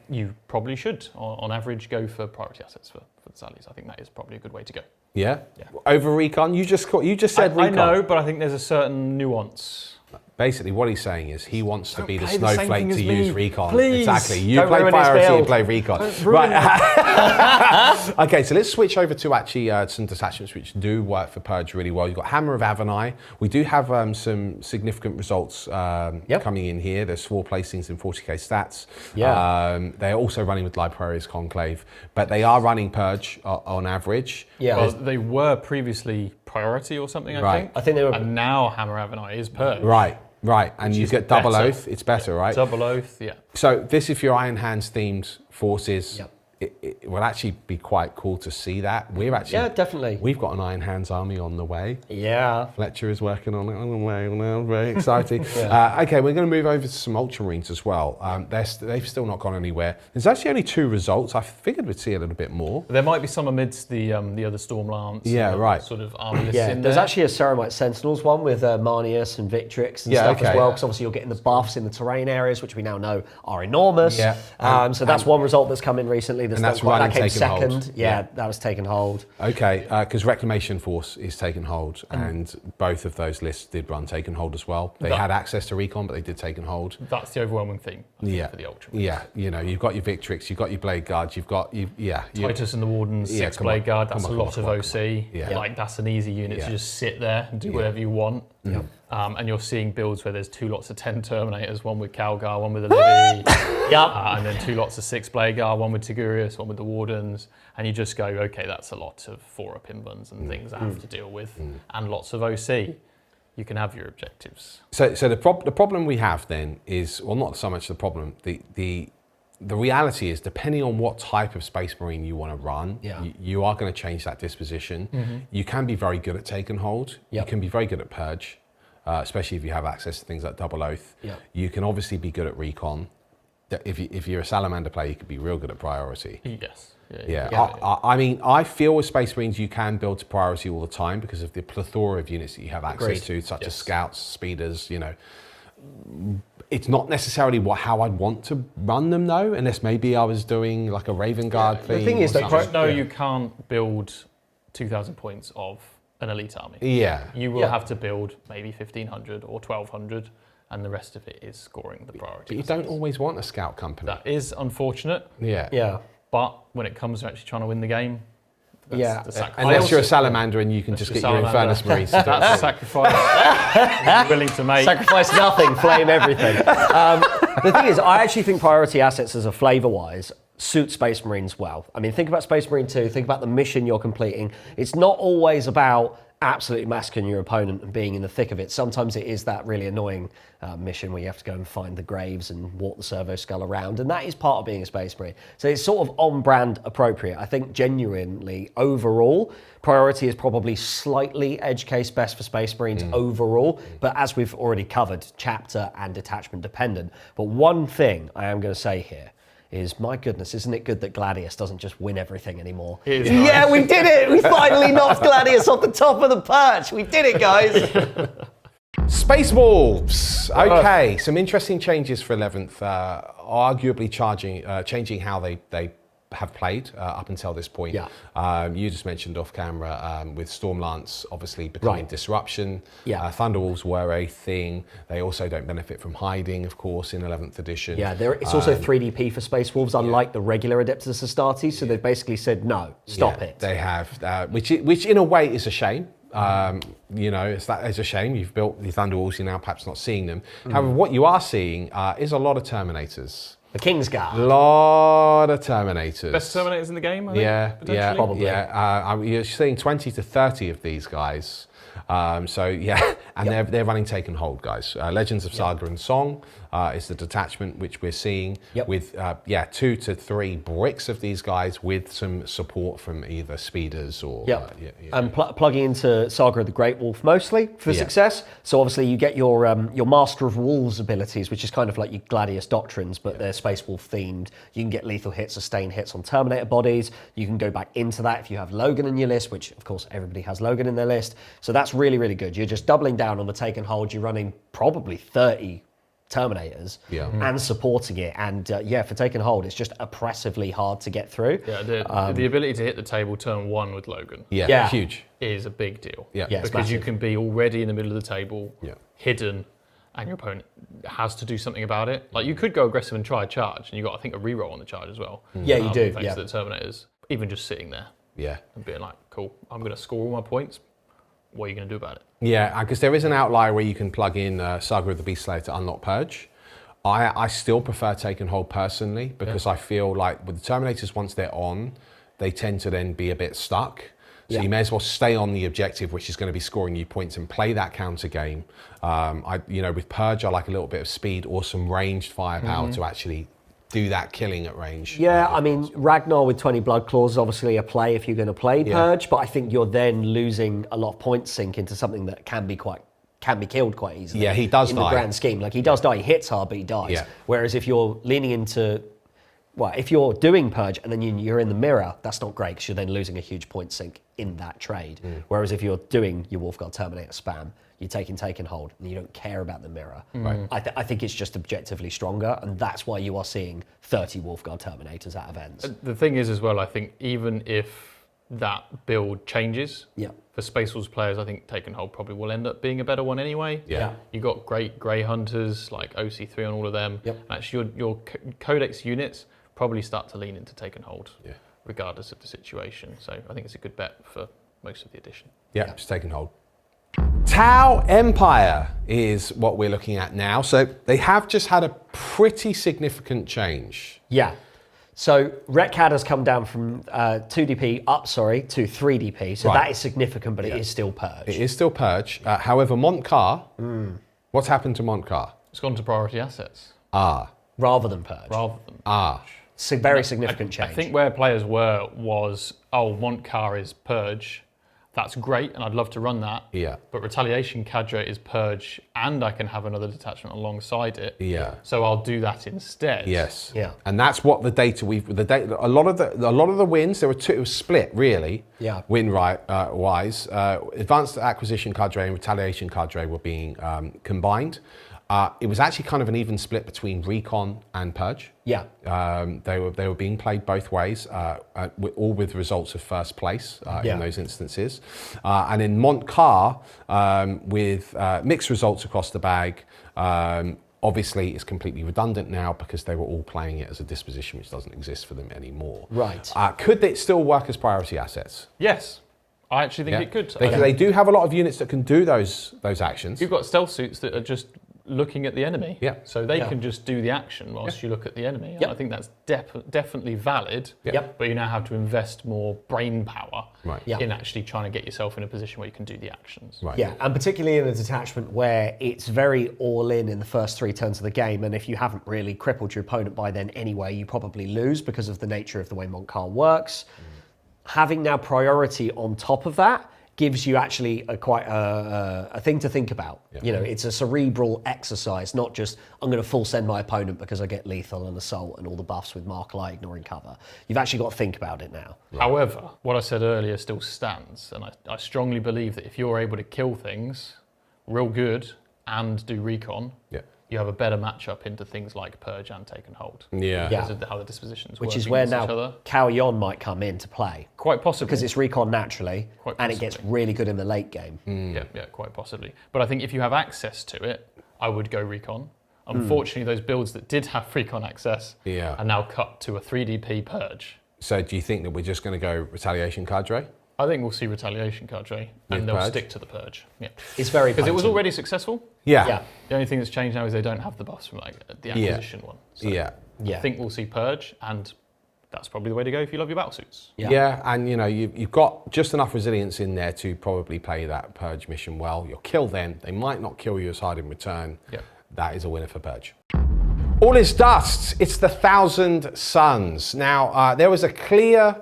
you probably should, on average, go for priority assets for its allies. I think that is probably a good way to go.
Yeah? Over recon? You just said recon.
I know, but I think there's a certain nuance.
Basically, what he's saying is he wants to be the
play the same
snowflake
thing
to
as me.
use recon.
Please.
Exactly. You
Don't
play
ruin his
priority and
build.
play recon.
Don't ruin
Right. Okay, so let's switch over to actually some detachments which do work for Purge really well. You've got Hammer of Avenai. We do have some significant results coming in here. There's 4 placings in 40k stats.
Yeah.
They're also running with Librarius Conclave, but they are running Purge on average.
Yeah.
Well, they were previously priority or something, I think.
I think they were.
And now Hammer Avenai is Purge.
Right, and you get double
better.
oath. It's better, right?
Double oath, yeah.
So this, if your Iron Hands themed forces,
Yep.
it will actually be quite cool to see that. We're actually,
Yeah, definitely.
We've got an Iron Hands army on the way.
Yeah.
Fletcher is working on it on the way now. Very exciting. Okay, we're going to move over to some Ultramarines as well. They've still not gone anywhere. There's actually only 2 results. I figured we'd see a little bit more.
There might be some amidst the other Stormlance.
Yeah,
and
right.
Sort of army lists
Yeah,
in
there's
there.
actually a Ceramite Sentinels one with Marnius and Victrix and
Yeah,
stuff
okay.
as well, because obviously you're getting the buffs in the terrain areas, which we now know are enormous.
Yeah.
So that's one result that's come in recently.
And that's
that came
taken
second.
hold.
Yeah, that was taken hold.
Okay, because Reclamation Force is taken hold, and both of those lists did run taken hold as well. They had access to recon, but they did taken hold.
That's the overwhelming thing I think, for the Ultra.
Yeah, you know, you've got your Victrix, you've got your Blade Guards,
Titus and the Wardens,
Yeah,
6
come on,
Blade Guard, that's
come on,
a lot
come
of
on,
OC.
Yeah.
Like, that's an easy unit
Yeah.
to just sit there and do whatever you want. And you're seeing builds where there's 2 lots of 10 Terminators, one with Calgar, one with a Livy. And then 2 lots of 6 Blade Guard, one with Tigurius, one with the Wardens. And you just go, okay, that's a lot of 4-up Invuns and things I have to deal with. And lots of OC. You can have your objectives.
So the problem we have then is, well, not so much the problem. The reality is, depending on what type of Space Marine you want to run, you are going to change that disposition. You can be very good at take and hold. You can be very good at purge, especially if you have access to things like double oath. You can obviously be good at recon. If you're a Salamander player, you could be real good at priority.
Yes.
I mean, I feel with Space Marines you can build to priority all the time because of the plethora of units that you have access to, such as scouts, speeders, you know. It's not necessarily how I'd want to run them though, unless maybe I was doing like a Raven Guard thing.
The thing is,
you can't build 2,000 points of an elite army. You will have to build maybe 1,500 or 1,200, and the rest of it is scoring the priority.
But you don't always want a scout company.
That is unfortunate.
Yeah.
But when it comes to actually trying to win the game, that's the sacrifice.
Unless you're a Salamander and you can just get your Infernus Marines to do
That's a
it.
sacrifice you're willing to make.
Sacrifice nothing, flame everything. The thing is, I actually think priority assets as a flavour-wise suit Space Marines well. I mean, think about Space Marine 2, think about the mission you're completing. It's not always about absolutely massacring your opponent and being in the thick of it. Sometimes it is that really annoying mission where you have to go and find the graves and walk the servo skull around, and that is part of being a Space Marine. So it's sort of on-brand appropriate. I think genuinely, overall, priority is probably slightly edge case best for Space Marines overall, but as we've already covered, chapter and detachment dependent. But one thing I am going to say here is, my goodness, isn't it good that Gladius doesn't just win everything anymore?
It is
Yeah,
nice.
we did it! We finally knocked Gladius off the top of the perch! We did it, guys!
Space Wolves. Okay, some interesting changes for 11th. Arguably changing how they have played up until this point. You just mentioned off camera with Stormlance obviously becoming disruption. Thunderwolves were a thing. They also don't benefit from hiding, of course, in 11th edition.
It's also 3DP for Space Wolves, unlike the regular Adeptus Astartes, so they've basically said, no, stop it.
They have, which in a way is a shame. You know, it's a shame. You've built the Thunderwolves, you're now perhaps not seeing them. However, what you are seeing is a lot of Terminators.
The Kingsguard.
A lot of Terminators.
Best Terminators in the game, I think, potentially?
Probably.
You're seeing 20 to 30 of these guys. And they're running Take and Hold, guys. Legends of Saga and Song is the detachment which we're seeing with 2 to 3 bricks of these guys with some support from either speeders or
and plugging into Saga of the Great Wolf mostly for success. So obviously you get your Master of Wolves abilities, which is kind of like your Gladius doctrines, but they're Space Wolf themed. You can get lethal hits, sustained hits on Terminator bodies. You can go back into that if you have Logan in your list, which of course everybody has Logan in their list. So that's really, really good. You're just doubling down on the Take and Hold. You're running probably 30 Terminators
Yeah.
and supporting it. And for taking hold, it's just oppressively hard to get through.
Yeah, the ability to hit the table turn 1 with Logan
Yeah, huge.
is a big deal.
Yeah.
Yeah, it's
because you
massive.
can be already in the middle of the table,
Yeah.
hidden, and your opponent has to do something about it. Like, you could go aggressive and try a charge, and you got, I think, a reroll on the charge as well.
Yeah, you do.
Thanks
Yeah.
to the Terminators. Even just sitting there
Yeah.
and being like, cool, I'm going to score all my points. What are you going to do about it?
Yeah, because there is an outlier where you can plug in Saga of the Beast Slayer to unlock Purge. I still prefer Take and Hold personally, because I feel like with the Terminators, once they're on, they tend to then be a bit stuck. So you may as well stay on the objective, which is going to be scoring you points, and play that counter game. With Purge, I like a little bit of speed or some ranged firepower to actually do that killing at range.
Yeah, I mean, Ragnar with 20 Blood Claws is obviously a play if you're going to play Purge, but I think you're then losing a lot of point sink into something that can be killed quite easily.
Yeah, he does
in
die.
the grand scheme. Like, he does die, he hits hard, but he dies.
Yeah.
Whereas if you're leaning into, if you're doing Purge and then you're in the mirror, that's not great, because you're then losing a huge point sink in that trade. Whereas if you're doing your Wolfguard Terminator spam, you're taking Take and Hold, and you don't care about the mirror.
Right.
I think it's just objectively stronger, and that's why you are seeing 30 Wolfguard Terminators at events.
The thing is as well, I think even if that build changes, for Space Wolves players, I think Take and Hold probably will end up being a better one anyway.
Yeah.
You got great Grey Hunters, like OC3 on all of them.
Yep.
Actually, your Codex units probably start to lean into Take and Hold, regardless of the situation. So I think it's a good bet for most of the edition.
Yeah, just Take and Hold. Tau Empire is what we're looking at now. So they have just had a pretty significant change.
Yeah. So Retcad has come down from 2DP to 3DP. So that is significant, but it is still Purge.
It is still Purge. However, Montcar, what's happened to Montcar?
It's gone to priority assets
Rather than Purge. It's a very significant change.
I think where players were was, Montcar is Purge. That's great, and I'd love to run that.
Yeah.
But Retaliation Cadre is Purge, and I can have another detachment alongside it.
Yeah.
So I'll do that instead.
Yes.
Yeah.
And that's what the data a lot of the wins, there were two, it was split really.
Yeah.
Win wise. Advanced Acquisition Cadre and Retaliation Cadre were being combined. It was actually kind of an even split between Recon and Purge.
Yeah.
They were being played both ways, all with results of first place in those instances. And in Montcar, with mixed results across the bag, obviously it's completely redundant now because they were all playing it as a disposition which doesn't exist for them anymore.
Right.
Could it still work as priority assets?
Yes. I actually think it could.
Because they do have a lot of units that can do those actions.
You've got stealth suits that are just looking at the enemy.
Yeah.
So they can just do the action whilst you look at the enemy. And
Yep.
I think that's definitely valid.
Yep.
But you now have to invest more brain power
Yeah.
in actually trying to get yourself in a position where you can do the actions.
Right.
Yeah, and particularly in a detachment where it's very all in the first 3 turns of the game, and if you haven't really crippled your opponent by then anyway, you probably lose because of the nature of the way Montcar works. Having now priority on top of that gives you actually quite a thing to think about.
Yeah.
You know, it's a cerebral exercise, not just I'm going to full send my opponent because I get lethal and assault and all the buffs with Mark Light ignoring cover. You've actually got to think about it now.
However, what I said earlier still stands, and I strongly believe that if you're able to kill things real good and do recon, you have a better matchup into things like Purge and Take and Hold.
Yeah.
Because of how the dispositions work.
Which is where
against each
now
other.
Cao Yon might come into play.
Quite possibly.
Because it's recon naturally,
Quite
and it gets
possibly.
really good in the late game.
Yeah, quite possibly. But I think if you have access to it, I would go recon. Unfortunately, those builds that did have recon access are now cut to a 3DP Purge.
So do you think that we're just going to go Retaliation Cadre?
I think we'll see Retaliation Cadre, and they'll
Purge?
stick to the Purge. Yeah,
It's very
because it was
potent.
already successful.
Yeah.
The only thing that's changed now is they don't have the buffs from like the acquisition one. So
Yeah.
Yeah.
I think we'll see Purge, and that's probably the way to go if you love your battlesuits.
Yeah, and you know, you've got just enough resilience in there to probably play that Purge mission well. You'll kill them. They might not kill you as hard in return.
Yeah.
That is a winner for Purge. All is dust. It's the Thousand Suns. Now, there was a clear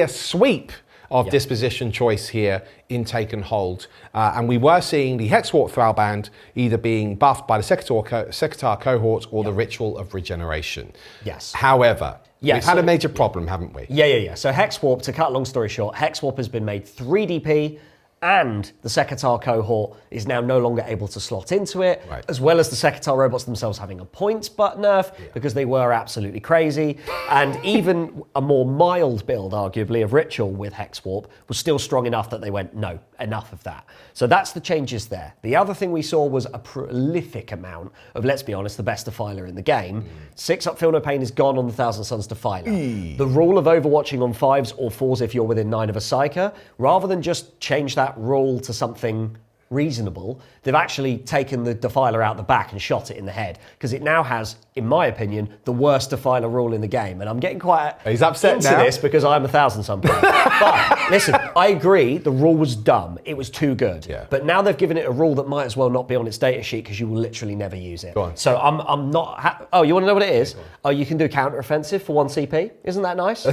sweep of disposition choice here in Take and Hold. And we were seeing the Hexwarp Thrallband either being buffed by the Sekitar cohort or the Ritual of Regeneration.
Yes.
However,
Yeah,
we've had a
so-
major problem, haven't we?
Yeah. So Hexwarp, to cut a long story short, Hexwarp has been made 3DP and the Sekitar cohort is now no longer able to slot into it,
Right.
as well as the Sekitar robots themselves having a points but nerf because they were absolutely crazy. And even a more mild build, arguably, of Ritual with Hex Warp was still strong enough that they went, no, enough of that. So that's the changes there. The other thing we saw was a prolific amount of, let's be honest, the best Defiler in the game. 6-up Feel No Pain is gone on the Thousand Suns Defiler. The rule of overwatching on 5s or 4s if you're within 9 of a Psyker, rather than just change that rule to something reasonable, they've actually taken the Defiler out the back and shot it in the head, because it now has, in my opinion, the worst Defiler rule in the game. And I'm getting quite
He's upset
into
now.
this because I'm a Thousand Sun player. But listen, I agree, the rule was dumb. It was too good.
Yeah.
But now they've given it a rule that might as well not be on its data sheet because you will literally never use it.
Go on.
So I'm not... Oh, you want to know what it is? Oh, you can do counter-offensive for 1 CP. Isn't that nice?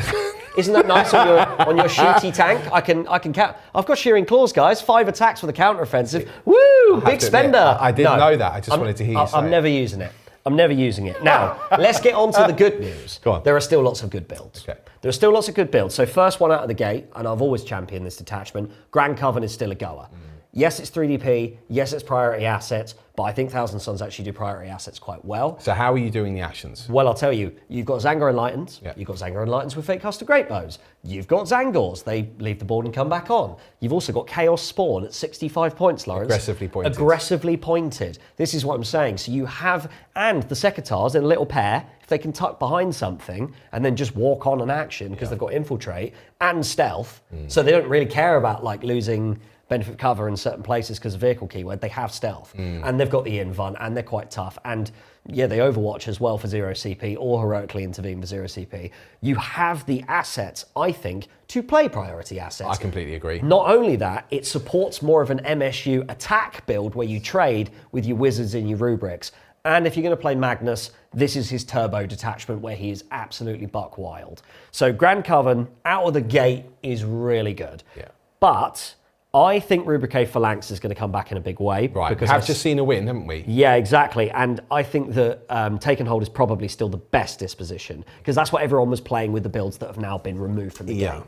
Isn't that nice on your shooty tank? I can count. I've got Shearing Claws, guys. 5 attacks with a counter-offensive. Woo! Big spender.
I didn't know that. I just wanted to hear you say
I'm
it.
never using it. I'm never using it. Now, let's get on to the good news.
Go on.
There are still lots of good builds.
Okay.
There are still lots of good builds. So first one out of the gate, and I've always championed this detachment, Grand Coven is still a goer. Yes, it's 3DP. Yes, it's priority assets. But I think Thousand Suns actually do priority assets quite well.
So how are you doing the actions?
Well, I'll tell you. You've got Zangor Enlightened.
Yeah.
You've got Zangor Enlightened with Fate Caster Great Bows. You've got Zangors. They leave the board and come back on. You've also got Chaos Spawn at 65 points, Lawrence.
Aggressively pointed.
Aggressively pointed. This is what I'm saying. So you have, and the Sekitars in a little pair, if they can tuck behind something and then just walk on an action because they've got Infiltrate and Stealth, so they don't really care about like losing benefit cover in certain places because of vehicle keyword. They have stealth and they've got the invuln and they're quite tough, and yeah, they overwatch as well for 0 CP or heroically intervene for 0 CP. You have the assets, I think, to play priority assets.
I completely agree.
Not only that, it supports more of an MSU attack build where you trade with your wizards and your rubrics. And if you're going to play Magnus, this is his turbo detachment where he is absolutely buck wild. So Grand Coven out of the gate is really good.
Yeah.
But I think Rubrique Phalanx is going to come back in a big way.
Right, we
because
have just seen a win, haven't we?
Yeah, exactly. And I think that Take and Hold is probably still the best disposition because that's what everyone was playing with the builds that have now been removed from the game.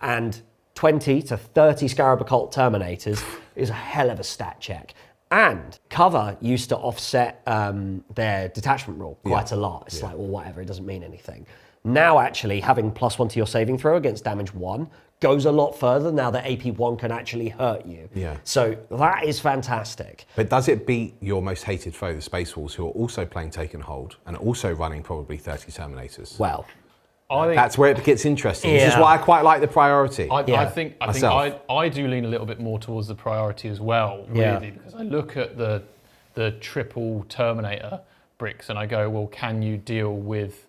And 20 to 30 Scarab Occult Terminators is a hell of a stat check. And Cover used to offset their detachment rule quite a lot. It's like, well, whatever, it doesn't mean anything. Now, actually, having +1 to your saving throw against damage 1 goes a lot further now that AP1 can actually hurt you.
Yeah.
So that is fantastic.
But does it beat your most hated foe, the Space Wolves, who are also playing Take and Hold and also running probably 30 Terminators?
Well,
That's where it gets interesting. This is
Yeah.
why I quite like the priority.
I think
Myself.
I do lean a little bit more towards the priority as well, really, because I look at the triple Terminator bricks and I go, well, can you deal with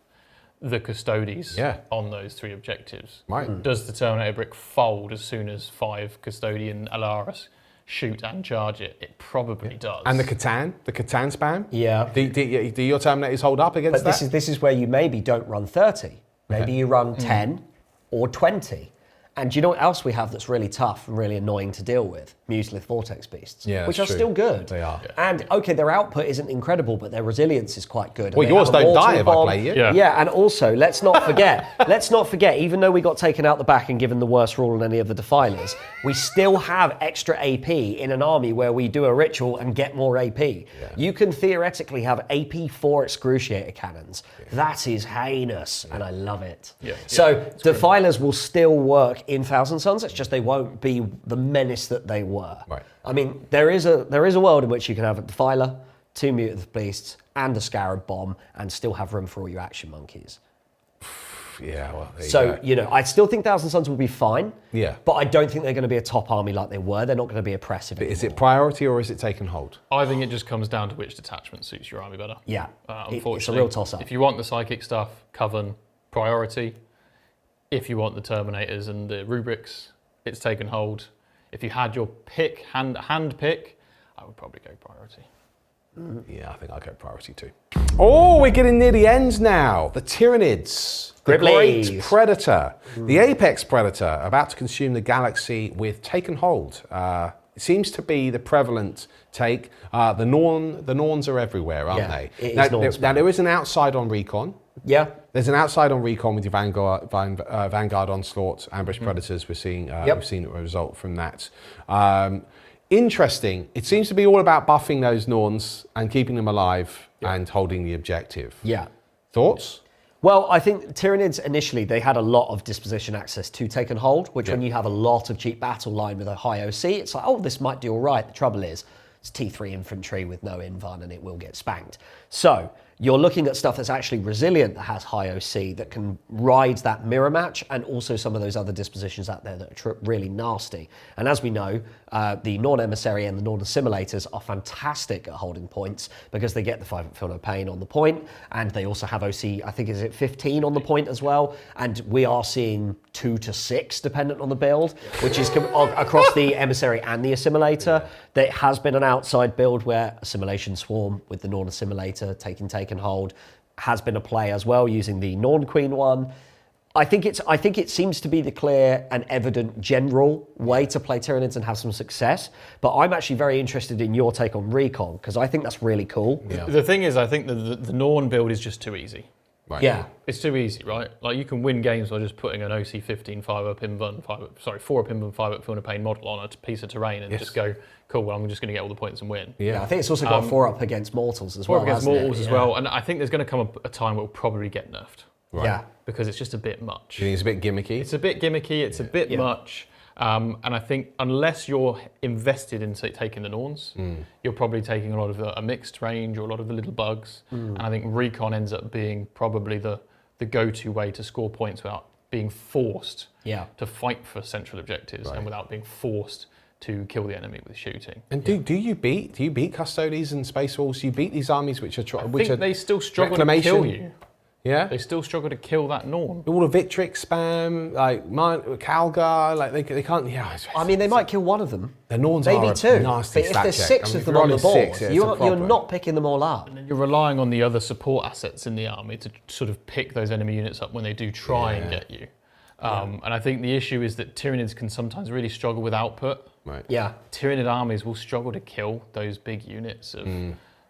the Custodes on those 3 objectives?
Right.
Does the Terminator brick fold as soon as 5 Custodian Alaris shoot and charge it? It probably does.
And the Catan spam?
Yeah.
Do your Terminators hold up against
but
that?
this is where you maybe don't run 30. Maybe you run 10 or 20. And do you know what else we have that's really tough and really annoying to deal with? Muselith Vortex Beasts,
Yeah,
which are
that's true.
still good.
They are.
And okay, their output isn't incredible, but their resilience is quite good.
Well,
And they
yours
have a
don't die
mortal
if I
bomb.
play you.
Yeah.
And also, let's not forget, even though we got taken out the back and given the worst rule on any of the Defilers, we still have extra AP in an army where we do a ritual and get more AP. You can theoretically have AP 4 Excruciator cannons. That is heinous, and I love it. So Defilers will still work in Thousand Suns. It's just they won't be the menace that they were.
Right.
I mean, there is a world in which you can have a Defiler, 2 Mutant Beasts, and a Scarab Bomb, and still have room for all your action monkeys.
Yeah, well, there you
So,
go.
you know, I still think Thousand Suns will be fine.
Yeah.
But I don't think they're going to be a top army like they were. They're not going to be oppressive anymore.
Is it priority or is it Take and Hold?
I think it just comes down to which detachment suits your army better.
Yeah.
Unfortunately,
It's a real toss-up.
If you want the psychic stuff, Coven, priority. If you want the Terminators and the rubrics, it's Take and Hold. If you had your pick, hand pick, I would probably go priority.
Yeah, I think I'll go priority too. Oh, we're getting near the end now. The Tyranids, the
Griblies.
Great Predator, the Apex Predator, about to consume the galaxy with Take and Hold. It seems to be the prevalent take. The Norns are everywhere, aren't
Yeah,
they?
it is
Now,
Norns,
now, there is an outside on Recon.
Yeah.
There's an outside on recon with your Vanguard Onslaught, Ambush Predators. We've seen a result from that. Interesting. It seems to be all about buffing those Norns and keeping them alive and holding the objective.
Yeah.
Thoughts?
Well, I think Tyranids initially, they had a lot of disposition access to take and hold, which when you have a lot of cheap battle line with a high OC, it's like, oh, this might do all right. The trouble is, it's T3 infantry with no invuln and it will get spanked. So you're looking at stuff that's actually resilient, that has high OC, that can ride that mirror match, and also some of those other dispositions out there that are really nasty. And as we know, the Norn Emissary and the Norn Assimilators are fantastic at holding points because they get the 5 Feel No Pain on the point, and they also have OC, I think, is it 15 on the point as well? And we are seeing 2 to 6, dependent on the build, which is across the Emissary and the Assimilator. There has been an outside build where Assimilation Swarm with the Norn Assimilator take and hold has been a play as well, using the Norn Queen one. I think it seems to be the clear and evident general way to play Tyranids and have some success. But I'm actually very interested in your take on recon, because I think that's really cool.
Yeah. The thing is, I think the Norn build is just too easy.
Right.
Yeah.
It's too easy, right? Like, you can win games by just putting an OC 15 5-up invuln, 4-up invuln, 5-up Feel No Pain model on a piece of terrain and just go, cool, well, I'm just going to get all the points and win.
Yeah, I think it's also got 4-up against mortals as well.
4-up against mortals as well, and I think there's going to come a time where it'll probably get nerfed.
Right.
Yeah.
Because it's just a bit much.
You think it's a bit gimmicky?
It's a bit gimmicky, it's a bit much. And I think unless you're invested in taking the Norns, you're probably taking a lot of a mixed range or a lot of the little bugs. And I think recon ends up being probably the go-to way to score points without being forced to fight for central objectives and without being forced to kill the enemy with shooting. And
do you beat Custodes and Space Wolves? Do you beat these armies which are
I think they still struggle to kill you.
Yeah,
they still struggle to kill that Norn.
All the Victrix spam, like Calgar, like they can't. Yeah,
I mean, they might kill one of them.
The Norns
maybe
are
two.
Nasty
but if
stat
there's
check.
6 of them on the board, you're not picking them all up.
And then you're relying on the other support assets in the army to sort of pick those enemy units up when they do try and get you. And I think the issue is that Tyranids can sometimes really struggle with output.
Right.
Yeah.
Tyranid armies will struggle to kill those big units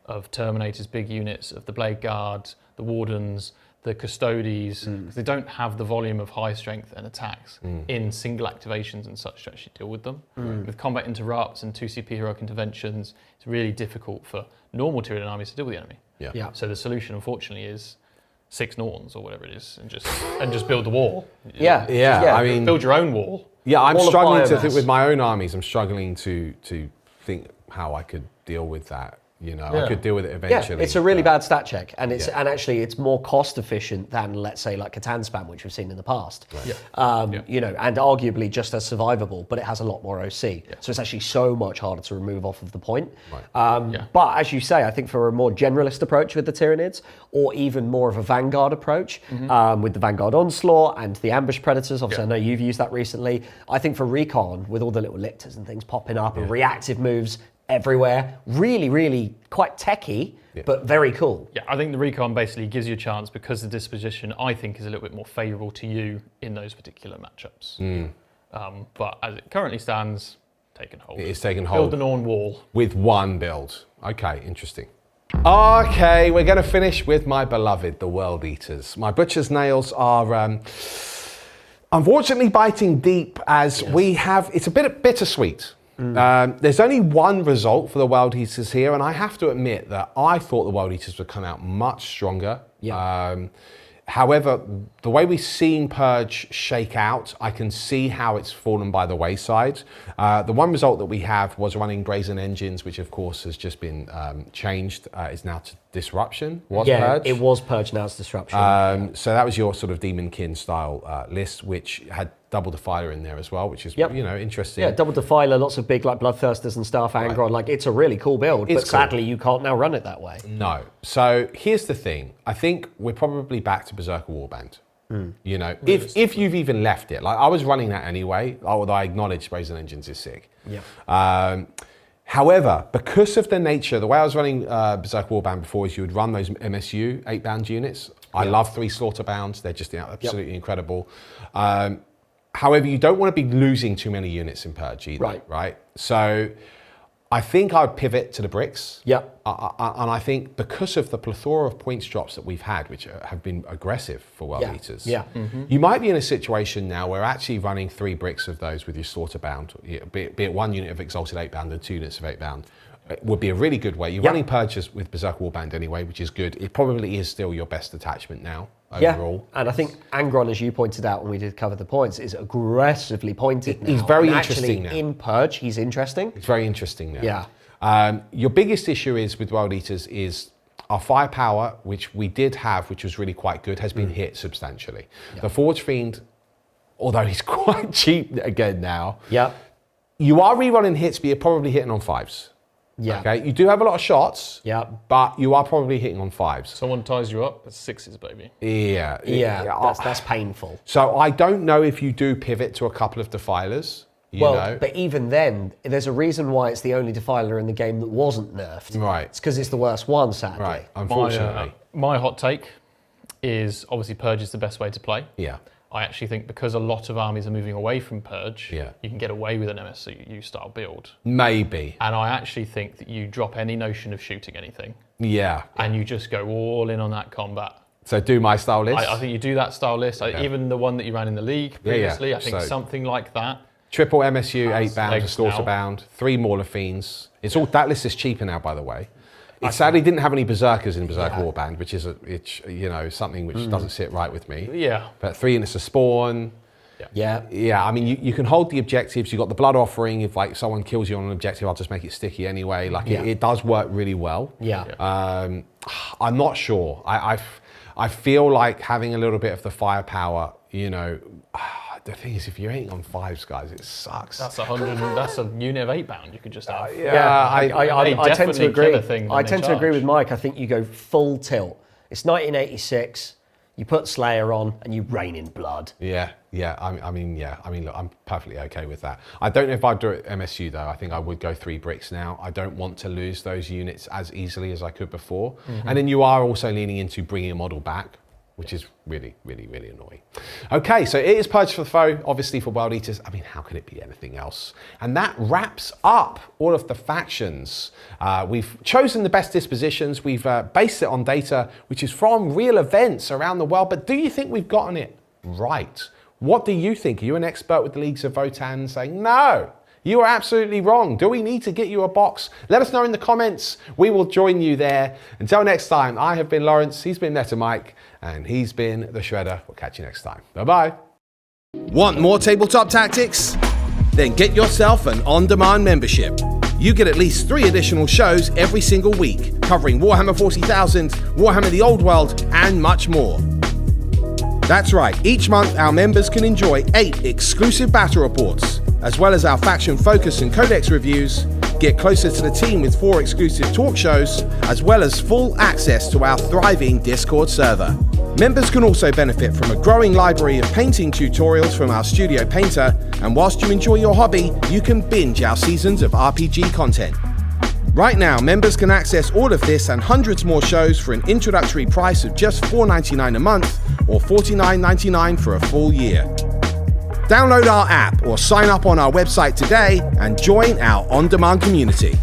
of Terminators, big units of the Blade Guards, the Wardens, the Custodes, because they don't have the volume of high strength and attacks in single activations and such to actually deal with them. With combat interrupts and 2CP heroic interventions, it's really difficult for normal Tyranid armies to deal with the enemy.
Yeah.
So the solution, unfortunately, is 6 Norns or whatever it is, and just build the wall.
Yeah.
I mean,
build your own wall.
Yeah, I'm struggling to
biomass.
think with my own armies. I'm struggling to think how I could deal with that. You know, I could deal with it eventually.
Yeah, it's a really bad stat check, and and actually it's more cost efficient than, let's say, like Catan spam, which we've seen in the past.
Right.
You know, and arguably just as survivable, but it has a lot more OC, so it's actually so much harder to remove off of the point.
Right.
But as you say, I think for a more generalist approach with the Tyranids, or even more of a Vanguard approach with the Vanguard Onslaught and the Ambush Predators, obviously I know you've used that recently. I think for recon, with all the little lictors and things popping up and reactive moves everywhere, really quite techy, but very cool.
Yeah, I think the recon basically gives you a chance because the disposition, I think, is a little bit more favourable to you in those particular matchups. But as it currently stands, take and hold.
It is take and hold.
Build an Norn wall.
With one build. Okay, interesting. Okay, we're going to finish with my beloved, the World Eaters. My Butcher's Nails are unfortunately biting deep as we have, it's a bit bittersweet. There's only one result for the World Eaters here, and I have to admit that I thought the World Eaters would come out much stronger. However, the way we've seen Purge shake out, I can see how it's fallen by the wayside. The one result that we have was running Brazen Engines, which of course has just been changed. Is now to Disruption. Purge.
It was Purge, now it's Disruption.
So that was your sort of Demonkin style list, which had Double Defiler in there as well, which is you know, interesting.
Yeah, Double Defiler, lots of big like Bloodthirsters and stuff, Angron, like it's a really cool build, but sadly you can't now run it that way.
No. So here's the thing. I think we're probably back to Berserker Warband. You know, if you've even left it. Like I was running that anyway, although I acknowledge Brazen Engines is sick. However, because of the nature, the way I was running Berserker Warband before is you would run those MSU 8-bound units. I love 3 Slaughter Bounds. They're just absolutely incredible. However, you don't want to be losing too many units in Purge either, right? So I think I'd pivot to the bricks.
Yeah.
And I think because of the plethora of points drops that we've had, which have been aggressive for World Eaters, you might be in a situation now where actually running 3 bricks of those with your Slaughter Bound, be it 1 unit of Exalted 8-bound and 2 units of 8-bound, would be a really good way. You're running Purges with Berserk Warband anyway, which is good. It probably is still your best attachment now, overall.
Yeah, and I think Angron, as you pointed out when we did cover the points, is aggressively pointed now.
He's very
and
interesting now.
In Purge, he's interesting.
It's very interesting now.
Yeah.
Your biggest issue is with World Eaters is our firepower, which we did have, which was really quite good, has been hit substantially. Yeah. The Forge Fiend, although he's quite cheap again now, you are rerunning hits, but you're probably hitting on 5s.
Yeah.
Okay. You do have a lot of shots.
Yeah.
But you are probably hitting on 5s.
Someone ties you up, it's 6s, baby.
Yeah.
Yeah. That's painful.
So I don't know if you do pivot to a couple of Defilers. You know.
But even then, there's a reason why it's the only Defiler in the game that wasn't nerfed.
Right.
It's because it's the worst one, sadly.
Right. Unfortunately.
My hot take is obviously Purge is the best way to play.
Yeah.
I actually think because a lot of armies are moving away from Purge,
Yeah.
you can get away with an MSU style build.
Maybe.
And I actually think that you drop any notion of shooting anything.
Yeah.
And you just go all in on that combat.
So do my style list?
I think you do that style list.
Okay.
Even the one that you ran in the league previously, I think something like that.
Triple MSU, 8-bound, Slaughter Bound, 3 Mauler Fiends. It's all, that list is cheaper now, by the way. It sadly didn't have any Berserkers in Berserk Warband, which is something which doesn't sit right with me.
Yeah.
But 3 units of Spawn. Yeah, I mean, you can hold the objectives. You've got the Blood Offering. If like someone kills you on an objective, I'll just make it sticky anyway. Like it does work really well.
Yeah.
I'm not sure. I feel like having a little bit of the firepower, you know, the thing is, if you're hitting on 5s, guys, it sucks.
That's that's a unit of 8-bound you could just have.
I tend to agree. I tend to agree
charge.
with Mike. I think you go full tilt. It's 1986. You put Slayer on and you rain in blood.
Yeah. I mean, look, I'm perfectly okay with that. I don't know if I'd do it MSU though. I think I would go 3 bricks now. I don't want to lose those units as easily as I could before. And then you are also leaning into bringing a model back, which is really, really, really annoying. Okay, so it is Purge for the Foe, obviously for World Eaters. I mean, how could it be anything else? And that wraps up all of the factions. We've chosen the best dispositions. We've based it on data, which is from real events around the world. But do you think we've gotten it right? What do you think? Are you an expert with the Leagues of Votann saying, no, you are absolutely wrong? Do we need to get you a box? Let us know in the comments. We will join you there. Until next time, I have been Lawrence, he's been Meta Mike, and he's been the Shredder. We'll catch you next time. Bye-bye. Want more tabletop tactics? Then get yourself an on-demand membership. You get at least 3 additional shows every single week, covering Warhammer 40,000, Warhammer the Old World, and much more. That's right, each month our members can enjoy 8 exclusive battle reports, as well as our faction focus and codex reviews, get closer to the team with 4 exclusive talk shows, as well as full access to our thriving Discord server. Members can also benefit from a growing library of painting tutorials from our studio painter, and whilst you enjoy your hobby, you can binge our seasons of RPG content. Right now, members can access all of this and hundreds more shows for an introductory price of just $4.99 a month or $49.99 for a full year. Download our app or sign up on our website today and join our on-demand community.